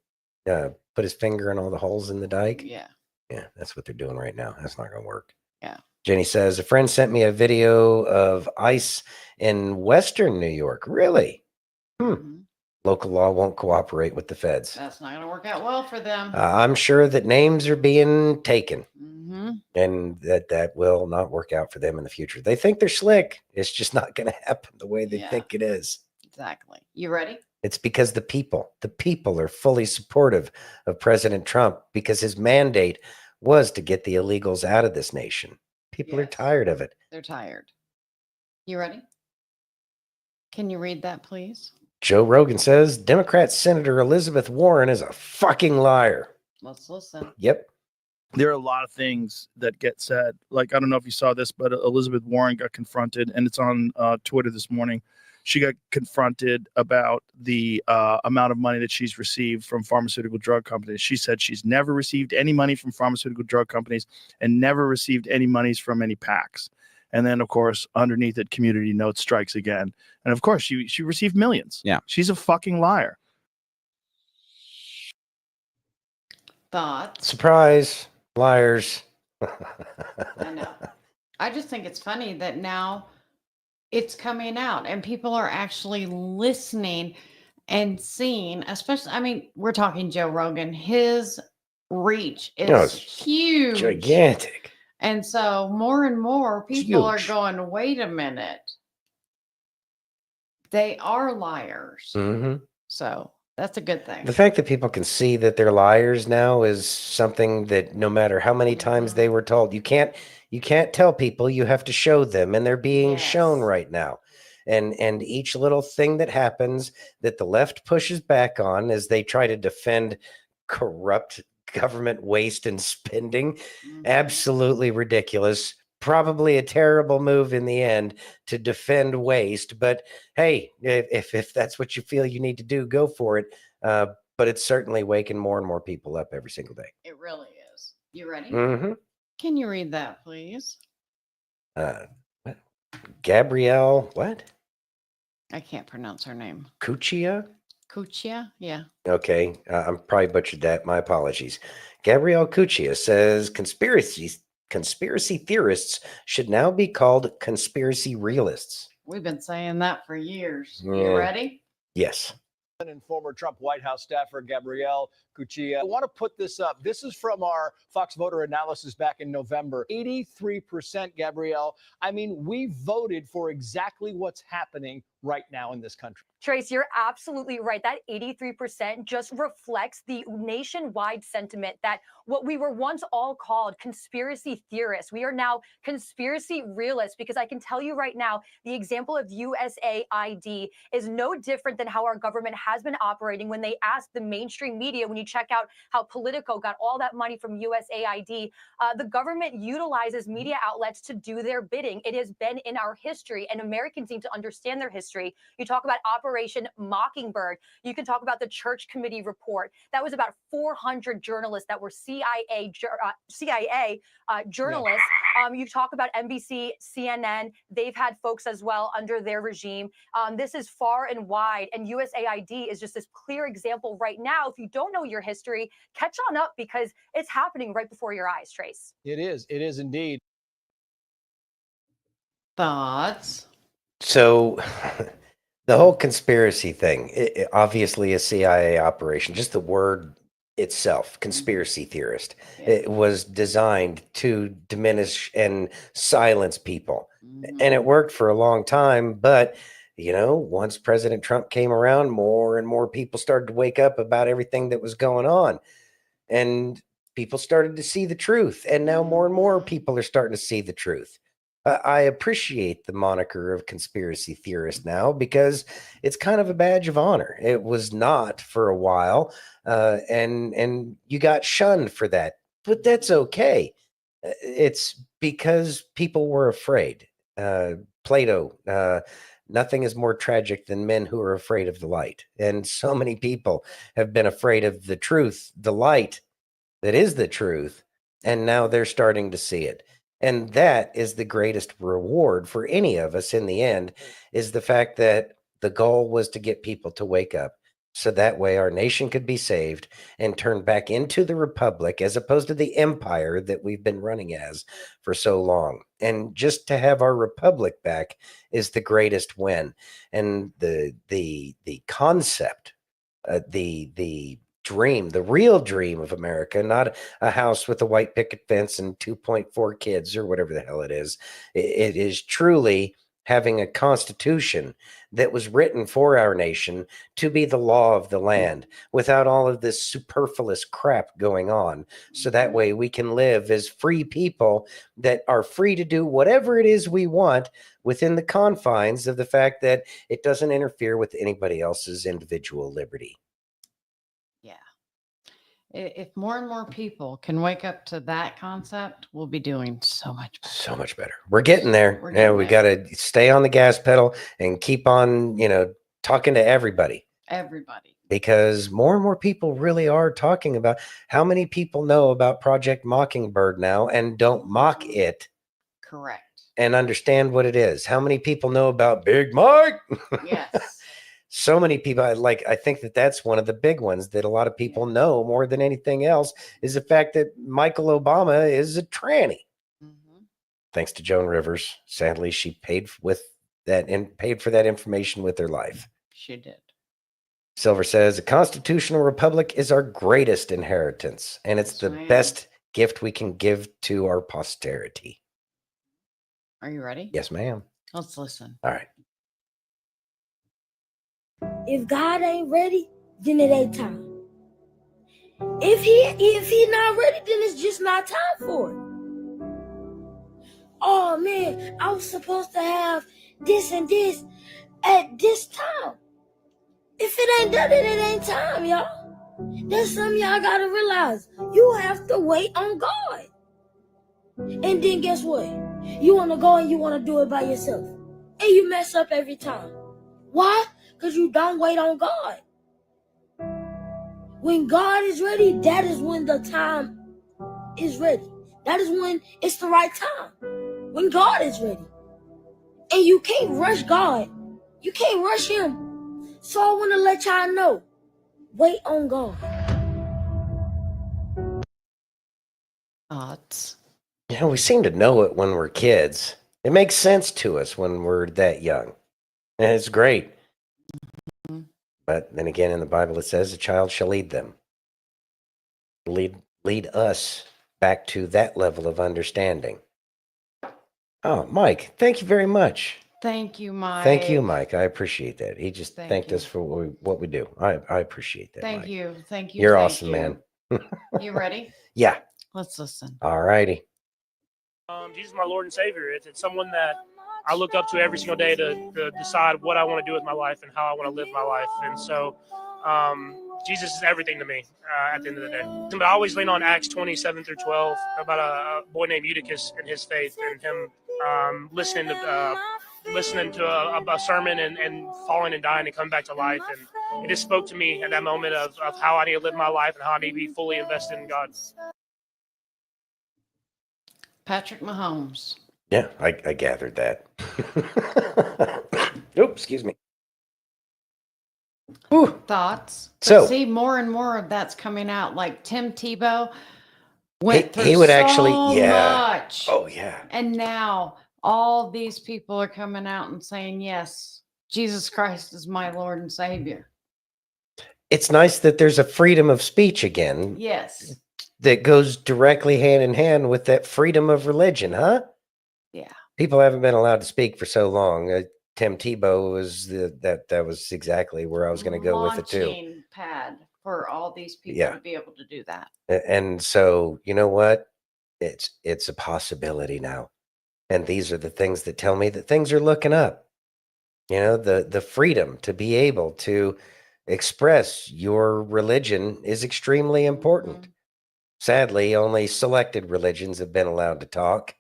put his finger in all the holes in the dike? Yeah. Yeah, that's what they're doing right now. That's not going to work. Yeah. Jenny says, a friend sent me a video of ICE in Western New York. Really? Local law won't cooperate with the feds. That's not going to work out well for them. I'm sure that names are being taken, and that will not work out for them in the future. They think they're slick. It's just not going to happen the way they think it is. Exactly. You ready? It's because the people are fully supportive of President Trump, because his mandate was to get the illegals out of this nation. People are tired of it. They're tired. You ready? Can you read that, please? Joe Rogan says Democrat Senator Elizabeth Warren is a fucking liar. Let's listen. Yep. There are a lot of things that get said. Like, I don't know if you saw this, but Elizabeth Warren got confronted, and it's on Twitter this morning. She got confronted about the amount of money that she's received from pharmaceutical drug companies. She said she's never received any money from pharmaceutical drug companies and never received any monies from any PACs. And then, of course, underneath it, Community Notes strikes again. And, of course, she received millions. Yeah. She's a fucking liar. Thoughts? Surprise. Liars. I know. I just think it's funny that now it's coming out and people are actually listening and seeing, especially, I mean, we're talking Joe Rogan. His reach is huge. Gigantic. And so more and more people are Huge. going, wait a minute. They are liars. So that's a good thing. The fact that people can see that they're liars now is something that no matter how many times they were told, you can't tell people, you have to show them, and they're being shown right now. And each little thing that happens that the left pushes back on as they try to defend corrupt government waste and spending, absolutely ridiculous. Probably a terrible move in the end to defend waste, but hey, if that's what you feel you need to do, go for it. But it's certainly waking more and more people up every single day. It really is. You ready? Can you read that, please? What? Gabrielle, what? I can't pronounce her name. Cuccia? Cuccia? Yeah. Okay, I'm probably butchered that. My apologies. Gabrielle Cuccia says conspiracy theorists should now be called conspiracy realists. We've been saying that for years. Yeah. You ready? Yes. And former Trump White House staffer Gabrielle Cuccia. I want to put this up. This is from our Fox voter analysis back in November. 83%, Gabrielle. I mean, we voted for exactly what's happening right now in this country. Trace, you're absolutely right. That 83% just reflects the nationwide sentiment that what we were once all called conspiracy theorists, we are now conspiracy realists, because I can tell you right now, the example of USAID is no different than how our government has been operating when they asked the mainstream media, when you check out how Politico got all that money from USAID, the government utilizes media outlets to do their bidding. It has been in our history, and Americans need to understand their history. You talk about Operation Mockingbird. You can talk about the Church Committee report. That was about 400 journalists that were CIA journalists. You talk about NBC, CNN. They've had folks as well under their regime. This is far and wide, and USAID is just this clear example right now. If you don't know your history, catch on up, because it's happening right before your eyes, Trace. It is indeed. Thoughts? So the whole conspiracy thing, obviously a CIA operation, just the word itself, conspiracy theorist, it was designed to diminish and silence people. And it worked for a long time. But, you know, once President Trump came around, more and more people started to wake up about everything that was going on. And people started to see the truth. And now more and more people are starting to see the truth. I appreciate the moniker of conspiracy theorist now, because it's kind of a badge of honor. It was not for a while, and you got shunned for that, but that's okay. It's because people were afraid. Plato, nothing is more tragic than men who are afraid of the light. And so many people have been afraid of the truth, the light that is the truth, and now they're starting to see it. And that is the greatest reward for any of us in the end, is the fact that the goal was to get people to wake up, so that way our nation could be saved and turned back into the republic, as opposed to the empire that we've been running as for so long. And just to have our republic back is the greatest win. And the concept, the dream, the real dream of America, not a house with a white picket fence and 2.4 kids or whatever the hell it is. It is truly having a constitution that was written for our nation to be the law of the land, without all of this superfluous crap going on. So that way we can live as free people that are free to do whatever it is we want, within the confines of the fact that it doesn't interfere with anybody else's individual liberty. If more and more people can wake up to that concept, we'll be doing so much better. So much better. We're getting there. We got to stay on the gas pedal and keep on, talking to everybody. Everybody. Because more and more people really are talking about, how many people know about Project Mockingbird now and don't mock it. Correct. And understand what it is. How many people know about Big Mike? Yes. So many people, I think that that's one of the big ones that a lot of people know more than anything else, is the fact that Michael Obama is a tranny. Thanks to Joan Rivers. Sadly, she paid for that information with her life. She did. Silver says, a constitutional republic is our greatest inheritance, and it's the best gift we can give to our posterity. Are you ready? Yes, ma'am. Let's listen. All right. If God ain't ready, then it ain't time. If he not ready, then it's just not time for it. Oh man, I was supposed to have this and this at this time. If it ain't done it, it ain't time, y'all. That's something y'all gotta realize. You have to wait on God. And then guess what? You wanna go and you wanna do it by yourself. And you mess up every time. Why? Because you don't wait on God. When God is ready, that is when the time is ready. That is when it's the right time. When God is ready. And you can't rush God. You can't rush him. So I want to let y'all know. Wait on God. Thoughts? We seem to know it when we're kids. It makes sense to us when we're that young. And it's great. But then again, in the Bible, it says a child shall lead them. Lead us back to that level of understanding. Oh, Mike, thank you very much. Thank you, Mike. Thank you, Mike. I appreciate that. He just Thank thanked you. us for what we do. I appreciate that. Thank Mike. you. Thank you. You're thank awesome, you. man. You ready? Yeah. Let's listen. All righty. Jesus is my Lord and Savior. It's someone that I look up to every single day to decide what I want to do with my life and how I want to live my life. And so Jesus is everything to me at the end of the day. But I always lean on Acts 20:7-12 about a boy named Eutychus and his faith and him listening to a sermon and falling and dying and coming back to life. And it just spoke to me at that moment of how I need to live my life and how I need to be fully invested in God. Patrick Mahomes. Yeah, I gathered that. Oops, excuse me. Thoughts? So- But see, more and more of that's coming out. Like Tim Tebow went through he would so actually, yeah. much. Oh, yeah. And now all these people are coming out and saying, yes, Jesus Christ is my Lord and Savior. It's nice that there's a freedom of speech again. Yes. That goes directly hand in hand with that freedom of religion, huh? Yeah. People haven't been allowed to speak for so long. Tim Tebow was that was exactly where I was going to go with it too. Launching pad for all these people Yeah. to be able to do that. And so, you know what? It's a possibility now. And these are the things that tell me that things are looking up. You know, the freedom to be able to express your religion is extremely important. Sadly, only selected religions have been allowed to talk,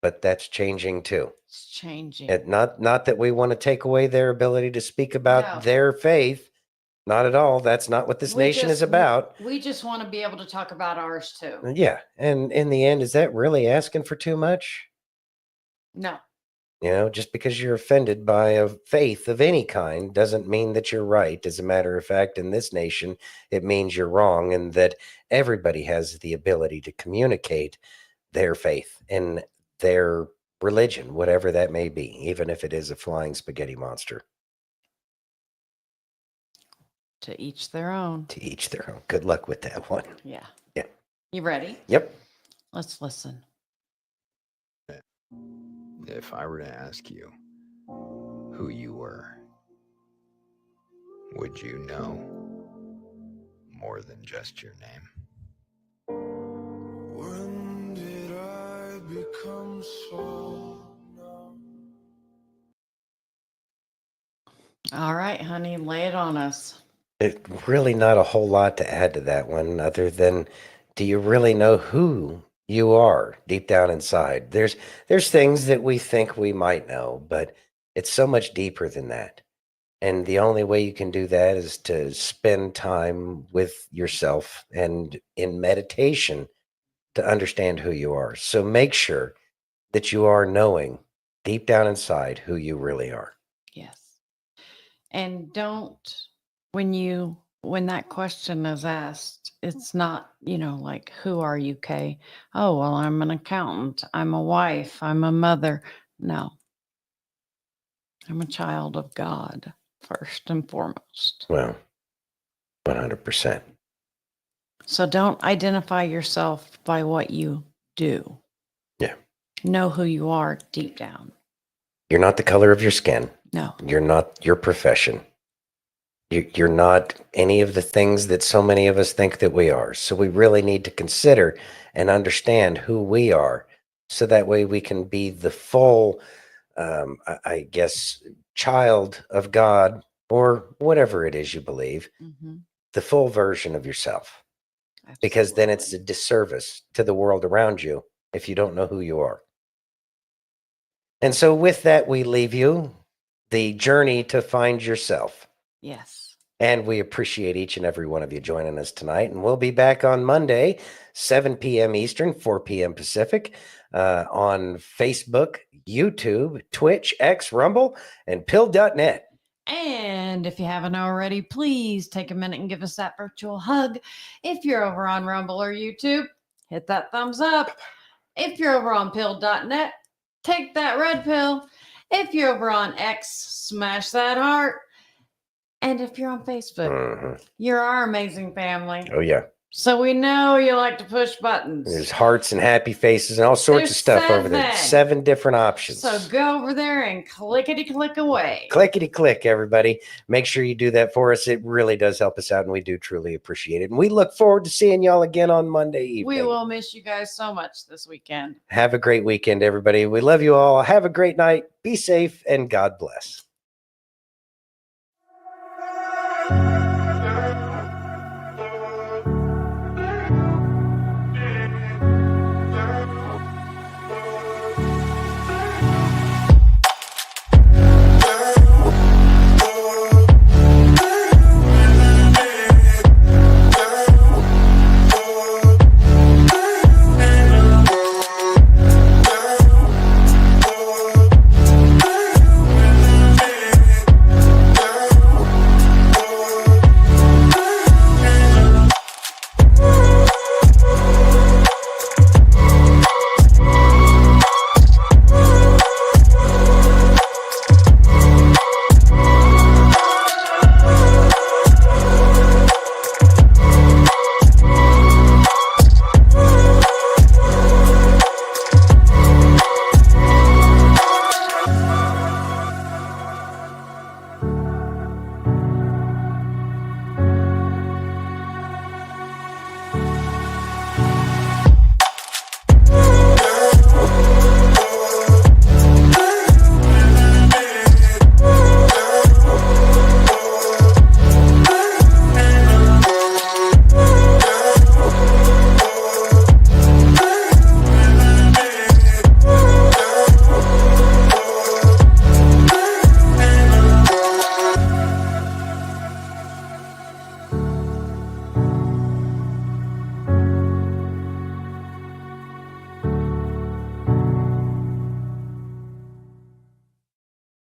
but that's changing too. It's changing. Not that we want to take away their ability to speak about No. their faith. Not at all. That's not what this nation is about. We just want to be able to talk about ours too. Yeah. And in the end, is that really asking for too much? No. You know, just because you're offended by a faith of any kind doesn't mean that you're right. As a matter of fact, in this nation, it means you're wrong, and that everybody has the ability to communicate their faith and their religion, whatever that may be, even if it is a flying spaghetti monster. To each their own. To each their own. Good luck with that one. Yeah. Yeah. You ready? Yep. Let's listen. If I were to ask you who you were, would you know more than just your name? When did I become so numb? All right, honey, lay it on us. Really not a whole lot to add to that one other than, do you really know who you are deep down inside? There's things that we think we might know, but it's so much deeper than that. And the only way you can do that is to spend time with yourself and in meditation to understand who you are. So make sure that you are knowing deep down inside who you really are. Yes. And don't, when that question is asked, it's not, like, who are you, Kay? Oh, well, I'm an accountant. I'm a wife. I'm a mother. No. I'm a child of God, first and foremost. Well, 100%. So don't identify yourself by what you do. Yeah. Know who you are deep down. You're not the color of your skin. No. You're not your profession. You're not any of the things that so many of us think that we are. So we really need to consider and understand who we are, so that way we can be the full, I guess, child of God, or whatever it is you believe, the full version of yourself. Because then it's a disservice to the world around you if you don't know who you are. And so with that, we leave you the journey to find yourself. Yes. And we appreciate each and every one of you joining us tonight. And we'll be back on Monday, 7 p.m. Eastern, 4 p.m. Pacific, on Facebook, YouTube, Twitch, X, Rumble, and pill.net. And if you haven't already, please take a minute and give us that virtual hug. If you're over on Rumble or YouTube, hit that thumbs up. If you're over on pill.net, take that red pill. If you're over on X, smash that heart. And if you're on Facebook, you're our amazing family. Oh, yeah. So we know you like to push buttons. There's hearts and happy faces and all sorts of stuff over there. 7 different options. So go over there and clickety-click away. Clickety-click, everybody. Make sure you do that for us. It really does help us out, and we do truly appreciate it. And we look forward to seeing y'all again on Monday evening. We will miss you guys so much this weekend. Have a great weekend, everybody. We love you all. Have a great night. Be safe, and God bless.